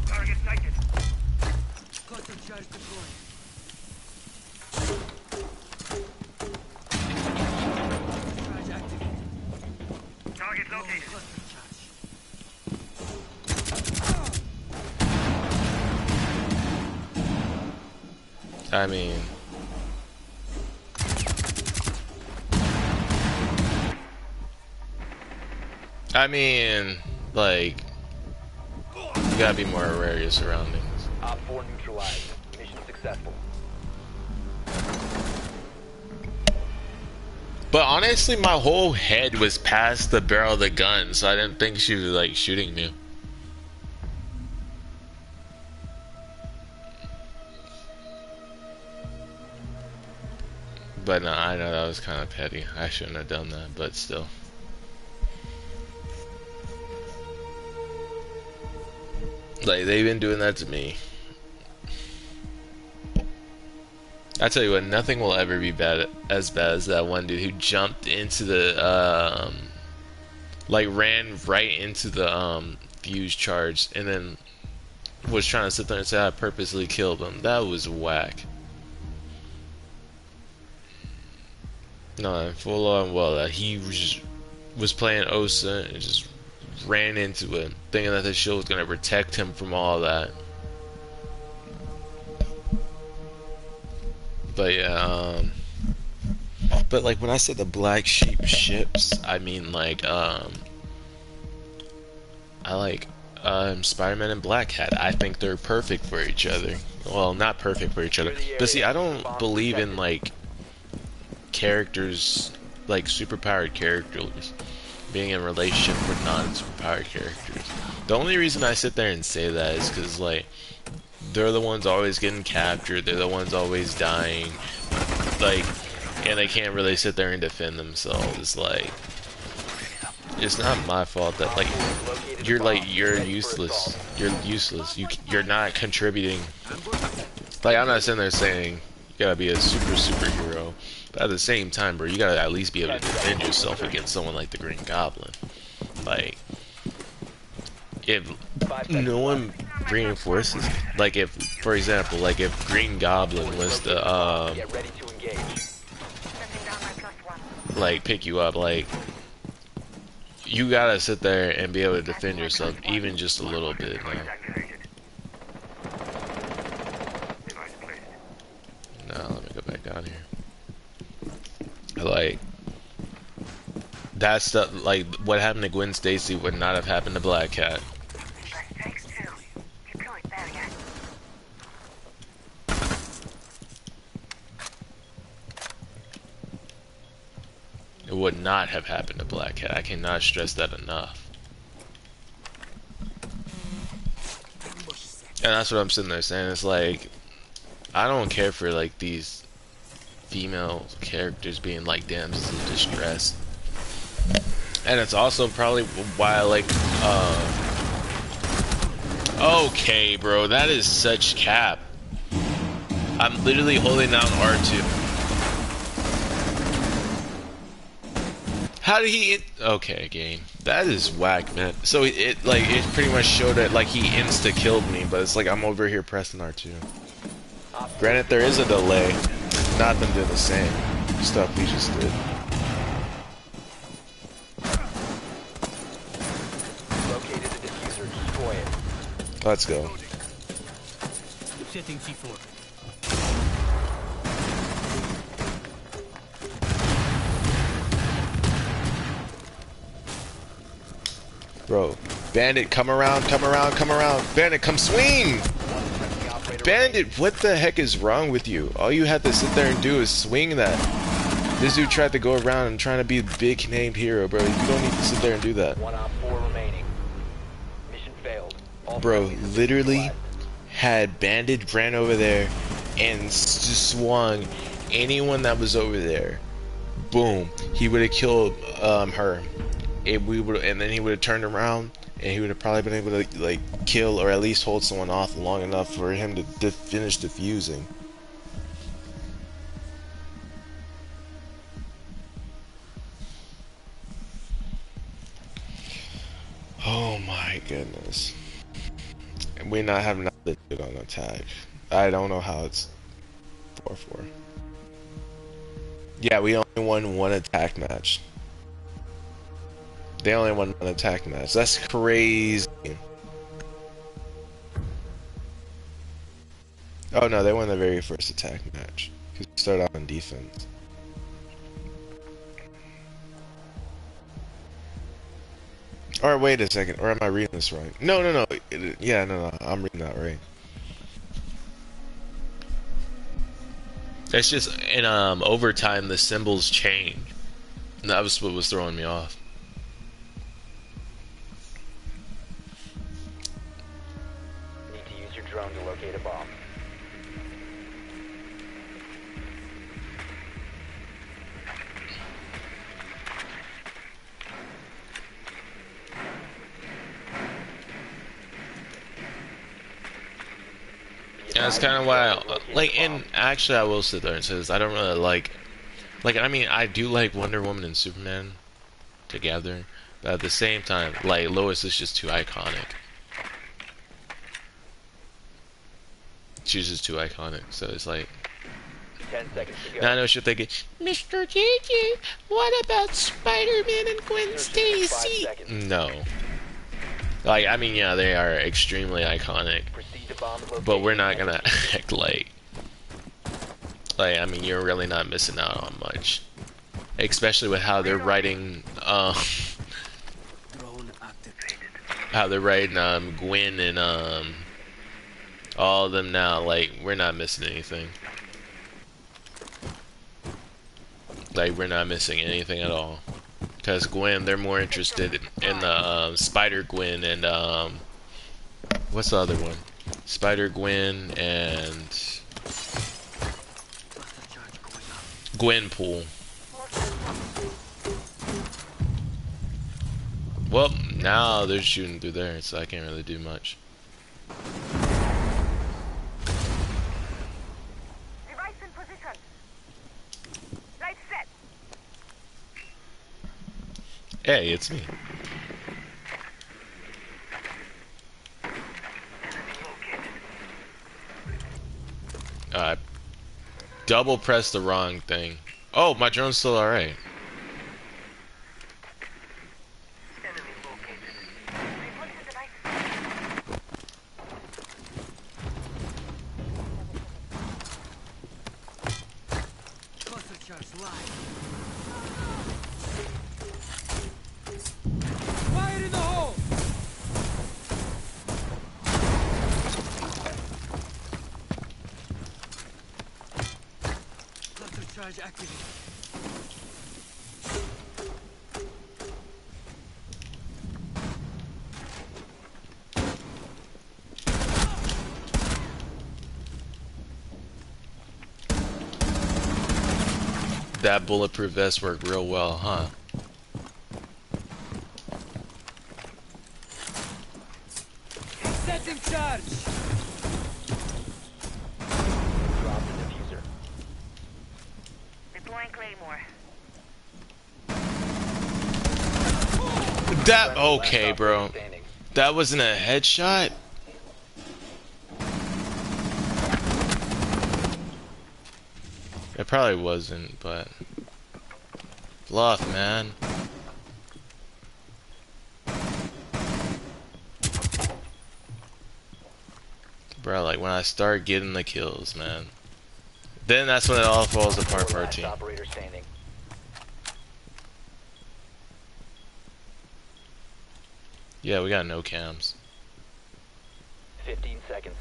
Target sighted. Cluster charge deployed. Charge activated. Target Low located. cluster charge. I mean, like, you gotta be more aware of your surroundings. Op 4 neutralized. Mission successful. But honestly, my whole head was past the barrel of the gun, so I didn't think she was like shooting me. But no, I know that was kind of petty. I shouldn't have done that, but still. Like, they've been doing that to me. I tell you what, nothing will ever be as bad as that one dude who jumped into the, like, ran right into the, fuse charge, and then was trying to sit there and say I purposely killed him. That was whack. No, full on, well, he was playing Osa and just ran into it, thinking that the shield was going to protect him from all that. But yeah, but like when I said the black sheep ships, I mean like, I like, Spider-Man and Black Hat. I think they're perfect for each other. Well, not perfect for each other, but see, I don't believe in like characters, like superpowered characters, being in a relationship with non-superpowered characters. The only reason I sit there and say that is because, like, they're the ones always getting captured, they're the ones always dying, like, and they can't really sit there and defend themselves. Like, it's not my fault that, like, you're useless. You're not contributing. Like, I'm not sitting there saying you gotta be a superhero. But at the same time, bro, you gotta at least be able to defend yourself against someone like the Green Goblin. Like, if no one reinforces, like if, for example, like if Green Goblin was to, Get ready to engage. Setting down my +1. like pick you up, like, you gotta sit there and be able to defend yourself, even just a little bit, man. Activated. Device placed. Now, let me go back down here. Like, that stuff, like, what happened to Gwen Stacy would not have happened to Black Cat. First takes 2. Deployed barrier. It would not have happened to Black Cat. I cannot stress that enough. And that's what I'm sitting there saying. It's like, I don't care for like these female characters being like damsels in distress. And it's also probably why I like, okay, bro, that is such cap. I'm literally holding down R2. How did he? Okay, game. That is whack, man. So it pretty much showed that like he insta killed me, but it's like I'm over here pressing R2. Granted, there is a delay. Not them doing the same stuff we just did. Located the diffuser. Destroy it. Let's go. Setting C4. Bro, Bandit, come around, come around, come around. Bandit, come swing! Bandit, what the heck is wrong with you? All you had to sit there and do is swing that. This dude tried to go around and trying to be the big named hero, bro. You don't need to sit there and do that. 1 op 4 remaining. Mission failed. All Bro, friendlies have been literally neutralized. had Bandit ran over there and just swung anyone that was over there. Boom. He would have killed her. And then he would have turned around and he would have probably been able to like kill or at least hold someone off long enough for him to finish defusing. Oh my goodness. And we not have nothing on attack. I don't know how it's 4-4. Yeah, we only won one attack match. They only won one attack match. That's crazy. Oh no, they won the very first attack match. Because we started out on defense. Or wait a second, or am I reading this right? No. Yeah, no, I'm reading that right. It's just in overtime the symbols change. And that was what was throwing me off. Need to use your drone to locate a bomb. Yeah, that's kind of why and actually I will sit there and say this, I don't really like, I mean, I do like Wonder Woman and Superman together, but at the same time, like, Lois is just too iconic. She's just too iconic, so it's like, 10 seconds to go. now I know what you're thinking, Mr.JayJay, what about Spider-Man and Gwen Insertion in 5 Stacy? seconds. no. Like, I mean, yeah, they are extremely iconic, Proceed to bomb location. but we're not gonna act like, I mean, you're really not missing out on much. Especially with how they're writing, Drone activated. how they're writing, Gwen and, all of them now. Like, we're not missing anything. Like, we're not missing anything at all. Because Gwen, they're more interested in the, Spider-Gwen and, what's the other one? Spider-Gwen and Gwenpool. Well, now they're shooting through there, so I can't really do much. Device in position. Light set. Hey, it's me. Double press the wrong thing. Oh, my drone's still alright. Enemy located. Report to device. Cluster charge live. Fire in the hole! Cluster charge activated. That bulletproof vest worked real well, huh? Setting charge! Drop the diffuser. Deploying Claymore. That Friendly, okay, last bro. operator standing. That wasn't a headshot. It probably wasn't, but bluff, man. Bro, like when I start getting the kills, man, then that's when it all falls apart for our Last team. operator standing. Yeah, we got no cams. 15 seconds.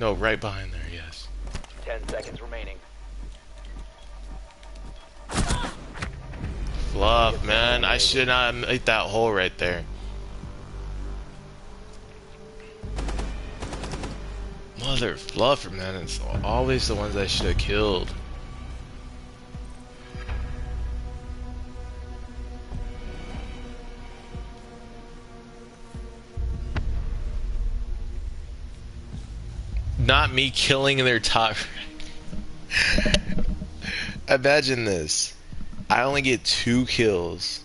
No, right behind there, yes. 10 seconds remaining. Fluff, man. I should not have made that hole right there. Mother fluffer, man. It's always the ones I should have killed. Not me killing their top. Imagine this. I only get 2 kills.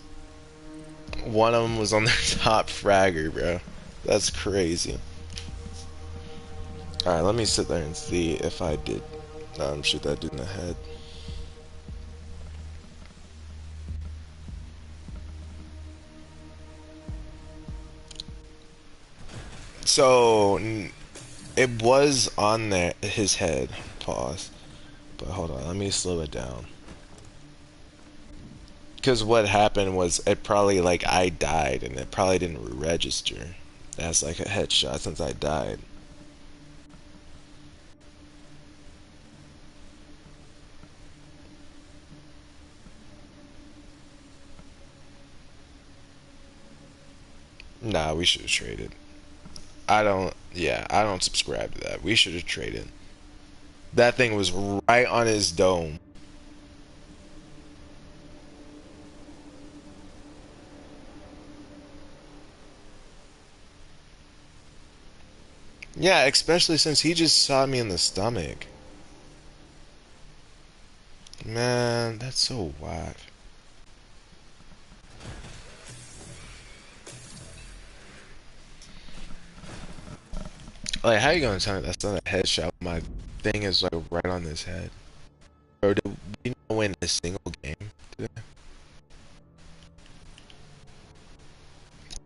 One of them was on their top fragger, bro. That's crazy. Alright, let me sit there and see if I did shoot that dude in the head. So, it was on there, his head. Pause. But hold on, let me slow it down. Because what happened was, it probably, like, I died, and it probably didn't register as, like, a headshot since I died. Nah, we should have traded. I don't subscribe to that. We should have traded. That thing was right on his dome. Yeah, especially since he just shot me in the stomach. Man, that's so whack. Like, how you gonna tell me that's not a headshot? My thing is like right on his head. Bro, did we not win a single game today?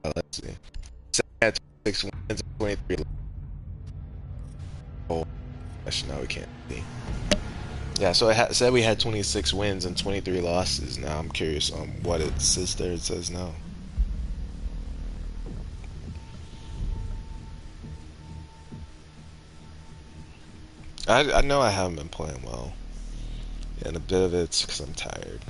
Let's see. So we had 26 wins and 23. Oh, gosh, now we can't see. Yeah, so it said we had 26 wins and 23 losses. Now I'm curious on what it says there. It says no. I know I haven't been playing well. And a bit of it's because I'm tired.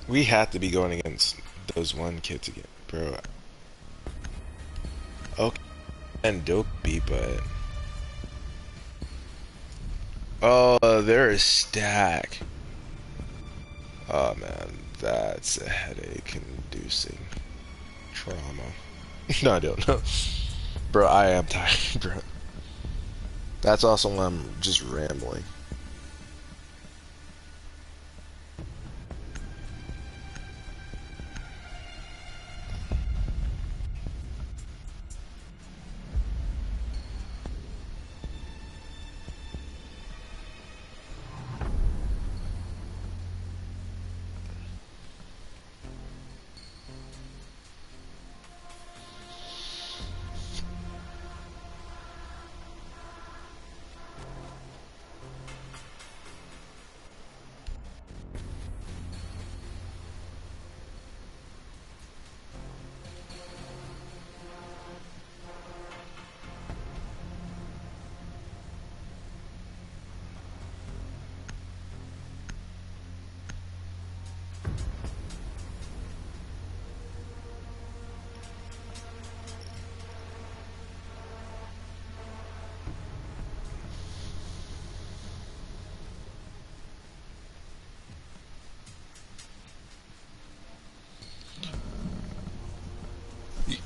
We have to be going against those one kids again, bro. Okay, and Dopey, but oh, they're a stack. Oh man, that's a headache-inducing trauma. No, I don't know, bro. I am tired, bro. That's also why I'm just rambling.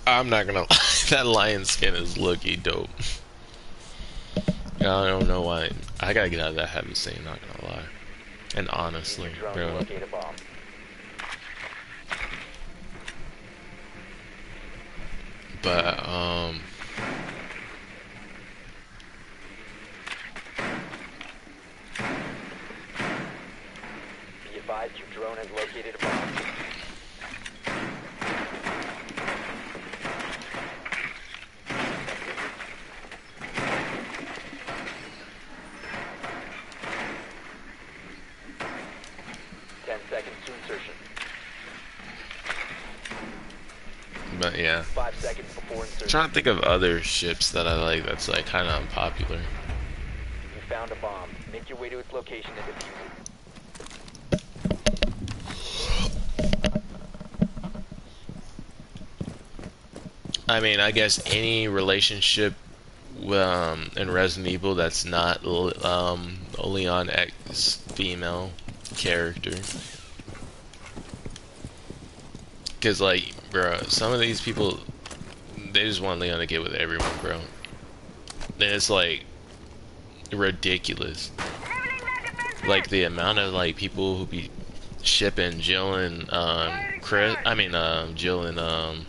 I'm not gonna lie, that lion skin is looky dope. I don't know why. I gotta get out of that habit of saying not gonna lie. And honestly, Use your drone to bro. locate a bomb. But Be advised your drone has located a bomb. To insertion. but yeah. 5 seconds before insertion. Trying to think of other ships that I like that's like kind of unpopular. You found a bomb. Make your way to its location and defuse it. I mean, I guess any relationship in Resident Evil that's not Leon X female character. Because, like, bro, some of these people, they just want Leon to get with everyone, bro. And it's, like, ridiculous. Like, the amount of, like, people who be shipping Jill and, Jill and,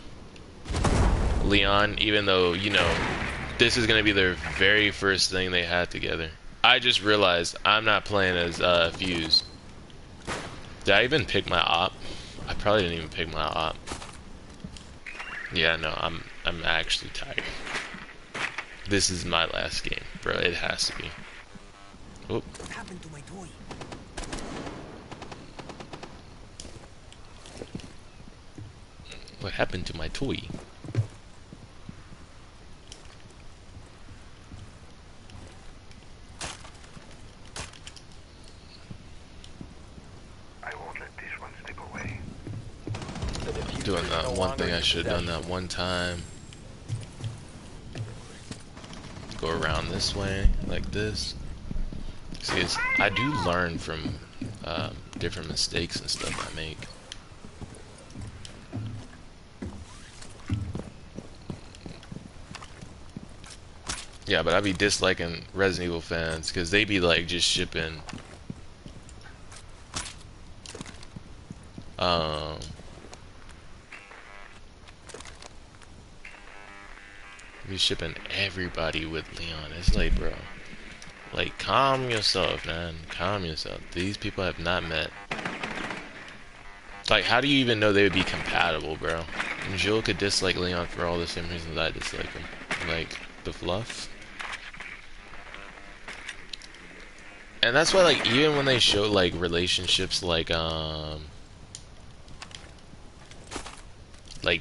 Leon, even though, you know, this is going to be their very first thing they had together. I just realized I'm not playing as, Fuse. Did I even pick my op? I probably didn't even pick my op. Yeah, no, I'm actually tired. This is my last game, bro. It has to be. Oop. What happened to my toy? What happened to my toy? I won't let this one slip away. The diffuser Doing is that no one longer thing in I should have done possession. that one time. Go around this way, like this. See, I do learn from different mistakes and stuff I make. Yeah, but I be disliking Resident Evil fans because they be like just shipping be shipping everybody with Leon. It's like, bro, like, calm yourself, man. Calm yourself. These people have not met. Like, how do you even know they would be compatible, bro? And Jill could dislike Leon for all the same reasons I dislike him. Like, the fluff. And that's why, like, even when they show, like, relationships like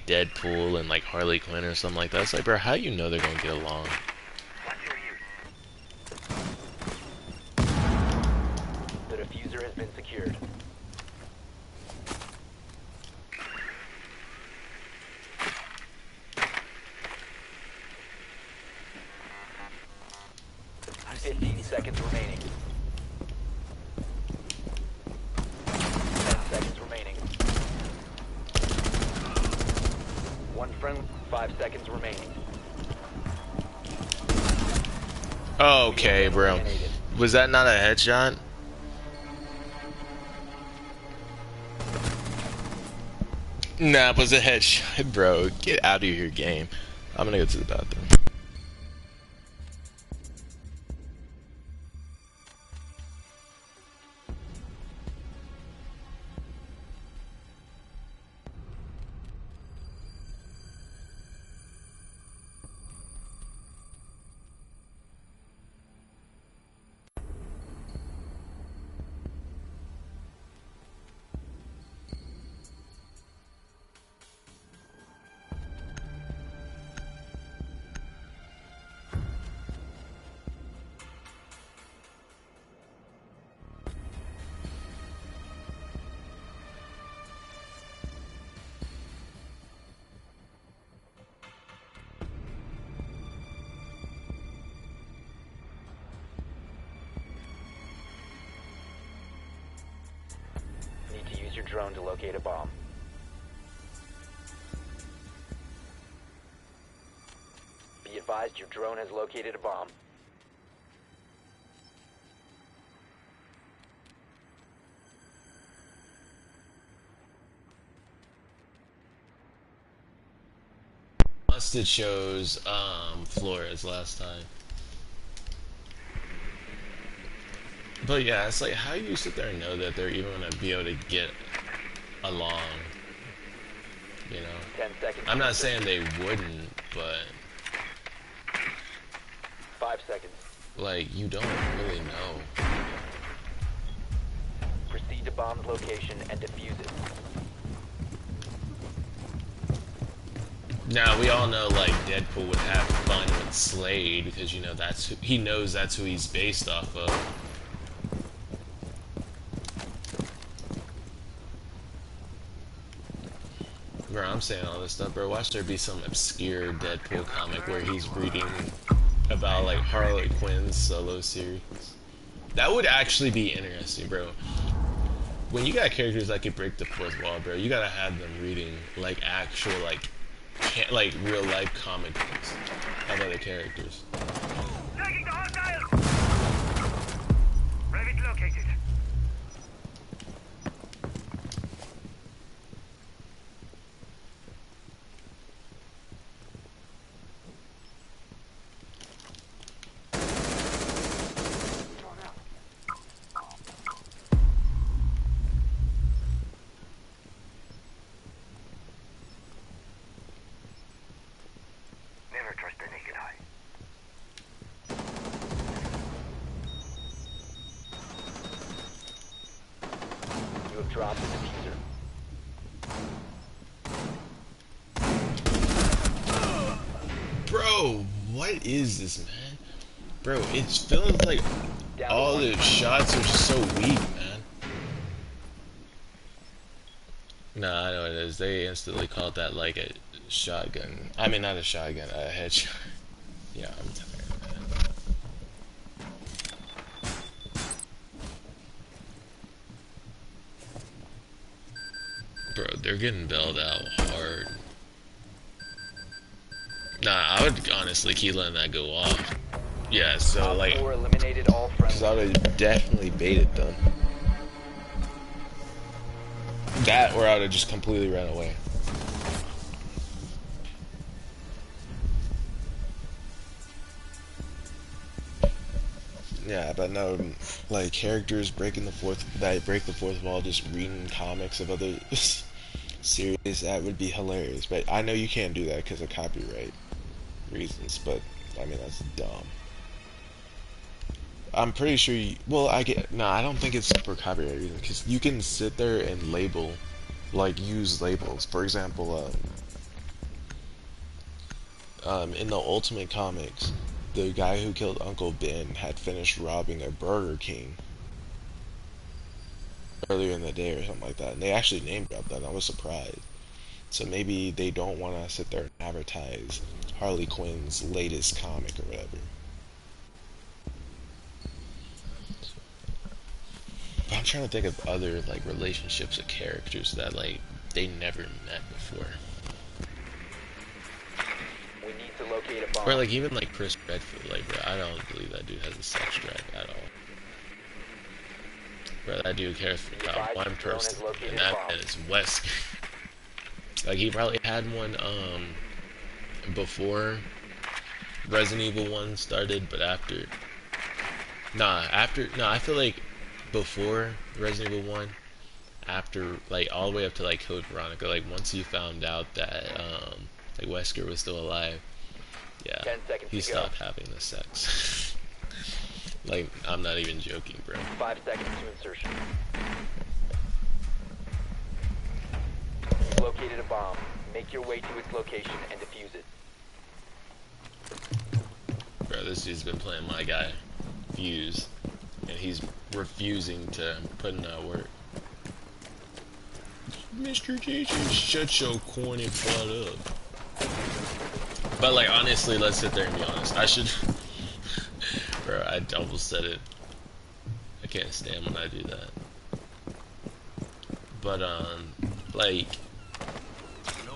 Deadpool and, like, Harley Quinn or something like that, it's like, bro, how do you know they're gonna get along? What's your use? The diffuser has been secured. I've 15 seconds remaining. 10 seconds remaining. 1 friend, 5 seconds remaining. Okay, bro. Eliminated. Was that not a headshot? Nah, it was a headshot, bro. Get out of here, game. I'm gonna go to the bathroom. Need to use your drone to locate a bomb. advised your drone has located a bomb. Unless it shows Flores last time. But yeah, it's like, how do you sit there and know that they're even gonna be able to get along? You know? 10 seconds. I'm not saying they wouldn't, but 5 seconds. like, you don't really know. Proceed to bomb's location and defuse it. Now we all know like Deadpool would have fun with Slade because, you know, that's who, he knows that's who he's based off of. Bro, I'm saying all this stuff, bro. Watch there be some obscure Deadpool comic where he's reading about like Harley Quinn's solo series. That would actually be interesting, bro. When you got characters that can break the fourth wall, bro, you gotta have them reading like actual like real life comic books of other characters. Taking the hostile! Rabbit located. Never trust the naked eye. You have dropped the diffuser. Bro, what is this, man? Bro, it feels like all the shots are just so weak, man. Nah, I know what it is. They instantly called that like a shotgun. I mean, not a shotgun, a headshot. Yeah, I'm tired, man. Bro, they're getting bailed out hard. Nah, I would honestly keep letting that go off. Yeah, so like, Op 4 eliminated all because friendly. I would have definitely baited them. That, or I would have just completely ran away. Yeah, but no, like characters breaking the fourth wall, just reading comics of other series, that would be hilarious. But I know you can't do that because of copyright reasons. But I mean, that's dumb. I'm pretty sure you, well, I don't think it's for copyright reasons, because you can sit there and label, like, use labels. For example, in the Ultimate Comics, the guy who killed Uncle Ben had finished robbing a Burger King earlier in the day or something like that, and they actually name dropped that, and I was surprised. So maybe they don't want to sit there and advertise Harley Quinn's latest comic or whatever. But I'm trying to think of other like relationships of characters that like they never met before. We need to locate a bomb. Or like even like Chris Redfield, like bro, I don't believe that dude has a sex drive at all. Bro, that dude cares for about one person, and that man is Wesker. Like he probably had one before Resident Evil 1 started, but after I feel like before Resident Evil 1, after like all the way up to like Code Veronica, like once he found out that like Wesker was still alive, yeah, 10 seconds he to go. stopped having the sex. Like, I'm not even joking, bro. 5 seconds to insertion. You've located a bomb. Make your way to its location and defuse it. Bro, this dude's been playing my guy, Fuse, and he's refusing to put in that work. Mr.JayJay, shut your corny butt up. But like, honestly, let's sit there and be honest. I should... Bro, I almost said it. I can't stand when I do that. But, like...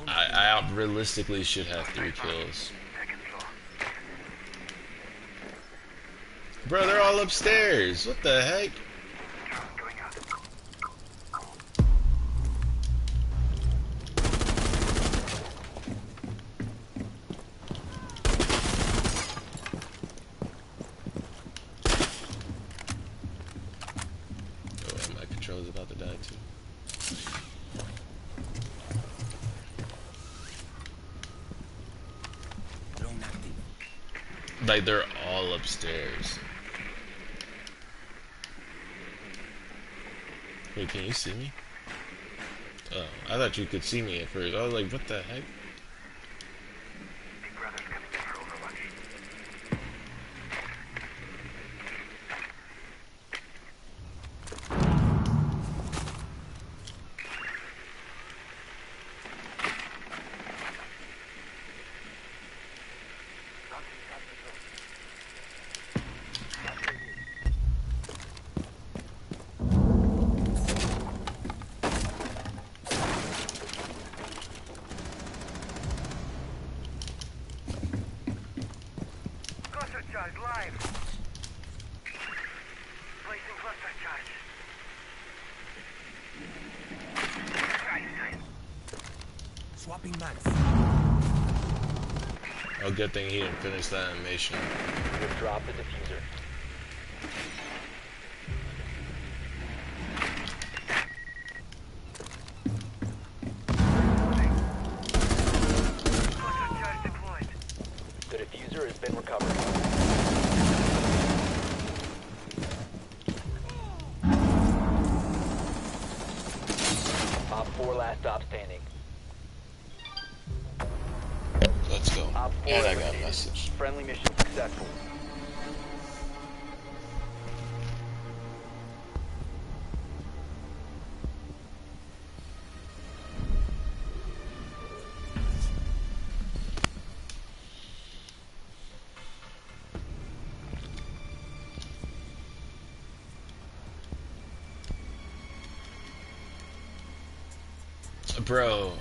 I realistically should have 3 kills. Second floor. Bro, they're all upstairs. What the heck? Going up. Oh, my controller's about to die too. Drone active. Like, they're all upstairs. Wait, can you see me? Oh, I thought you could see me at first. I was like, what the heck? Big brother's coming in for Overwatch. Cluster charge live. Placing cluster charge. Right. Swapping mags. Oh, good thing he didn't finish that animation. You have dropped the diffuser. Cluster charge deployed. The diffuser has been recovered. Op 4 last stop standing. Let's go. Op 4 And I got a eliminated. message. Friendly mission successful. Bro,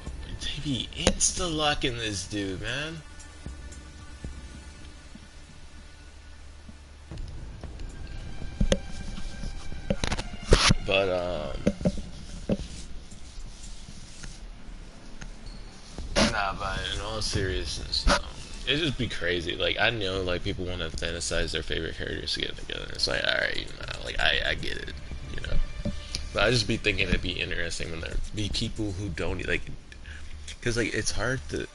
they be insta-locking this dude, man. But, nah, but in all seriousness, it just be crazy. Like, I know, like, people want to fantasize their favorite characters to get together. It's like, alright, like, I get it, you know. But I just be thinking it'd be interesting when there be people who don't, like, because, like, it's hard to,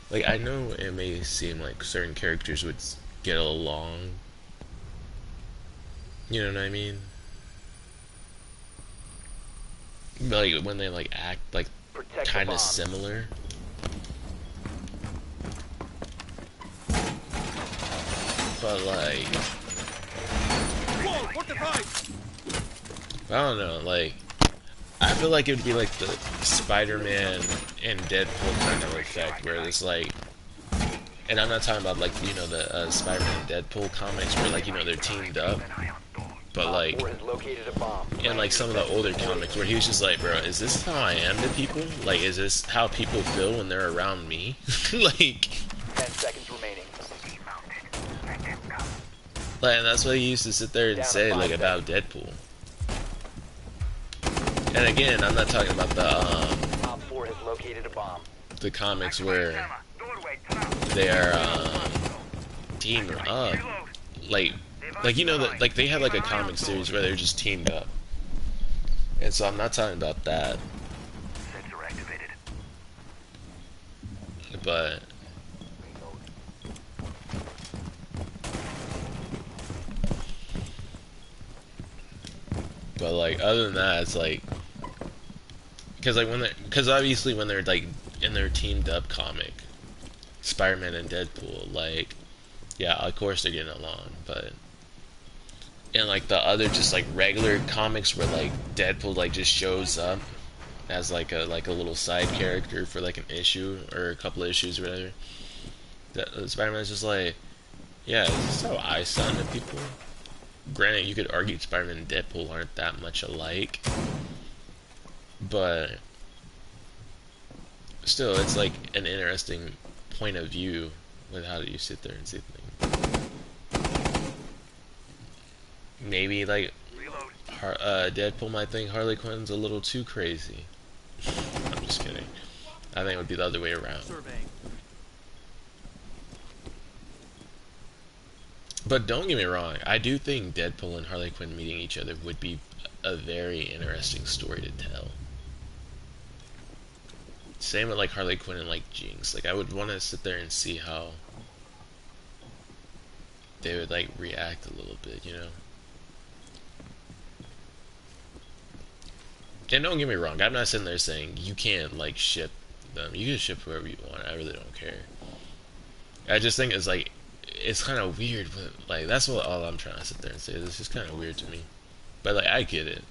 like, I know it may seem like certain characters would get along, you know what I mean? But, like, when they, like, act, like, Protect the kind bomb. of similar. But, like, I don't know, like, I feel like it would be like the Spider-Man and Deadpool kind of effect, where it's like, and I'm not talking about, like, you know, the Spider-Man and Deadpool comics where, like, you know, they're teamed up, but, Op like, 4 has located a bomb. and, like, some of the older comics where he was just like, bro, is this how I am to people? Like, is this how people feel when they're around me? Like, 10 seconds remaining. and that's what he used to sit there and Down to say, 5 like, about Deadpool. And again, I'm not talking about Op 4 has located a bomb. the comics where Camera. Doorway. Trap. they are teamed up, like you know that, like, they have like a comic series where they're just teamed up, and so I'm not talking about that, Sensor activated. but like, other than that, it's like, because like because obviously when they're like in their teamed up comic, Spider-Man and Deadpool, like, yeah, of course they're getting along, but in like the other just like regular comics where like Deadpool like just shows up as like a little side character for like an issue or a couple of issues or whatever, Spider-Man's just like, yeah, this is how I sound to people. Granted, you could argue Spider-Man and Deadpool aren't that much alike, but still, it's like an interesting point of view with how do you sit there and see things. maybe like Reload. Deadpool might think Harley Quinn's a little too crazy. I'm just kidding. I think it would be the other way around. Surveying. But don't get me wrong, I do think Deadpool and Harley Quinn meeting each other would be a very interesting story to tell. Same with like Harley Quinn and like Jinx. Like I would want to sit there and see how they would like react a little bit, you know. And don't get me wrong, I'm not sitting there saying you can't like ship them. You can ship whoever you want. I really don't care. I just think it's like it's kind of weird, but like that's what all I'm trying to sit there and say. This is kind of weird to me, but like I get it.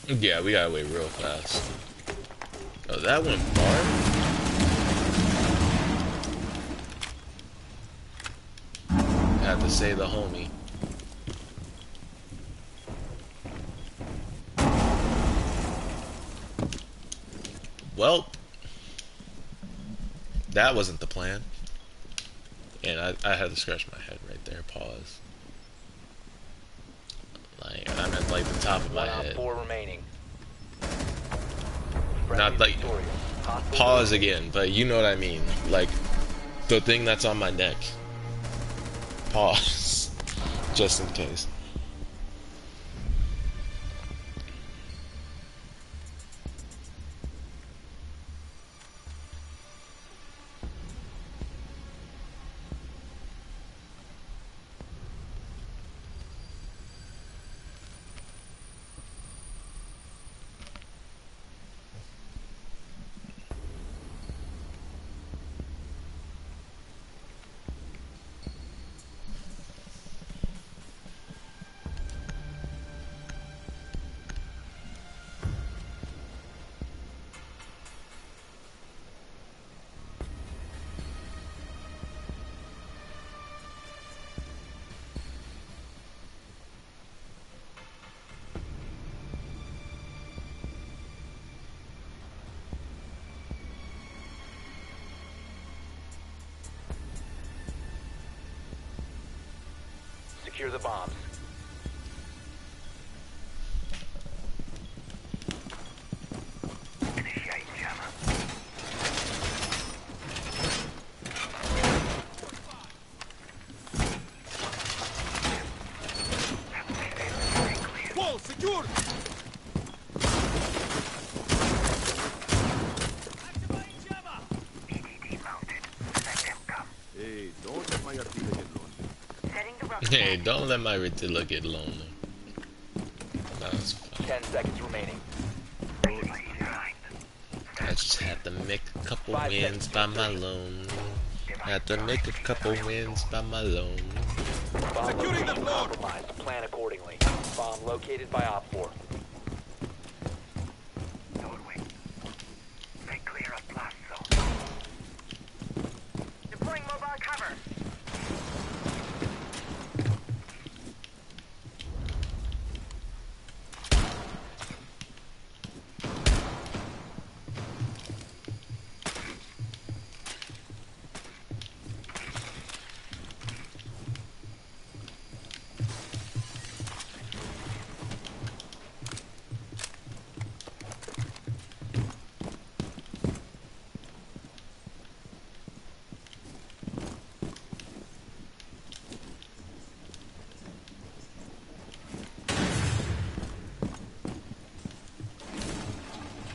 Yeah, we got away real fast. Oh, that went far. Had to say the homie. Well, that wasn't the plan. And I had to scratch my head right there. Pause. Like I'm at like the top of my One op head. 4 remaining. Not like pause again, but you know what I mean. Like the thing that's on my neck. Pause. Just in case. Secure the bombs. Initiate jammer. Wall secured! EDD mounted. Let them come. Hey, don't let my artillery get lonely. Setting the rough Hey, don't let my Ritilla get lonely. That's fine. 10 seconds remaining. I just had to make a couple 5 wins seconds. by my loan. Had to make a couple wins by my loan. Bomb Securing the location floor. compromised. Plan accordingly. Bomb located by Op 4. Doorway. Stay clear of blast zone. deploying mobile cover.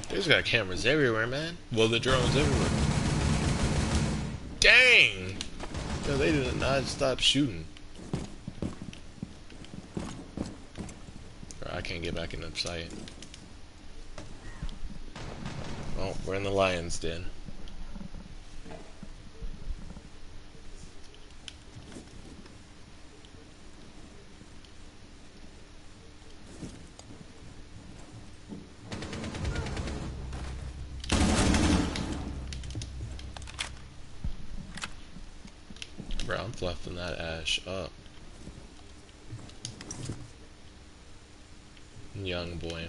They just got cameras everywhere, man. Well, the drones everywhere. Dang! Yo, they did not stop shooting. Bro, I can't get back in the sight. Oh, we're in the lion's den. Bro, I'm fluffing that ash up. Young boy.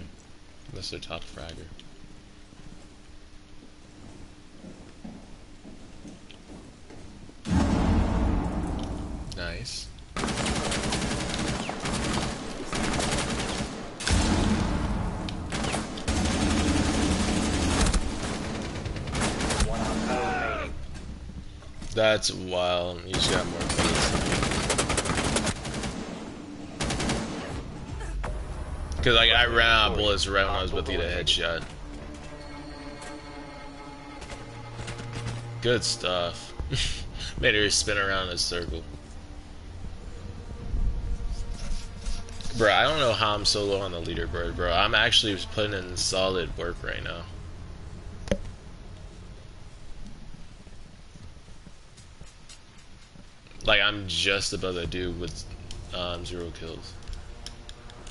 That's their top fragger. Nice. One on four remaining. That's wild. You just got more bullets. Cause like I ran out of bullets right when I was about to get a headshot. Good stuff. Made her spin around in a circle. Bro, I don't know how I'm so low on the leaderboard, bro. I'm actually putting in solid work right now. Like, I'm just above that dude with 0 kills.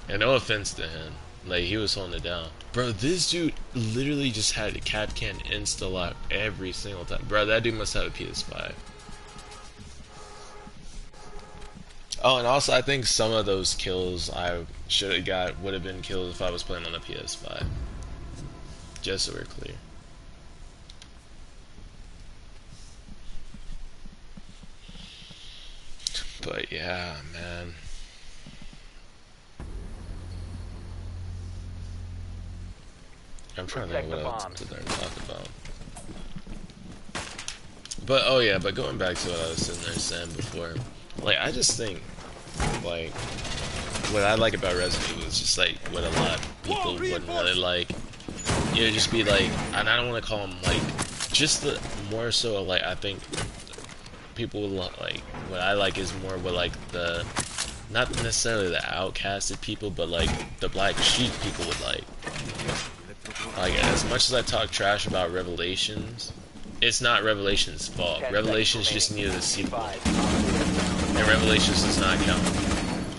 And no offense to him. Like, he was holding it down. Bro, this dude literally just had a cap can insta-lock every single time. Bro, that dude must have a PS5. Oh, and also I think some of those kills I should have got would have been kills if I was playing on a PS5. Just so we're clear. But yeah, man. I'm trying to think what else to talk about. But oh yeah, but going back to what I was sitting there saying before, like I just think, like, what I like about Resident Evil is just like what a lot of people wouldn't really like. It would just be like, and I don't want to call them like, just the more so like I think people would like what I like is more what like the, not necessarily the outcasted people, but like the black sheep people would like. Like, as much as I talk trash about Revelations, it's not Revelations' fault. Revelations just needed a sequel. And Revelations does not count.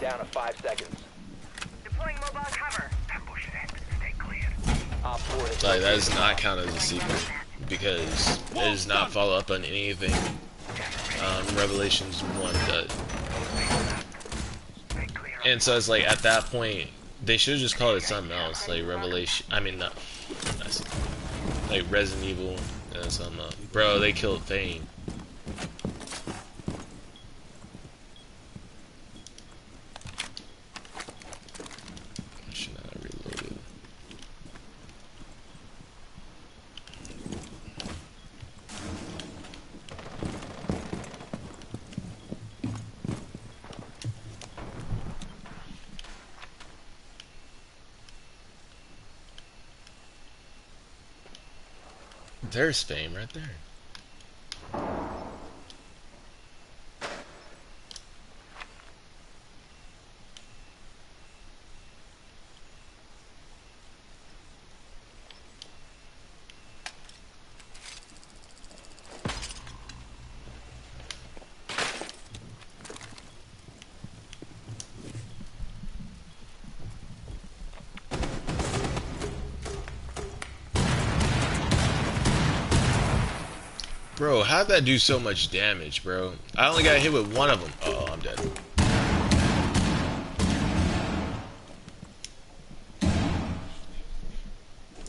Down to 5 seconds. Deploying mobile cover. Ambush set. Stay clear. Op 4 has Like, that does not count as a sequel. Because it does not follow up on anything Revelations 1 does. Stay clear. And so it's like, at that point, they should have just called it something else. Like, Revelation, I mean, not, like, Resident Evil and something else. Bro, they killed Thane. Should not have reloaded. There's Fame right there. Bro, how'd that do so much damage, bro? I only got hit with one of them. Oh, I'm dead.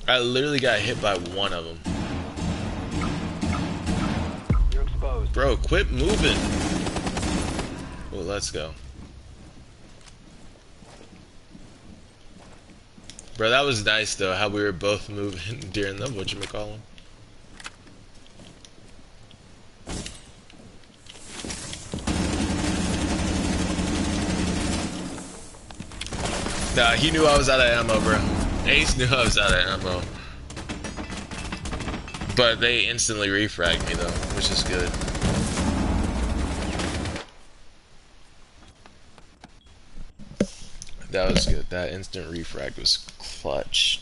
I literally got hit by one of them. You're exposed. Bro, quit moving. Well, let's go. Bro, that was nice though, how we were both moving during the whatchamacallit. Nah, he knew I was out of ammo, bro. Ace knew I was out of ammo. But they instantly refragged me though, which is good. That was good. That instant refrag was clutch.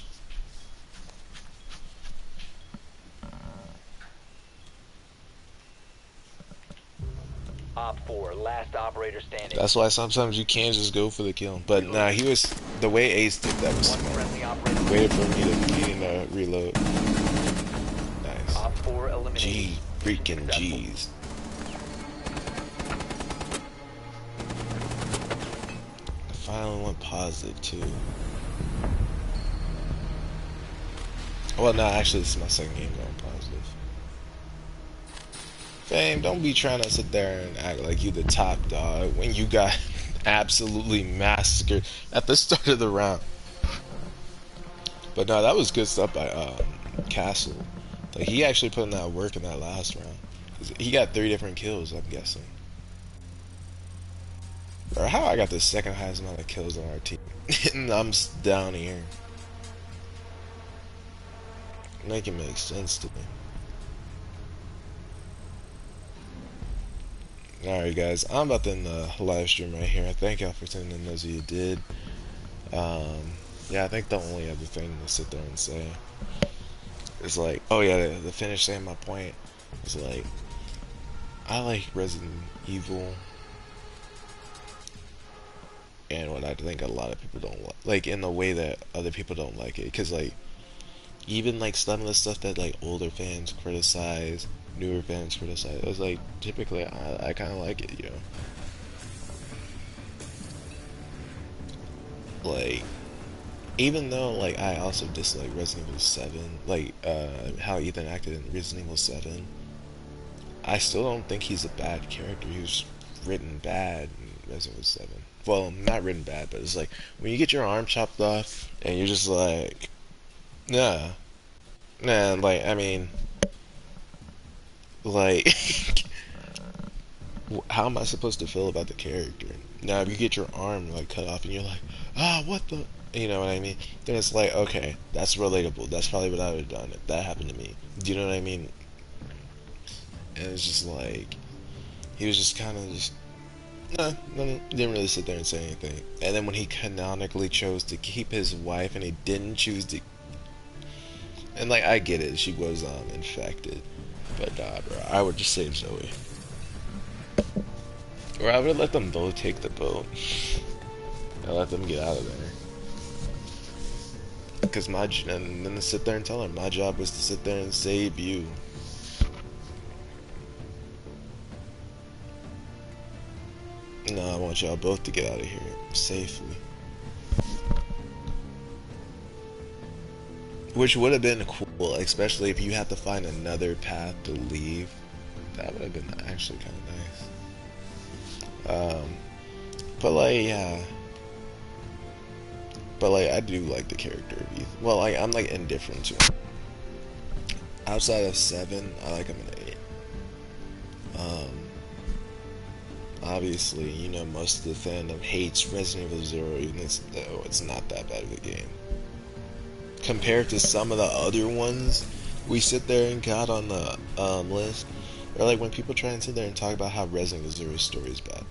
Op 4, last operator standing. That's why sometimes you can't just go for the kill. But nah, he was, the way Ace did that was One smart. friendly operator. Waited for me to reload. Nice. Op 4 eliminated. G freaking Successful. G's. I finally went positive too. Well, no, actually, this is my second game going positive. Fame, don't be trying to sit there and act like you the top dog when you got absolutely massacred at the start of the round. But no, that was good stuff by Castle. Like he actually put in that work in that last round. 'Cause he got 3 different kills, I'm guessing. Or how I got the second highest amount of kills on our team, and I'm down here. Make it make sense to me. Alright guys, I'm about to end the live stream right here. Thank y'all for tuning in, those of you who did. Yeah, I think the only other thing to sit there and say is like, oh yeah, to finish saying my point is like, I like Resident Evil, and what I think a lot of people don't like in the way that other people don't like it, because like even like some of the stuff that like older fans criticize, newer fans criticize, it's like typically I kind of like it, you know. Like even though like I also dislike Resident Evil 7, like how Ethan acted in Resident Evil 7, I still don't think he's a bad character. He was written bad in Resident Evil 7. Well, not written bad, but it's like when you get your arm chopped off and you're just like, nah, like I mean, like, how am I supposed to feel about the character? Now, if you get your arm like cut off and you're like, what the, you know what I mean? Then it's like, okay, that's relatable. That's probably what I would have done if that happened to me. Do you know what I mean? And it's just like, he was just kind of just, didn't really sit there and say anything. And then when he canonically chose to keep his wife and he didn't choose to, and like, I get it, she was infected, but nah, bro, I would just save Zoe. Or I would let them both take the boat. I let them get out of there. Because and then to sit there and tell her, my job was to sit there and save you. No, I want y'all both to get out of here safely. Which would have been cool, especially if you had to find another path to leave. That would have been actually kind of nice. But like, yeah. But like, I do like the character of Ethan. Well, I'm like indifferent to him. Outside of 7, I like him in 8. Obviously, you know, most of the fandom hates Resident Evil 0, even though it's not that bad of a game. Compared to some of the other ones we sit there and got on the list, or like when people try and sit there and talk about how Resident Evil 0's story is bad.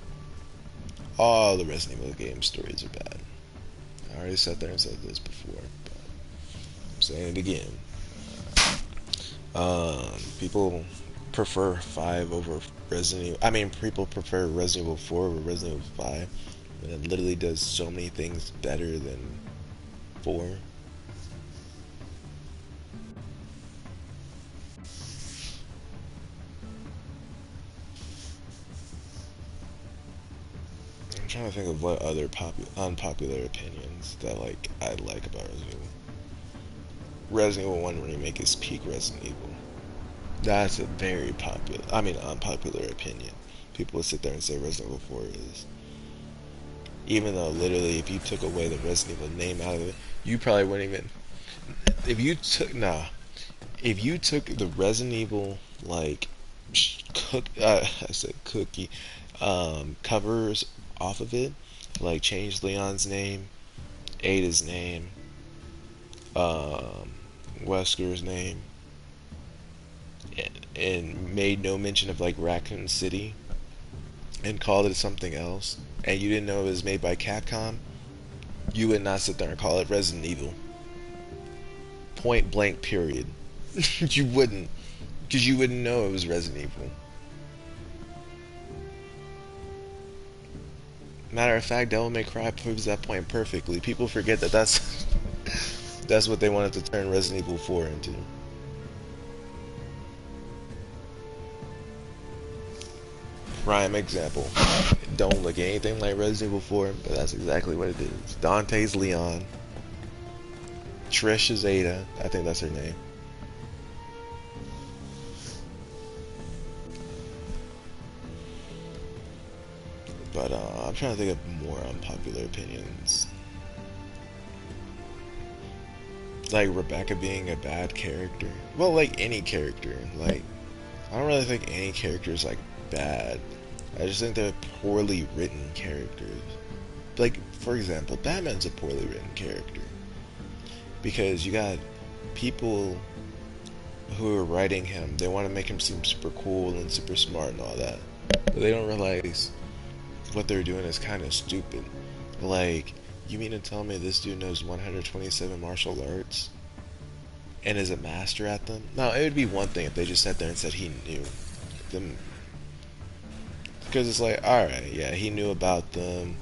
All the Resident Evil game stories are bad. I already sat there and said this before, but I'm saying it again. People prefer 5 over Resident Evil. I mean, people prefer Resident Evil 4 over Resident Evil 5, and it literally does so many things better than 4. I'm trying to think of what other unpopular opinions that like I like about Resident Evil. Resident Evil 1 remake is peak Resident Evil. That's a very unpopular opinion. People would sit there and say Resident Evil 4 is. Even though literally if you took away the Resident Evil name out of it, you probably wouldn't even, if you took the Resident Evil like I said cookie covers off of it, like changed Leon's name, Ada's name, Wesker's name, and made no mention of like Raccoon City and called it something else, and you didn't know it was made by Capcom, you would not sit there and call it Resident Evil. Point blank period. You wouldn't, because you wouldn't know it was Resident Evil. Matter of fact, Devil May Cry proves that point perfectly. People forget that that's that's what they wanted to turn Resident Evil 4 into. Prime example. It don't look anything like Resident Evil 4, but that's exactly what it is. Dante's Leon. Trish is Ada. I think that's her name. But I'm trying to think of more unpopular opinions. Like Rebecca being a bad character. Well, like any character. Like, I don't really think any character is like bad. I just think they're poorly written characters. Like, for example, Batman's a poorly written character. Because you got people who are writing him, they want to make him seem super cool and super smart and all that. But they don't realize what they're doing is kind of stupid. Like, you mean to tell me this dude knows 127 martial arts? And is a master at them? Now, it would be one thing if they just sat there and said he knew them. Because it's like, alright, yeah, he knew about them.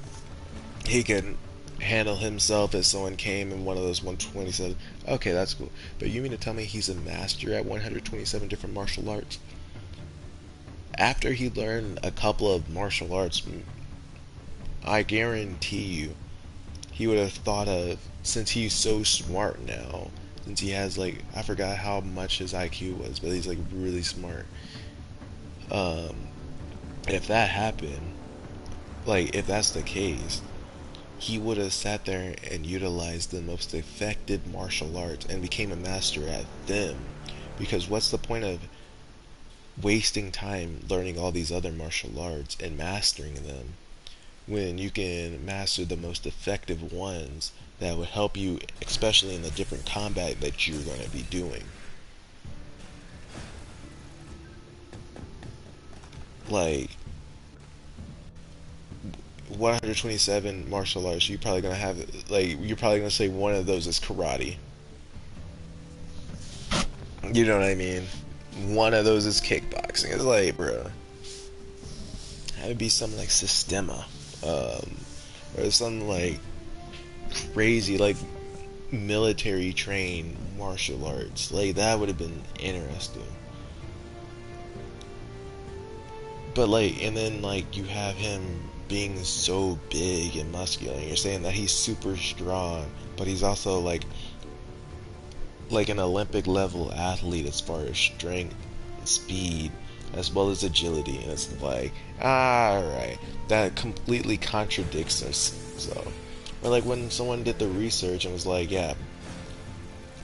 He could handle himself if someone came in one of those 127. Okay, that's cool. But you mean to tell me he's a master at 127 different martial arts? After he learned a couple of martial arts, I guarantee you, he would have thought of, since he's so smart now, since he has like, I forgot how much his IQ was, but he's like really smart. If that happened, like if that's the case, he would have sat there and utilized the most effective martial arts and became a master at them. Because what's the point of wasting time learning all these other martial arts and mastering them when you can master the most effective ones that would help you, especially in the different combat that you're going to be doing? Like, 127 martial arts, you're probably going to have, like, you're probably going to say one of those is karate. You know what I mean? One of those is kickboxing. It's like, bro, that would be something like Systema, or something like crazy, like military trained martial arts. Like, that would have been interesting. But like, and then like you have him being so big and muscular, and you're saying that he's super strong, but he's also like an Olympic level athlete as far as strength, speed, as well as agility. And it's like, alright, that completely contradicts himself. Or like when someone did the research and was like, yeah,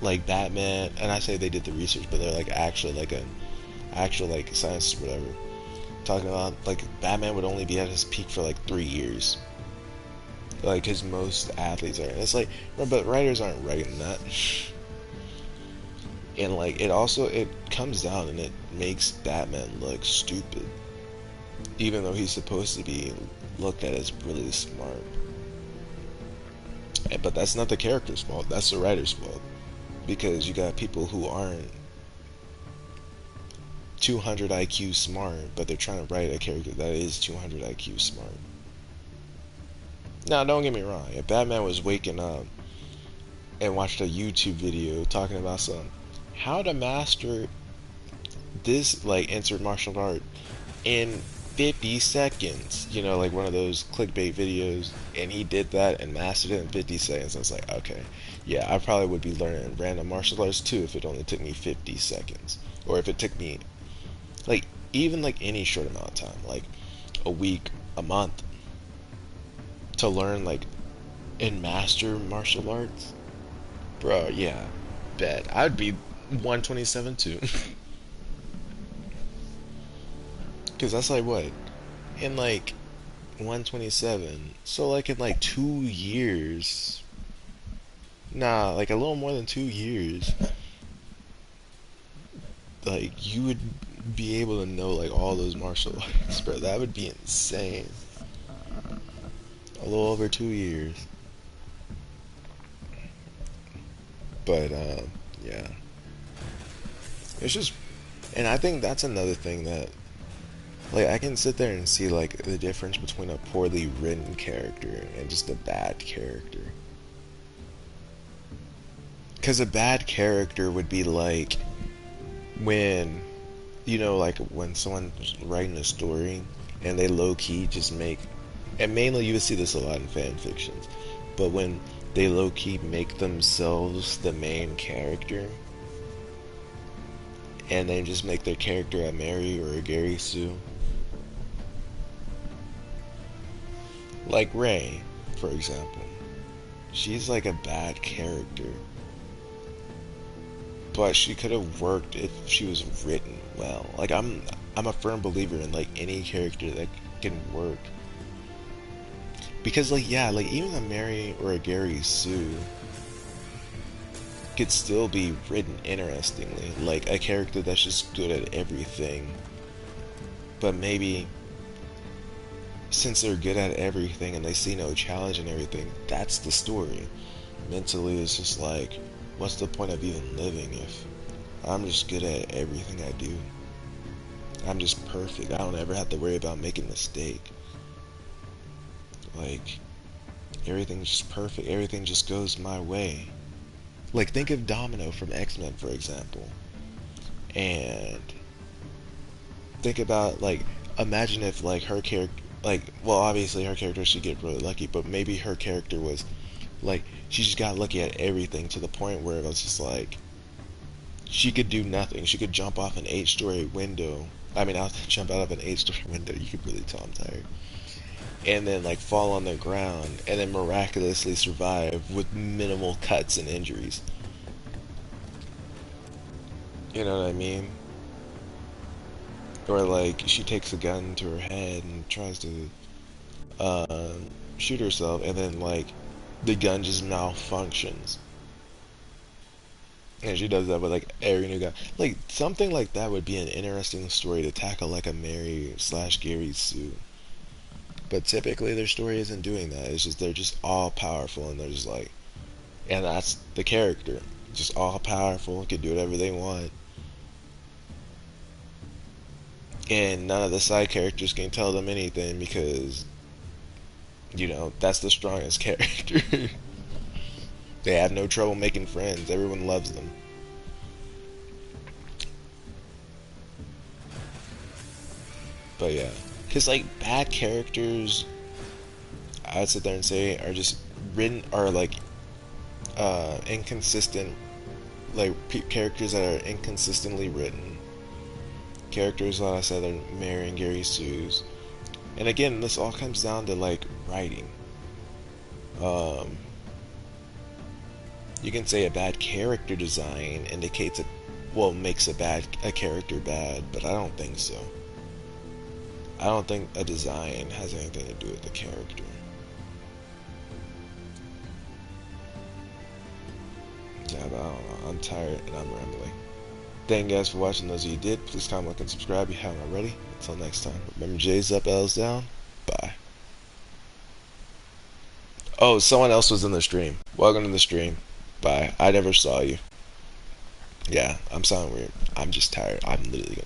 like Batman, and I say they did the research, but they're like actually like an actual like science or whatever, talking about like Batman would only be at his peak for like 3 years, like because most athletes are. And it's like, but writers aren't writing that. And like it comes down and it makes Batman look stupid, even though he's supposed to be looked at as really smart. But that's not the character's fault, that's the writer's fault. Because you got people who aren't 200 IQ smart, but they're trying to write a character that is 200 IQ smart. Now, don't get me wrong, if Batman was waking up and watched a YouTube video talking about some how to master this, like, insert martial art in 50 seconds, you know, like one of those clickbait videos, and he did that and mastered it in 50 seconds, I was like, okay, yeah, I probably would be learning random martial arts too if it only took me 50 seconds. Or if it took me, like, even like any short amount of time, like a week, a month, to learn, like, and master martial arts. Bro, yeah, bet. I'd be 127 too. Because that's like what? In like 127. So like in like 2 years. Nah, like a little more than 2 years. Like you would be able to know like all those martial arts, bro. That would be insane. A little over 2 years. But yeah. It's just, and I think that's another thing that, like, I can sit there and see like the difference between a poorly written character and just a bad character. Because a bad character would be like when, you know, like when someone's writing a story and they low-key just make, and mainly you would see this a lot in fan fictions, but when they low-key make themselves the main character and then just make their character a Mary or a Gary Sue. Like Ray, for example. She's like a bad character. But she could have worked if she was written well. Like I'm a firm believer in like any character that can work. Because like yeah, like even a Mary or a Gary Sue could still be written interestingly. Like a character that's just good at everything. But maybe since they're good at everything and they see no challenge in everything, that's the story. Mentally it's just like, what's the point of even living if I'm just good at everything I do? I'm just perfect. I don't ever have to worry about making a mistake. Like, everything's just perfect. Everything just goes my way. Like, think of Domino from X-Men, for example. And think about, like, imagine if, like, her character, like, well, obviously her character should get really lucky, but maybe her character was, like, she just got lucky at everything to the point where it was just like, she could do nothing. She could jump off an 8-story window. I mean, I'll jump out of an 8-story window. You could really tell I'm tired. And then, like, fall on the ground and then miraculously survive with minimal cuts and injuries. You know what I mean? Or, like, she takes a gun to her head and tries to shoot herself, and then, like, the gun just malfunctions. And she does that with like every new guy. Like something like that would be an interesting story to tackle, like a Mary slash Gary Sue. But typically their story isn't doing that. It's just they're just all powerful and they're just like, and that's the character. Just all powerful, can do whatever they want. And none of the side characters can tell them anything because, you know, that's the strongest character. They have no trouble making friends. Everyone loves them. But yeah, because like bad characters, I would sit there and say are just written are like inconsistent, like characters that are inconsistently written. Characters, like I said, are Mary and Gary Sue's. And again, this all comes down to like writing. Um, you can say a bad character design indicates well, makes a character bad, but I don't think so. I don't think a design has anything to do with the character. Yeah, but I don't know. I'm tired and I'm rambling. Thank you guys for watching. Those of you who did, please comment, like, and subscribe if you haven't already. Until next time, remember J's up, L's down. Bye. Oh, someone else was in the stream. Welcome to the stream. Bye. I never saw you. Yeah, I'm sounding weird. I'm just tired. I'm literally gonna